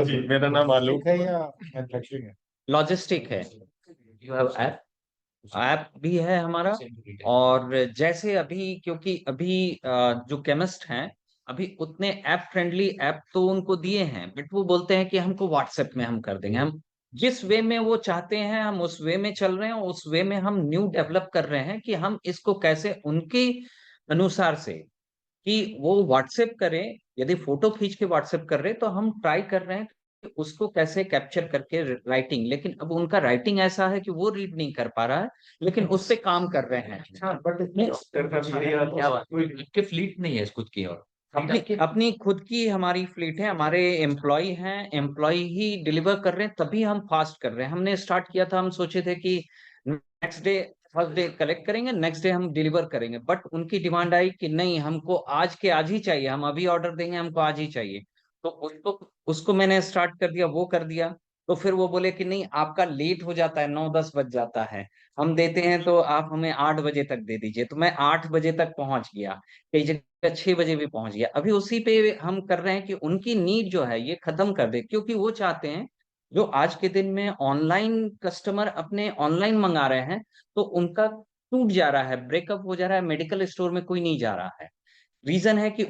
[SPEAKER 9] जी, मेरा नाम आलोक
[SPEAKER 6] है या मैन्युफैक्चरिंग है?
[SPEAKER 4] लॉजिस्टिक है,
[SPEAKER 3] यू हैव
[SPEAKER 4] ऐप भी है हमारा। और जैसे अभी, क्योंकि अभी जो केमिस्ट हैं अभी उतने ऐप फ्रेंडली ऐप तो उनको दिए हैं, बट वो बोलते हैं कि हमको व्हाट्सएप में हम कर देंगे। हम जिस वे में वो चाहते हैं हम उस वे में चल रहे हैं, उस वे में हम न्यू डेवलप कर रहे हैं कि हम इसको कैसे उनके अनुसार से, कि वो व्हाट्सएप करें, यदि फोटो खींच के व्हाट्सएप कर रहे तो हम ट्राई कर रहे हैं कि उसको कैसे कैप्चर करके राइटिंग, लेकिन अब उनका राइटिंग ऐसा है कि वो रीड नहीं कर पा रहा है, लेकिन उस पे काम कर रहे हैं।
[SPEAKER 3] क्या बात, आपके फ्लीट नहीं है खुद की? और
[SPEAKER 4] अपनी खुद की हमारी फ्लीट है, हमारे एम्प्लॉय हैं, एम्प्लॉय ही डिलीवर कर रहे हैं, तभी हम फास्ट कर रहे हैं। हमने स्टार्ट किया था, हम सोचे थे कि next day, first day collect करेंगे, नेक्स्ट डे हम डिलीवर करेंगे, बट उनकी डिमांड आई कि नहीं, हमको आज के आज ही चाहिए, हम अभी ऑर्डर देंगे, हमको आज ही चाहिए। तो उसको मैंने स्टार्ट कर दिया, वो कर दिया। तो फिर वो बोले कि नहीं, आपका लेट हो जाता है, 9-10 बज जाता है, हम देते हैं तो आप हमें 8 बजे तक दे दीजिए। तो मैं 8 बजे तक पहुंच गया, कई जगह 6 बजे भी पहुंच गया। अभी उसी पे हम कर रहे हैं कि उनकी नीड जो है ये खत्म कर दे, क्योंकि वो चाहते हैं, जो आज के दिन में ऑनलाइन कस्टमर अपने ऑनलाइन मंगा रहे हैं, तो उनका टूट जा रहा है, ब्रेकअप हो जा रहा है, मेडिकल स्टोर में कोई नहीं जा रहा है। रीजन है कि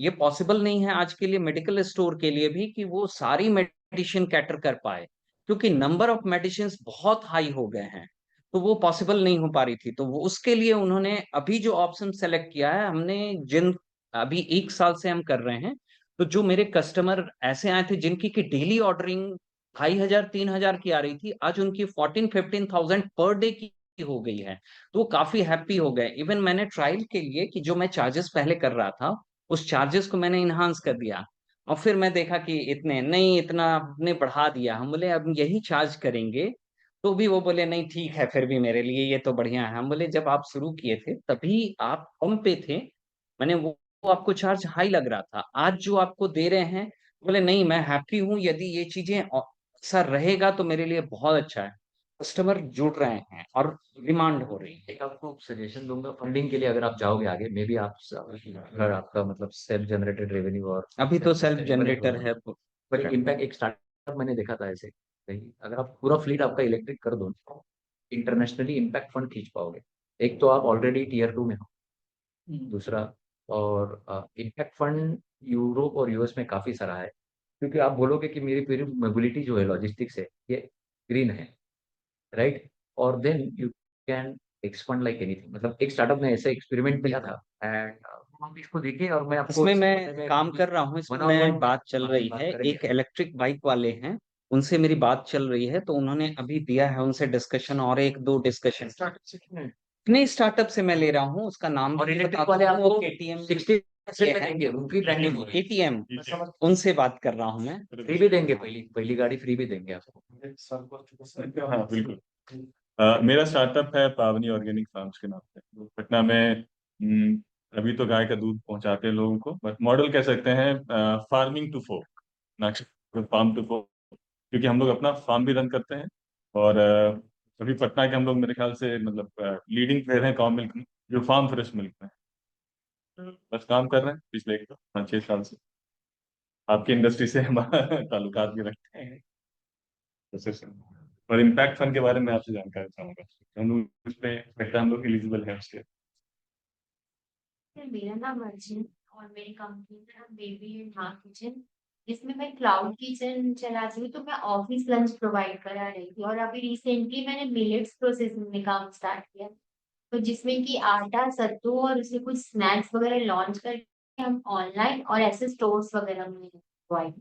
[SPEAKER 4] ये पॉसिबल नहीं है आज के लिए मेडिकल स्टोर के लिए भी कि वो सारी मेडिसिन कैटर कर पाए, क्योंकि नंबर ऑफ मेडिसिन बहुत हाई हो गए हैं, तो वो पॉसिबल नहीं हो पा रही थी। तो वो उसके लिए उन्होंने अभी जो ऑप्शन सेलेक्ट किया है, हमने जिन अभी 1 साल से हम कर रहे हैं, तो जो मेरे कस्टमर ऐसे आए थे जिनकी की डेली ऑर्डरिंग 2,500-3,000 की आ रही थी, आज उनकी 14-15,000 पर डे की हो गई है। तो वो काफी हैप्पी हो गए। इवन मैंने ट्रायल के लिए कि जो मैं चार्जेस पहले कर रहा था, उस चार्जेस को मैंने इनहांस कर दिया, और फिर मैं देखा कि इतने नहीं, इतना हमने बढ़ा दिया। हम बोले अब यही चार्ज करेंगे, तो भी वो बोले नहीं ठीक है, फिर भी मेरे लिए ये तो बढ़िया है। हम बोले जब आप शुरू किए थे तभी आप कम पे थे, मैंने वो आपको चार्ज हाई लग रहा था, आज जो आपको दे रहे हैं, बोले नहीं मैं हैप्पी हूँ, यदि ये चीजें ऐसा रहेगा तो मेरे लिए बहुत अच्छा है। कस्टमर जुड़ रहे हैं और डिमांड हो रही है।
[SPEAKER 3] एक आपको सजेशन दूंगा, फंडिंग के लिए अगर आप जाओगे आगे, मे बी आप अगर आपका मतलब सेल्फ जनरेटेड रेवेन्यू और
[SPEAKER 4] अभी तो सेल्फ जनरेटर है,
[SPEAKER 3] पर इम्पैक्ट एक स्टार्टअप मैंने देखा था ऐसे कहीं, अगर आप पूरा फ्लीट आपका इलेक्ट्रिक कर दो, इंटरनेशनली इम्पैक्ट फंड खींच पाओगे। एक तो आप ऑलरेडी टीयर 2 में हो, दूसरा, और इम्पैक्ट फंड यूरोप और यूएस में काफी सारा है, क्योंकि आप बोलोगे कि मेरी पूरी मोबिलिटी जो है लॉजिस्टिक्स है ये ग्रीन है, राइट, और then you can expand like anything. मतलब एक स्टार्टअप ने ऐसे एक्सपेरिमेंट किया था, एंड हम इसको देखे, और मैं आपको
[SPEAKER 4] इसमें मैं काम कर रहा हूँ, इसमें मैं बात चल रही है, एक इलेक्ट्रिक बाइक वाले हैं, उनसे मेरी बात चल रही है, तो उन्होंने अभी दिया है, उनसे डिस्कशन और 1-2 डिस्कशन नहीं, स्टार्टअप से मैं ले रहा हूँ, उसका नाम
[SPEAKER 3] और
[SPEAKER 4] भी
[SPEAKER 3] इलेक्ट्रिक
[SPEAKER 4] बता
[SPEAKER 3] वाले
[SPEAKER 4] दूं, वो
[SPEAKER 3] आपको
[SPEAKER 4] KTM
[SPEAKER 3] 60 फ्री में देंगे, उनकी ब्रांडिंग होगी।
[SPEAKER 4] KTM
[SPEAKER 9] ETM।
[SPEAKER 4] उनसे बात कर रहा हूँ मैं।
[SPEAKER 3] फ्री भी देंगे, पहली पहली गाड़ी फ्री भी देंगे आपको।
[SPEAKER 9] हाँ बिल्कुल। मेरा स्टार्टअप है पावनी ऑर्गेनिक फार्म्स के नाम से, तो पटना में अभी तो गाय का दूध पहुंचाते हैं लोगों को, बट मॉडल कह सकते हैं फार्मिंग टू फोर्क, ना फार्म टू फोर्क, क्योंकि हम लोग अपना फार्म भी रन करते हैं। और अभी पटना के हम लोग मेरे ख्याल से मतलब लीडिंग प्लेयर हैं काउ मिल्क में, जो फार्म फ्रेश मिल्क में। बस काम कर रहे हैं पिछले 5-6 साल से, आपकी इंडस्ट्री से हमारा ताल्लुकात भी रखते हैं। और इम्पैक्ट फंड के बारे में आपसे जानकारी चाहूंगा, हम लोग उसमें लगता है हम लोग एलिजिबल हैं उसके।
[SPEAKER 10] सर, मेरा नाम अर्जुन और मेरी कंपनी का नाम बेबी एंड हाँ किचन, जिसमें मैं क्लाउड किचन चलाती हूँ। तो मैं ऑफिस लंच प्रोवाइड करा रही थी और अभी रिसेंटली मैंने मिलेट्स प्रोसेसिंग में काम स्टार्ट किया, तो जिसमें कि आटा सत्तू और उससे कुछ स्नैक्स वगैरह लॉन्च करके हम ऑनलाइन और ऐसे स्टोर्स वगैरह में प्रोवाइड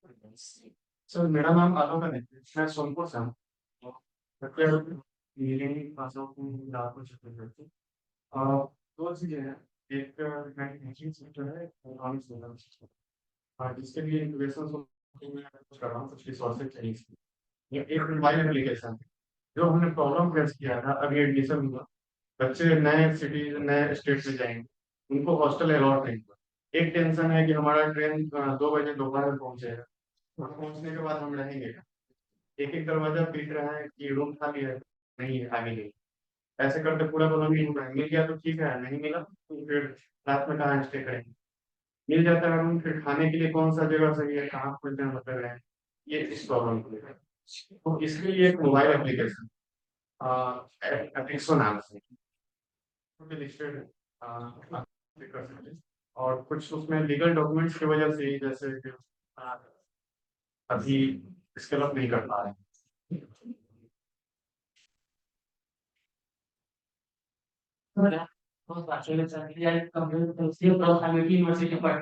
[SPEAKER 10] करते
[SPEAKER 2] सर मेरा नाम आलोक है, मैं सोनपुर से हूँ। दो चीजें हैं, एक मैन्युफैक्चरिंग सेक्टर है, इलेक्ट्रॉनिक्स सेक्टर। हाँ, जिसके लिए इनोवेशन मैं कुछ कर रहा हूँ, कुछ रिसोर्सेज चाहिए इसके लिए। ये एक मोबाइल एप्लीकेशन है, जो हमने प्रॉब्लम फेस किया था अभी एडमिशन हुआ। बच्चे नए सिटी नए स्टेट में जाएंगे, उनको हॉस्टल अलॉट नहीं हुआ। एक टेंशन है कि हमारा ट्रेन 2 बजे दोपहर में पहुंचेगा, वहाँ पहुंचने के बाद हम रहेंगे कहाँ? एक एक दरवाजा पीट रहा है कि रूम खाली है, नहीं है, आगे नहीं। ऐसे करते पूरा कॉलोनी घूम रहा है, मिल गया तो ठीक है, नहीं मिला तो फिर रात में कहाँ स्टे करेंगे। मिल जाता है रूम, फिर खाने के लिए कौन सा जगह सही है, कहाँ खोजना मतलब है, ये इस प्रॉब्लम को लेकर। तो इसके लिए एक मोबाइल एप्लीकेशन एपिक्सो नाम से लिस्टेड कर सकते हैं। और कुछ उसमें लीगल डॉक्यूमेंट्स की वजह से ही, जैसे कि अभी स्केल अप नहीं कर पा रहे हैं।
[SPEAKER 11] यूनिवर्सिटी पर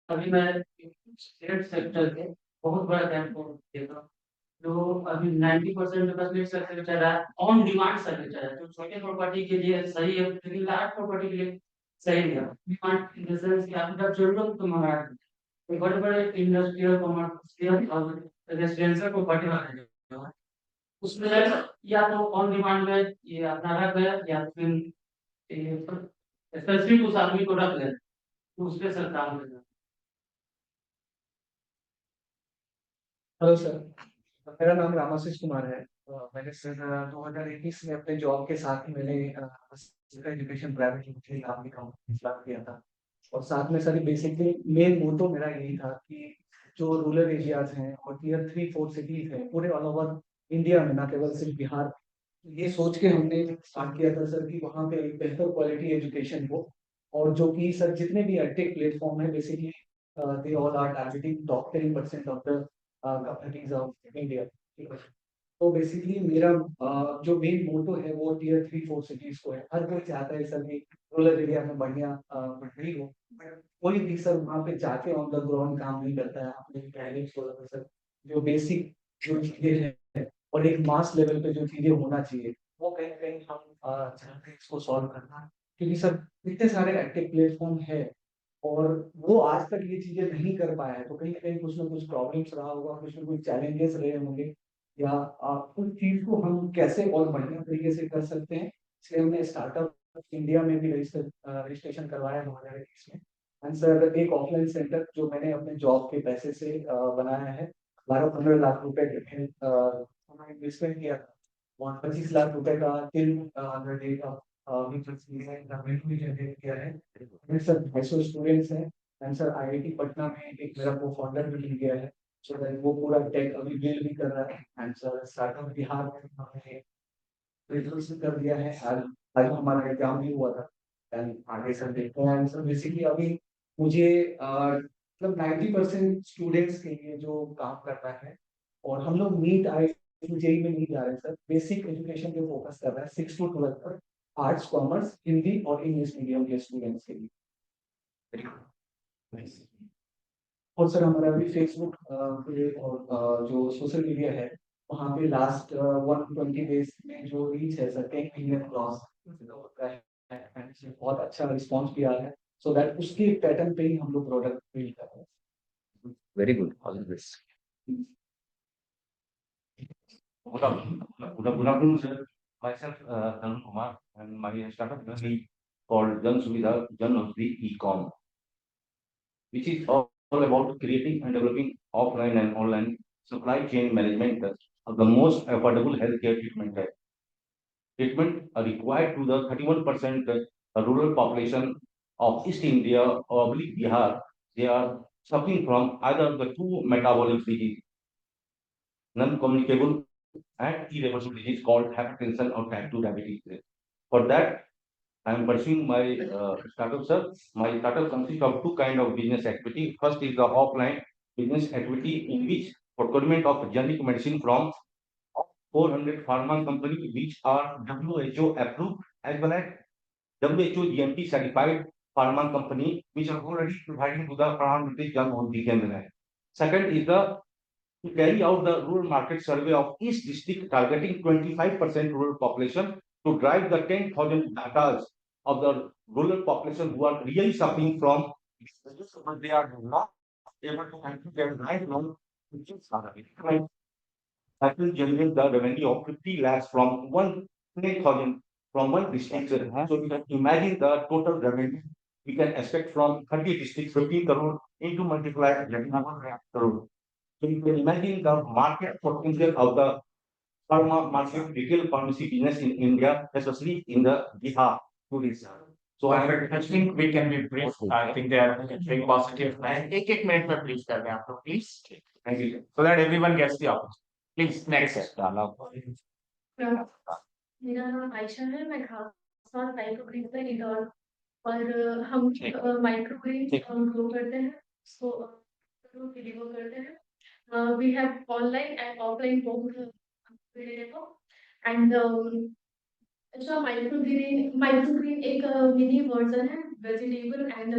[SPEAKER 11] अभी मैं स्टेट सेक्टर के बहुत बड़ा कैंप देता हूँ, जो अभी 90% का सर्वे चल रहा है, ऑन डिमांड सर्वे चल रहा है। जो छोटे प्रॉपर्टी के लिए सही है, लेकिन लार्ज प्रॉपर्टी के लिए सही नहीं है। डिमांड इन द सेंस कि आपका जरूरत तो मंगा है, बड़े बड़े इंडस्ट्रियल कमर्शियल और रेजिडेंशियल प्रॉपर्टी वाले उसमें या तो ऑन डिमांड में ये अपना रख गया, या फिर स्पेसिफिक उस आदमी को रख लें तो उस पर सर काम करना।
[SPEAKER 12] हेलो सर, मेरा नाम रामाशीष कुमार है। मैंने सर 2021 में अपने जॉब के साथ ही मैंने एजुकेशन प्राइवेट लिमिटेड नाम की कंपनी स्टार्ट किया था। और साथ में सर बेसिकली मेन मोटो मेरा यही था कि जो रूरल एरियाज हैं और टियर 3-4 सिटीज हैं पूरे ऑल ओवर इंडिया में, ना केवल सिर्फ बिहार, ये सोच के हमने स्टार्ट किया था सर कि वहाँ पे एक बेहतर क्वालिटी एजुकेशन हो। और जो कि सर जितने भी एडटेक प्लेटफॉर्म है basically they all are targeting top 10% of the companies of India. ठीक है, तो बेसिकली मेरा जो मेन मोटो है वो टियर 3-4 सिटीज को है। हर कोई चाहता है सर कि रूरल एरिया में बढ़िया पढ़ाई हो, कोई भी सर वहाँ पे जाके ऑन द ग्राउंड काम नहीं करता है। आपने पहले बोला था सर, जो बेसिक जो चीजें हैं और एक मास लेवल पे जो चीजें होना चाहिए वो कहीं ना कहीं हम चाहते हैं इसको सॉल्व करना। क्योंकि सर इतने सारे एक्टिव प्लेटफॉर्म है और वो आज तक ये चीजें नहीं कर पाया है, तो कहीं ना कहीं कुछ ना कुछ प्रॉब्लम्स रहा होगा, कुछ ना कुछ चैलेंजेस रहे होंगे, या उस चीज को हम कैसे और बढ़िया तरीके से कर सकते हैं। इसलिए हमने स्टार्टअप इंडिया में भी रजिस्ट्रेशन करवाया 2021 में। एंड सर एक ऑफलाइन सेंटर जो मैंने अपने जॉब के पैसे से बनाया है, 12-15 लाख रुपए के इन्वेस्टमेंट किया था, और 25 लाख रुपए का टिल डेट ऑफ जनरेट किया है। सर 250 स्टूडेंट्स हैं। एंड सर आईआईटी पटना में एक मेरा को फाउंडर भी मिल गया है, सो दैट वो पूरा टेक अभी बिल्ड भी कर रहा है। एंड सर स्टार्टअप बिहार में हमने रिजल्ट कर दिया है, आज हमारा एग्जाम भी हुआ था। एंड आगे सर देखते हैं। एंड सर बेसिकली अभी मुझे मतलब 90% स्टूडेंट्स के लिए जो काम करना है, और हम लोग नीट जेई में नहीं जा रहे हैं सर, बेसिक एजुकेशन पे फोकस कर रहे हैं 6 to 12 पर, आर्ट्स कॉमर्स हिंदी और इंग्लिश मीडियम के स्टूडेंट्स के लिए। और सर हमारा अभी फेसबुक पे और जो सोशल मीडिया है वहाँ पे लास्ट 120 डेज में जो रीच है सर 10 मिलियन क्रॉस बहुत अच्छा रिस्पॉन्स भी आ रहा है, सो दैट उसकी पैटर्न पे ही हम लोग प्रोडक्ट बिल्ड कर रहे हैं।
[SPEAKER 3] Very good, all the best.
[SPEAKER 5] Good afternoon, sir. Myself, Tarun Kumar, and my startup company called Jan Suvidha, Jan of the Ecom, which is all about creating and developing offline and online supply chain management of the most affordable healthcare treatment. Treatment are required to the 31% rural population of East India or Bihar. They are suffering from either of the two metabolic disease, non-communicable and irreversible disease called hypertension or type 2 diabetes. For that, I am pursuing my startup, sir. My startup consists of two kind of business activity. First is the offline business activity in which procurement of generic medicine from 400 pharma companies which are WHO approved as well as WHO GMP certified pharma company which are already providing to the Pradhan Mantri Jan Arogyya Kendra. Second is the to carry out the rural market survey of each district targeting 25% rural population to drive the 10,000 data of the rural population who are really suffering from diseases, but they are not able to complete their lifelong that will generate the revenue of 50 lakhs from 1,000 from one district. So you can imagine the total revenue we can expect from 30 districts, 15 crore into multiply 11 crore. So you can imagine the market potential of the pharma market retail pharmacy business in India, especially in the Bihar.
[SPEAKER 2] So I think we can be brief. I think they are very positive. एक minute में please कर दें आप लोग please.
[SPEAKER 5] Thank you.
[SPEAKER 2] So that everyone gets the opportunity. Please next.
[SPEAKER 13] मेरा नाम आयशा है, मैं खासतौर माइक्रोग्रीन में इंदौर और हम माइक्रोग्रीन ग्रो करते हैं, सो डिलीवर करते हैं। We have online and offline both available and अच्छा माइक्रोग्रीन एक मिनी वर्जन है वेजिटेबल एंड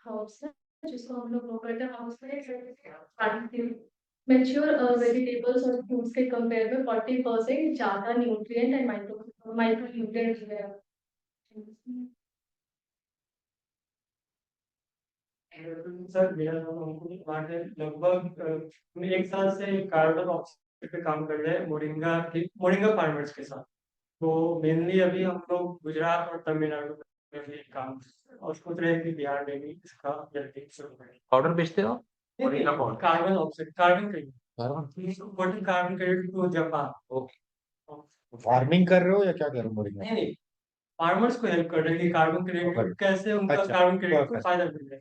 [SPEAKER 13] हर्ब्स है जिसको हम लोग ग्रो करते हैं। हर्ब्स में मैच्योर वेजिटेबल्स और फ्रूट्स के कंपेयर में 40% ज्यादा न्यूट्रिएंट एंड माइक्रो न्यूट्रिएंट्स है।
[SPEAKER 2] सर मेरा नाम अंकुर कुमार है, लगभग मैं 1 साल से कार्बन ऑक्साइड पे काम कर रहे हैं मोरिंगा फार्मर्स के साथ। तो मेनली अभी हम लोग गुजरात और तमिलनाडु में भी काम और सोच रहे हैं कि बिहार में भी इसका जल्दी शुरू करें।
[SPEAKER 3] ऑर्डर बेचते हो?
[SPEAKER 2] Carbon oxide, carbon credit to Japan.
[SPEAKER 6] Farming कर रहे हो या क्या कर रहे हो मोरिंगा?
[SPEAKER 2] नहीं, फार्मर्स को हेल्प कर रहे हैं कि कार्बन क्रेडिट कैसे उनका कार्बन क्रेडिट को फायदा मिल रहा है।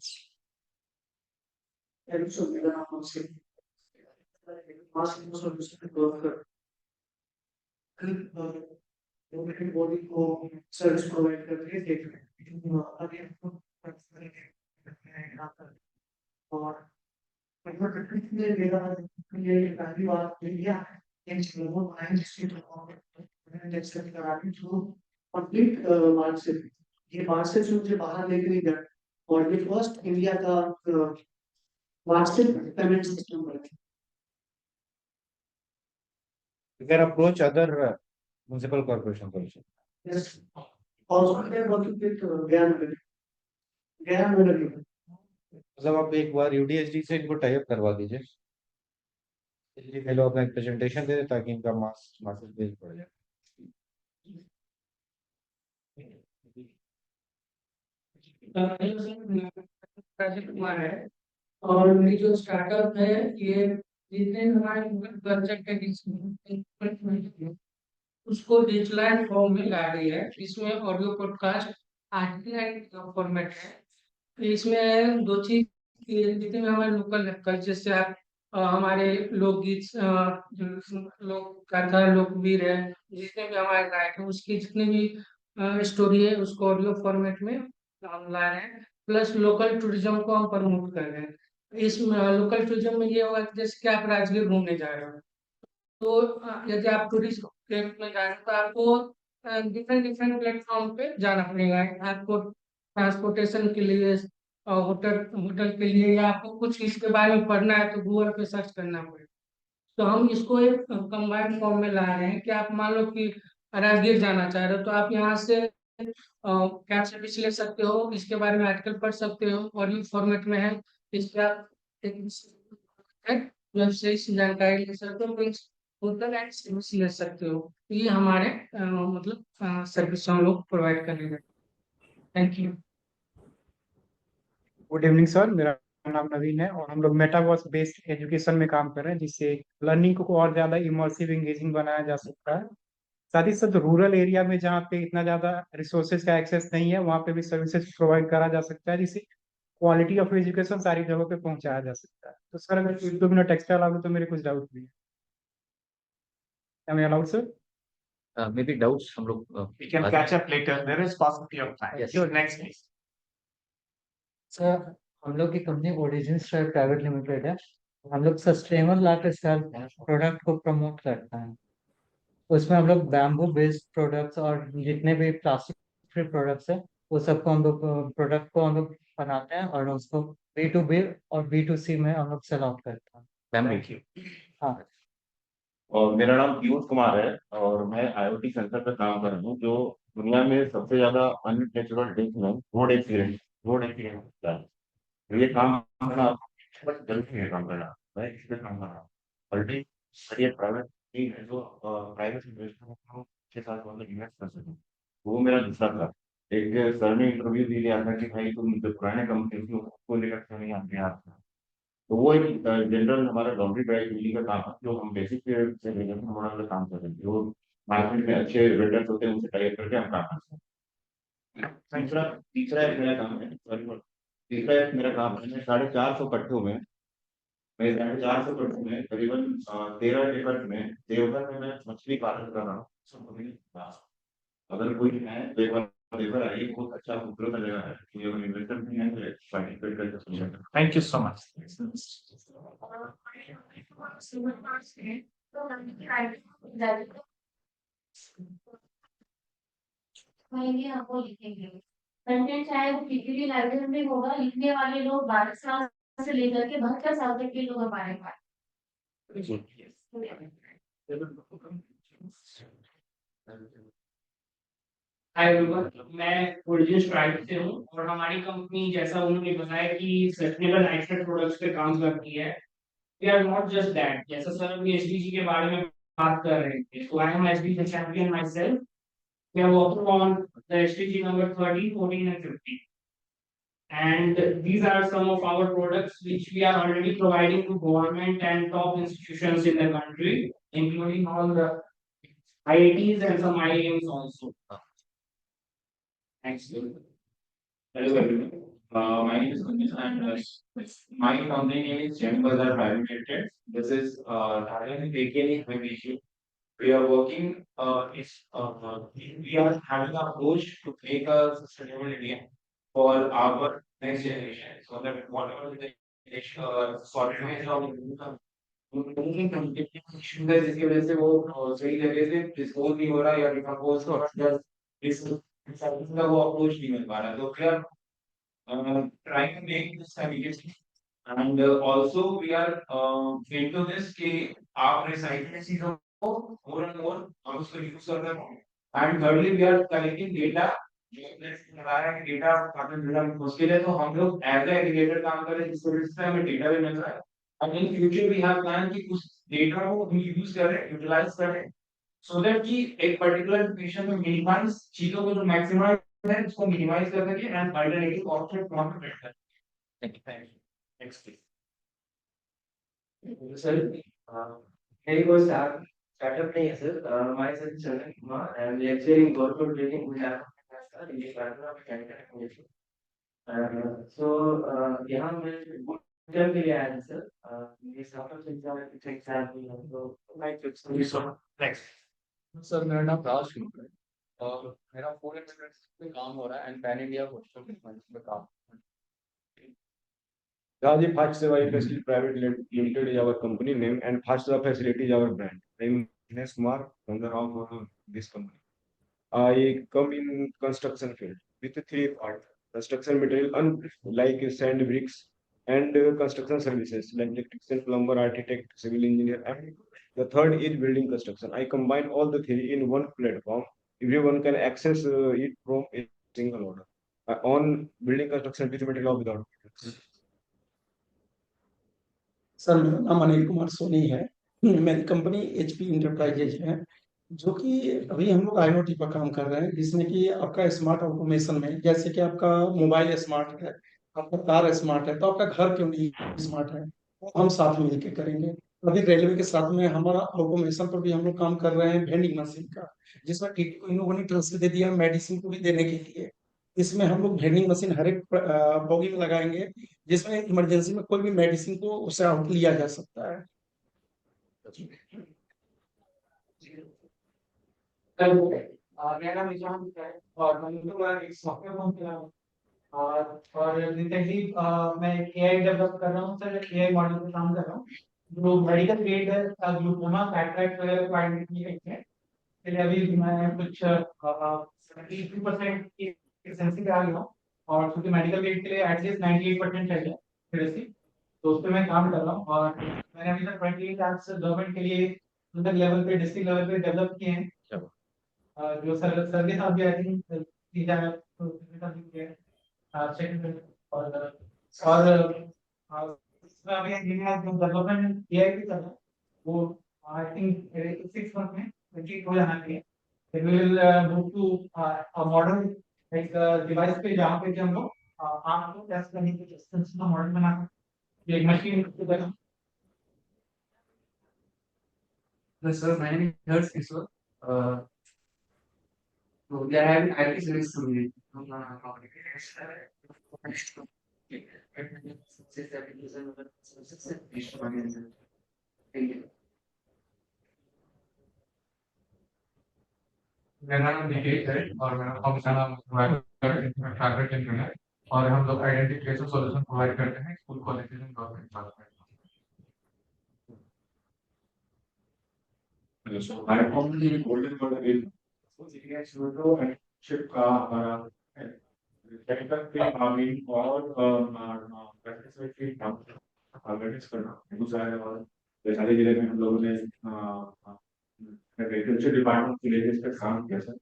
[SPEAKER 12] बॉडी को सर्विस प्रोवाइड करके देख रहे हैं और ये पहली बात इंडिया कंप्लीट मार्केट, ये मार्केट से मुझे बाहर लेके नहीं गया और ये फर्स्ट इंडिया का मार्केट पेमेंट सिस्टम बना।
[SPEAKER 6] You can approach other municipal corporation also.
[SPEAKER 12] Yes. Also they are working with Gyan Nagari.
[SPEAKER 6] मतलब आप एक बार UDSD से इनको टाई अप करवा दीजिए, ये लोग अपना प्रेजेंटेशन दे दे ताकि इनका मार्केट बेस बढ़ जाए।
[SPEAKER 11] राजीव कुमार है और मेरी जो स्टार्टअप है ये जितने हमारे प्रोजेक्ट है उसको डिजिटलाइज फॉर्म में ला रही है। इसमें ऑडियो पॉडकास्ट आर्टिकल फॉर्मेट है। इसमें 2 चीज जितने हमारे लोकल कल्चर से आप हमारे लोकगीत लोक गाथा लोकवीर है जितने भी हमारे गायक है उसकी जितनी भी स्टोरी है उसको ऑडियो फॉर्मेट में हम ला रहे हैं। प्लस लोकल टूरिज्म को हम प्रमोट कर रहे हैं। इस लोकल टूरिज्म में ये होगा कि जैसे कि आप राजगीर घूमने जा रहे हो तो यदि आप टूरिस्ट प्लेस में जा रहे हो तो आपको डिफरेंट प्लेटफॉर्म पे जाना पड़ेगा। आपको ट्रांसपोर्टेशन के लिए होटल के लिए या आपको कुछ इसके बारे में पढ़ना है तो गूगल पे सर्च करना पड़ेगा। तो हम इसको एक कंबाइंड फॉर्म में ला रहे हैं कि आप मान लो कि राजगीर जाना चाह रहे हो तो आप यहाँ से कैब सर्विस ले सकते हो, इसके बारे में आर्टिकल पढ़ सकते हो, ऑडियो फॉर्मेट में है। इसका एक वेबसाइट से जानकारी ले सकते हो, मीन्स होटल एंड सर्विस ले सकते हो। तो ये हमारे मतलब सर्विस हम लोग प्रोवाइड कर रहे हैं। Thank you.
[SPEAKER 14] Good evening sir, मेरा नाम नवीन है और हम लोग मेटावर्स बेस्ड एजुकेशन में काम कर रहे हैं, जिससे लर्निंग को और ज्यादा इमर्सिव एंगेजिंग बनाया जा सकता है। साथ ही साथ रूरल एरिया में जहाँ पे इतना ज्यादा रिसोर्सेज का एक्सेस नहीं है, वहाँ पे भी सर्विसेज प्रोवाइड करा जा सकता है, जिससे क्वालिटी ऑफ एजुकेशन सारी जगहों पे पहुंचाया जा सकता है। तो सर अगर एक दो मिनट एक्स्ट्रा लागू तो मेरे कुछ डाउट भी है। Am I allowed, sir?
[SPEAKER 3] May be doubts हम लोग
[SPEAKER 8] We can catch up later. There is possibility of time.
[SPEAKER 3] Yes.
[SPEAKER 8] Sure, next please.
[SPEAKER 15] Sir हम लोग की company origin style private limited है। हम लोग सस्टेनेबल लाइफ स्टाइल प्रोडक्ट को promote करते हैं। उसमें हम लोग बैम्बू बेस्ड प्रोडक्ट्स और जितने भी प्लास्टिक फ्री प्रोडक्ट्स है वो सबको हम लोग प्रोडक्ट को हम लोग बनाते हैं और उसको B2B और B2C में हम लोग सेल आउट करते हैं।
[SPEAKER 5] Thank you.
[SPEAKER 15] हाँ
[SPEAKER 5] और मेरा नाम पीयूष कुमार है और मैं IoT सेंटर पर काम कर रहा हूँ, जो दुनिया में सबसे ज्यादा अननेचुरल डिश में रोड एक्सीडेंट होता है। तो ये काम करना बस जल्दी है, काम करना मैं इस पे काम कर रहा हूँ। ऑलरेडी ये प्राइवेट है, जो प्राइवेट इन्वेस्टमेंट के साथ मतलब इन्वेस्ट कर सकें। वो मेरा दूसरा था। एक सर ने इंटरव्यू दिया था कि भाई तुम जो पुराने कंपनी थी उसको लेकर क्यों नहीं आते आप। तो वो एक जनरल हमारा लॉन्ड्री ड्राई क्लीनिंग का काम है, जो हम बेसिक से लेकर हमारा वाला काम कर रहे हैं। जो मार्केट में अच्छे वेंडर्स होते हैं उनसे टाइप करके हम काम करते हैं। तीसरा तीसरा एक मेरा काम है, तीसरा एक मेरा काम है, मैं 450 कट्ठों में मैं 450 कट्ठों में करीबन 13 एकड़ में देवघर में मैं मछली पालन कर रहा हूँ। अगर कोई है तो एक बार देवघर आइए, बहुत अच्छा खूबसूरत जगह है। कोई अगर इन्वेस्टर भी है तो पार्टिसिपेट करके समझेगा।
[SPEAKER 8] Thank you so much.
[SPEAKER 10] कहेंगे हमको लिखेंगे कंटेंट, चाहे वो किसी भी लाइब्रेरी में होगा, लिखने वाले लोग 12 साल से लेकर के 72 साल तक के लोग हमारे पास।
[SPEAKER 11] हाय एवरीवन, मैं ओरिजिन स्ट्राइप से हूँ और हमारी कंपनी जैसा उन्होंने बताया कि सस्टेनेबल लाइफस्टाइल प्रोडक्ट्स पे काम करती है। We are not just that, जैसा सर अभी एसडीजी के बारे में बात कर रहे थे, so I am SDG champion myself. We are working on the SDG number 13, 14 and 15, and these are some of our products which we are already providing to government and top institutions in the country, including all the IITs and some IIMs also. Thanks.
[SPEAKER 5] Hello everyone. My name is Manish and my company name is Gem Bazaar Private Limited. This is Thailand Bakery issue. We are working. We are having a approach to make a sustainable India for our next generation, so that whatever the solid waste है जिसकी वजह से वो सही जगह से dispose नहीं हो रहा या डिकम्पोज हो रहा है, का वो अप्रोच नहीं मिल पा रहा। तो we are trying to make this communication and also we are into this कि आप recycling चीजों को more and more हम उसको यूज कर रहे हैं। And thirdly we are collecting data, जो बता रहा है कि डेटा काफी मिलना मुश्किल है, तो हम लोग एज ए एग्रीगेटर काम कर रहे हैं, जिसकी वजह से हमें डेटा भी मिल रहा है। And in future we have plan कि उस डेटा को हम यूज करें, यूटिलाइज करें, so that कि एक पर्टिकुलर लोकेशन में मिनिमाइज चीजों को जो मैक्सिमाइज है उसको मिनिमाइज कर सके एंड अल्टरनेटिव ऑप्शन फॉर्म में better. Thank you. Next please.
[SPEAKER 16] Sir मेरी कोई स्टार्टअप नहीं है sir. Myself Chandan Kumar and lecturing corporate training we have sir in this program. So यहाँ मैं बुक के लिए आया था सर। ये स्टार्टअप से एग्जाम तो लाइक
[SPEAKER 8] Next.
[SPEAKER 17] सर मेरा नाम राज कुमार है और मेरा 4 मिनट्स पे काम हो रहा है एंड पैन इंडिया हॉस्टल में काम।
[SPEAKER 1] Raji Fast Seva Industries Private Limited is our company name and Fast Seva Facility is our brand. I am Dinesh Kumar, founder of this company. I come in construction field with three parts: construction material, like sand, bricks, and construction services like electrician, plumber, architect, civil engineer, and The third is building construction. I combine all the three in one platform. Everyone can access it from a single order. On building construction with material or without materials.
[SPEAKER 18] Sir मेरा नाम अनिल कुमार सोनी है। मेरी company HP enterprises है, जो कि अभी हम लोग आईओटी पर काम कर रहे हैं, जिसमें कि आपका स्मार्ट ऑटोमेशन में, जैसे कि आपका मोबाइल स्मार्ट है, आपका कार स्मार्ट है, तो आपका घर क्यों नहीं स्मार्ट है, वो हम साथ में मिलकर करेंगे। अभी रेलवे के साथ में हमारा ऑटोमेशन पर भी हम लोग काम कर रहे हैं, वेंडिंग मशीन का, जिसमें टीटी को इन लोगों ने ट्रांसफर दे दिया मेडिसिन को भी देने के लिए। इसमें हम लोग वेंडिंग मशीन हर एक बोगी में लगाएंगे, जिसमें इमरजेंसी में कोई भी मेडिसिन को उससे आउट लिया जा सकता है।
[SPEAKER 2] मेरा नाम ईशान है और मैं एक सॉफ्टवेयर कंपनी हूँ। और रिसेंटली मैं एआई डेवलप कर रहा हूँ सर, एआई मॉडल पे काम कर रहा हूँ जो मेडिकल ग्रेड ग्लूकोमा कैटरेक्ट वगैरह को आइडेंटिफाई करते हैं। इसलिए अभी मैं कुछ 72% की एफिशिएंसी पे आ गया हूँ, और क्योंकि मेडिकल ग्रेड के लिए एटलीस्ट 98% चाहिए एक्यूरेसी, तो उस पर मैं काम कर रहा हूँ। और मैंने अभी तक 28 एप्स गवर्नमेंट के लिए उनके लेवल पे, डिस्ट्रिक्ट लेवल पे डेवलप किए हैं। जो सर्विस आप भी आई थिंक और इसमें अभी जो डेवलपमेंट एआई की तरह वो आई थिंक 6 मंथ में कंप्लीट हो जाना चाहिए। Then we will move to a model like device पे, जहाँ पे कि हम लोग आम को टेस्ट करने के डिस्टेंस का मॉडल बनाना, एक मशीन की तरह।
[SPEAKER 11] Yes, sir. My name is Harsh Kishore. So we are having IT service solution. Thank you.
[SPEAKER 2] मेरा नाम निकेश है और मेरा फंक्शन नाम फैब्रिक इंटरनेट, और हम लोग आइडेंटिफिकेशन सॉल्यूशन प्रोवाइड करते हैं school, colleges and government.
[SPEAKER 19] So I found the golden model in Sudo and ship technical पे आमीन और प्रैक्टिस पे अवेयरनेस करना दूसरा है। और वैशाली जिले में हम लोगों ने एग्रीकल्चर डिपार्टमेंट के लिए इस पर काम किया सर।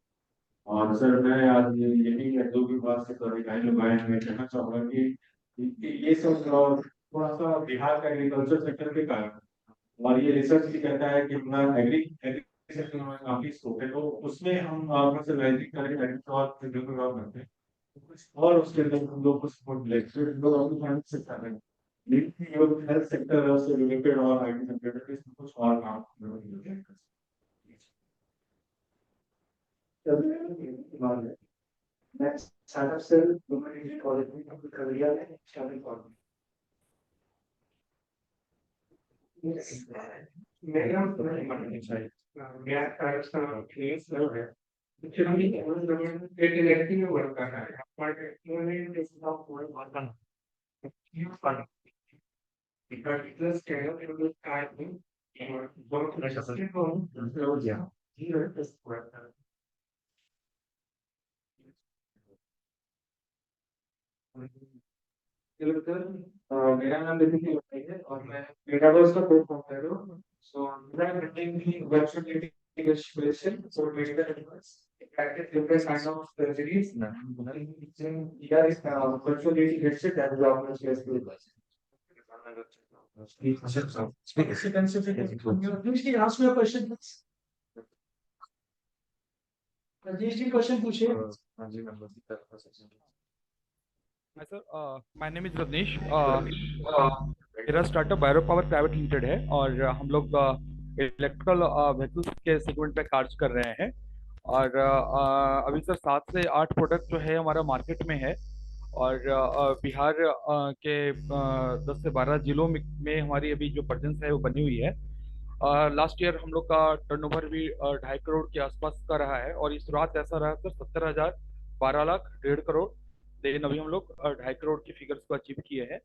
[SPEAKER 19] और सर मैं आज यही दो की बात से थोड़ी गाइड मैं कहना चाहूँगा कि ये सब थोड़ा सा बिहार का एग्रीकल्चर सेक्टर के कारण, और ये रिसर्च भी कहता है कि अपना एग्री सेक्टर में काफी स्कोप है, तो उसमें हम मर्सराइजिंग करके और करते हैं कुछ, और उसके अंदर हम लोग कुछ हेल्थ सेक्टर से रिलेटेड और आईटी सेक्टर के कुछ और काम
[SPEAKER 2] स्टार्टअप से गवर्नमेंट कॉलेज में कंप्लीट कर लिया है शामिल कॉलेज। मेरा मेरा क्लियरेंस लेवल है, एक्चुअली गवर्नमेंट एक में वर्क कर रहा है, बट इन्होंने इसका पूरा वर्क करना यूज करना particular scale of the time or work necessary for here is correct. मेरा नाम नितिन है और मैं मेटावर्स का कोड कर रहा हूँ। सो मेरा बिल्डिंग की website integration so metaverse practice different kinds of surgeries here is virtual reality headset that is often used
[SPEAKER 18] Usually ask me a question. Rajesh ji question पूछिए।
[SPEAKER 19] हाँ जी नंबर की तरफ से।
[SPEAKER 20] Hi sir, my name is Rajneesh. मेरा startup bio power private limited है और हम लोग इलेक्ट्रिकल व्हीकल्स के सेगमेंट पे कार्य कर रहे हैं। और अभी सर 7 से 8 प्रोडक्ट जो है हमारा मार्केट में है, और बिहार के 10 से 12 जिलों में हमारी अभी जो प्रेजेंस है वो बनी हुई है। लास्ट ईयर हम लोग का टर्नओवर भी 2.5 करोड़ के आसपास का रहा है, और इस शुरुआत ऐसा रहा सर 70,000, 12 लाख, 1.5 करोड़, लेकिन अभी हम लोग 2.5 करोड़ की फिगर्स को अचीव किए हैं।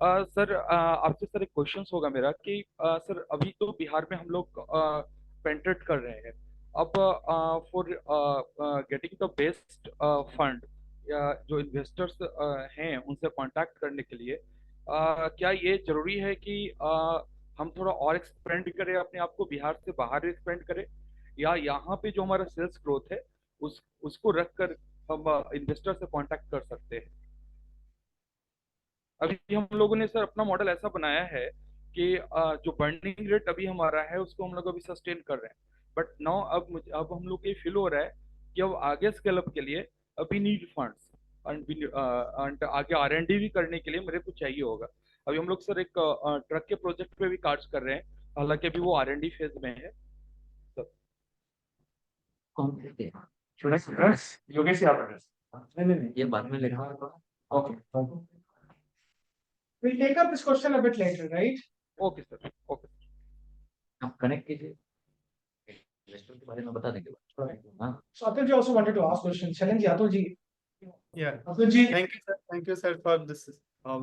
[SPEAKER 20] सर आपसे सर एक क्वेश्चन होगा मेरा कि सर अभी तो बिहार में हम लोग पेंट्रेट कर रहे हैं, अब for getting the best fund या जो इन्वेस्टर्स हैं उनसे कांटेक्ट करने के लिए क्या ये जरूरी है कि हम थोड़ा और एक्सपेंड करें अपने आप को, बिहार से बाहर एक्सपेंड करें, या यहाँ पे जो हमारा सेल्स ग्रोथ है उसको रख कर हम इन्वेस्टर से कांटेक्ट कर सकते हैं। अभी हम लोगों ने सर अपना मॉडल ऐसा बनाया है कि जो बर्निंग रेट अभी हमारा है उसको हम लोग अभी सस्टेन कर रहे हैं, बट नाउ अब हम लोग को ये फील हो रहा है कि अब आगे स्केल अप के लिए अभी नीड फंड्स एंड आगे R&D भी करने के लिए मेरे को चाहिए होगा। अभी हम लोग सर एक ट्रक के प्रोजेक्ट पे भी कार्य कर रहे हैं, हालांकि अभी वो R&D फेज में है सर।
[SPEAKER 2] योगेश यहाँ पर
[SPEAKER 3] नहीं, ये बाद में लेना।
[SPEAKER 2] Okay
[SPEAKER 12] We'll take up this question a bit later, right?
[SPEAKER 20] Okay sir, okay
[SPEAKER 3] आप कनेक्ट कीजिए, इन्वेस्टर के बारे में बता देंगे। हाँ,
[SPEAKER 12] So Atul ji also wanted to ask question. Challenge Atul ji.
[SPEAKER 21] Yeah.
[SPEAKER 12] Atul ji.
[SPEAKER 21] Thank you sir for this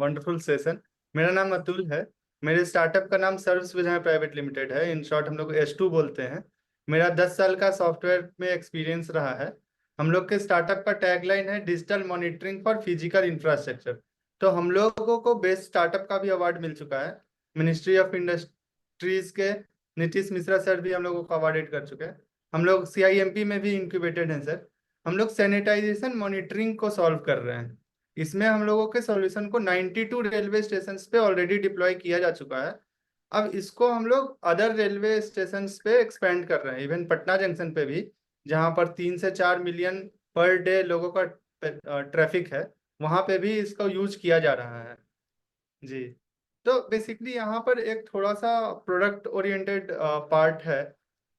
[SPEAKER 21] wonderful session. मेरा नाम अतुल है। मेरे स्टार्टअप का नाम सर्विस विजय प्राइवेट लिमिटेड है। इन शॉर्ट हम लोग S2 बोलते हैं। मेरा 10 साल का सॉफ्टवेयर में एक्सपीरियंस रहा है। हम लोग के स्टार्टअप का टैगलाइन है digital monitoring for physical infrastructure. तो हम लोगों को बेस्ट स्टार्टअप का भी अवार्ड मिल चुका है। मिनिस्ट्री ऑफ इंडस्ट्रीज के नीतीश मिश्रा सर भी हम लोगों को अवार्डेड कर चुके हैं। हम लोग CIMP में भी इंक्यूबेटेड हैं सर। हम लोग सैनिटाइजेशन मॉनिटरिंग को सॉल्व कर रहे हैं। इसमें हम लोगों के सॉल्यूशन को 92 रेलवे स्टेशन पे ऑलरेडी डिप्लॉय किया जा चुका है। अब इसको हम लोग अदर रेलवे स्टेशन पे एक्सपेंड कर रहे हैं, इवन पटना जंक्शन पे भी, जहाँ पर 3 से 4 मिलियन पर डे लोगों का ट्रैफिक है, वहाँ पे भी इसका यूज किया जा रहा है जी। तो बेसिकली यहाँ पर एक थोड़ा सा प्रोडक्ट ओरिएंटेड पार्ट है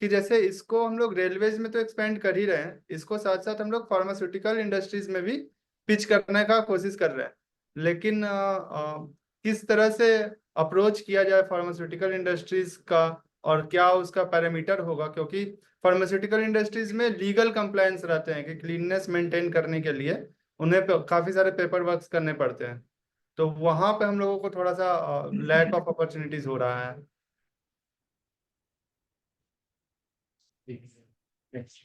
[SPEAKER 21] कि जैसे इसको हम लोग रेलवेज में तो एक्सपेंड कर ही रहे हैं, इसको साथ साथ हम लोग फार्मास्यूटिकल इंडस्ट्रीज में भी पिच करने का कोशिश कर रहे हैं। लेकिन किस तरह से अप्रोच किया जाए फार्मास्यूटिकल इंडस्ट्रीज का और क्या उसका पैरामीटर होगा, क्योंकि फार्मास्यूटिकल इंडस्ट्रीज में लीगल कंप्लायंस रहते हैं कि क्लीननेस मेंटेन करने के लिए उन्हें काफी सारे पेपर वर्क्स करने पड़ते हैं। तो वहां पे हम लोगों को थोड़ा सा लैक ऑफ अपॉर्चुनिटीज हो रहा है।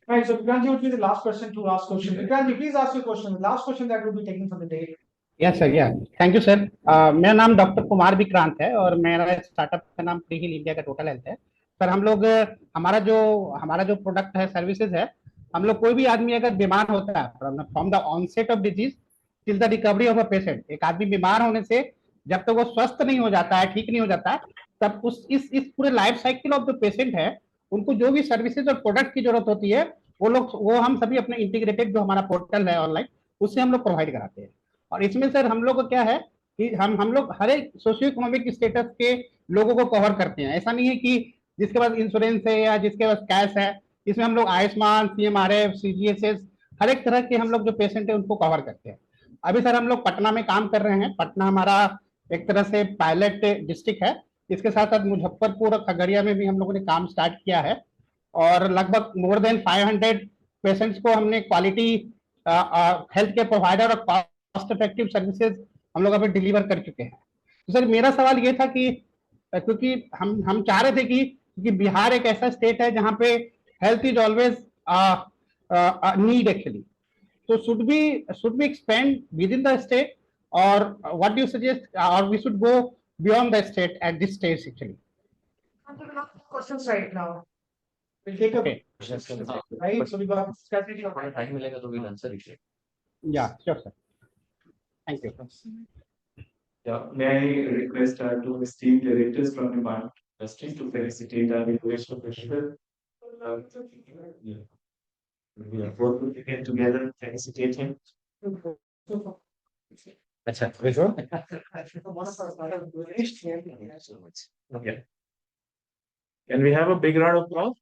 [SPEAKER 12] Right, so Vikrant would be the last person to ask question. Vikrant, please ask your question. The last question that will be taken for the day.
[SPEAKER 22] Yes sir, या thank you sir. मेरा नाम doctor Kumar Vikrant है और मेरा startup का नाम pre heal India का total health है। सर हम लोग हमारा जो प्रोडक्ट है, सर्विसेज है, हम लोग कोई भी आदमी अगर बीमार होता है from the onset of disease till the recovery of a patient, एक आदमी बीमार होने से जब तक वो स्वस्थ नहीं हो जाता है, ठीक नहीं हो जाता है, तब इस पूरे life cycle of the patient है, उनको जो भी सर्विसेज और प्रोडक्ट की जरूरत होती है वो हम सभी अपने इंटीग्रेटेड जो हमारा पोर्टल है ऑनलाइन उससे हम लोग प्रोवाइड कराते हैं। और इसमें सर हम लोग को क्या है कि हम लोग हर एक सोशियो इकोनॉमिक स्टेटस के लोगों को कवर करते हैं। ऐसा नहीं है कि जिसके पास इंश्योरेंस है या जिसके पास कैश है, इसमें हम लोग आयुष्मान, CMRF, CGHS हर एक तरह के हम लोग जो पेशेंट है उनको कवर करते हैं। अभी सर हम लोग पटना में काम कर रहे हैं। पटना हमारा एक तरह से पायलट डिस्ट्रिक्ट है। इसके साथ साथ मुजफ्फरपुर और खगड़िया में भी हम लोगों ने काम स्टार्ट किया है और लगभग मोर देन 500 पेशेंट्स को हमने क्वालिटी हेल्थ केयर प्रोवाइडर और कॉस्ट इफेक्टिव सर्विसेज हम लोग अभी डिलीवर कर चुके हैं। तो सर मेरा सवाल ये था कि क्योंकि हम चाह रहे थे कि बिहार एक ऐसा स्टेट है जहाँ पे health is always need actually, तो should we expand within the state or what do you suggest, or we should go beyond the state at this stage actually?
[SPEAKER 12] Questions right now. We'll take a right. So we got strategy of
[SPEAKER 3] time मिलेगा तो we'll answer it.
[SPEAKER 22] Yeah, sure sir. Thank you.
[SPEAKER 19] Yeah, may I request two esteemed directors from the Department of Industry to felicitate our innovation festival. Yeah. We are both put together, felicitate him.
[SPEAKER 3] अच्छा,
[SPEAKER 19] Which one? Okay. Can we have a big round of applause?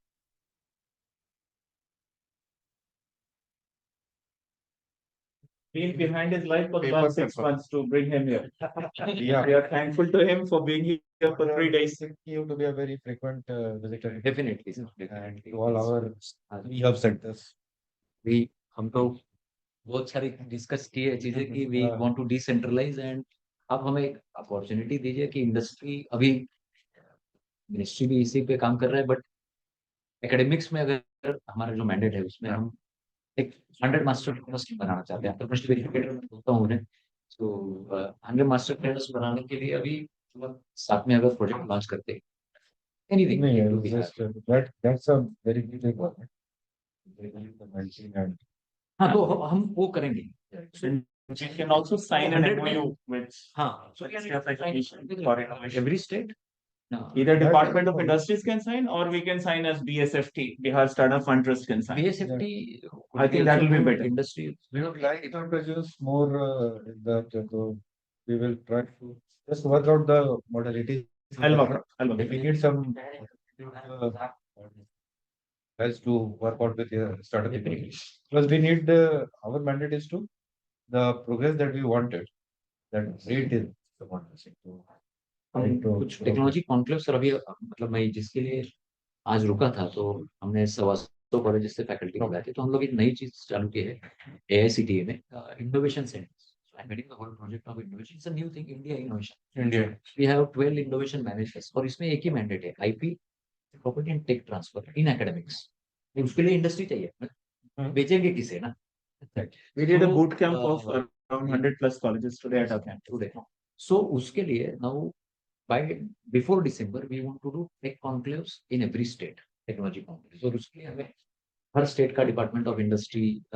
[SPEAKER 19] Been behind his life for the last 6 months to bring him here.
[SPEAKER 6] Yeah.
[SPEAKER 19] We are thankful to him for being here for 3 days.
[SPEAKER 6] You to be a very frequent visitor.
[SPEAKER 3] Definitely.
[SPEAKER 6] And to all our rehab centers.
[SPEAKER 3] हम तो बहुत सारी discuss की है चीजें कि we want to decentralise and आप हमें एक अपॉर्चुनिटी दीजिए कि इंडस्ट्री अभी मिनिस्ट्री भी इसी पे काम कर रहा है, बट एकेडमिक्स में अगर हमारा जो मैंडेट है उसमें हम एक 100 मास्टर ट्रेनर्स बनाना चाहते हैं। अंतरप्रदेश एजुकेटर में बोलता हूँ उन्हें, तो 100 मास्टर ट्रेनर्स बनाने के लिए अभी 7 में अगर प्रोजेक्ट लॉन्च करते हैं anything
[SPEAKER 6] नहीं,
[SPEAKER 3] to be
[SPEAKER 6] just that's a very good requirement. And
[SPEAKER 3] हाँ तो हम वो करेंगे
[SPEAKER 8] We can also sign an
[SPEAKER 3] 100 में
[SPEAKER 8] MOU with
[SPEAKER 3] हाँ
[SPEAKER 8] with state education for innovation.
[SPEAKER 3] every state
[SPEAKER 8] Either Department of Industries can sign, or we can sign as BSFT, Bihar Startup Fund Trust can sign.
[SPEAKER 3] BSFT
[SPEAKER 8] I think that will be better.
[SPEAKER 3] industry
[SPEAKER 6] we would like to produce more in that, so we will try to just work out the modalities.
[SPEAKER 8] I'll work out. I'll work
[SPEAKER 6] If we need some guys to work out with the startup community. Because we need our mandate is to the progress that we wanted, that rate is the one.
[SPEAKER 3] हम कुछ technology conclave sir अभी मतलब मैं जिसके लिए आज रुका था तो हमने 125 कॉलेज से फैकल्टी बुलाए थे तो हम लोग एक नई चीज चालू की है AICTE में innovation centres I am leading the whole project of innovation it's a new thing India innovation
[SPEAKER 6] India.
[SPEAKER 3] We have 12 innovation managers और इसमें एक ही मैंडेट है IP property and tech transfer in academics उसके लिए इंडस्ट्री चाहिए बेचेंगे किसे ना
[SPEAKER 8] We did a boot camp of around 100 plus colleges today at our camp.
[SPEAKER 3] today so उसके लिए now by before December we want to do tech conclaves in every state technology conclaves और उसके लिए हमें हर स्टेट का department of industry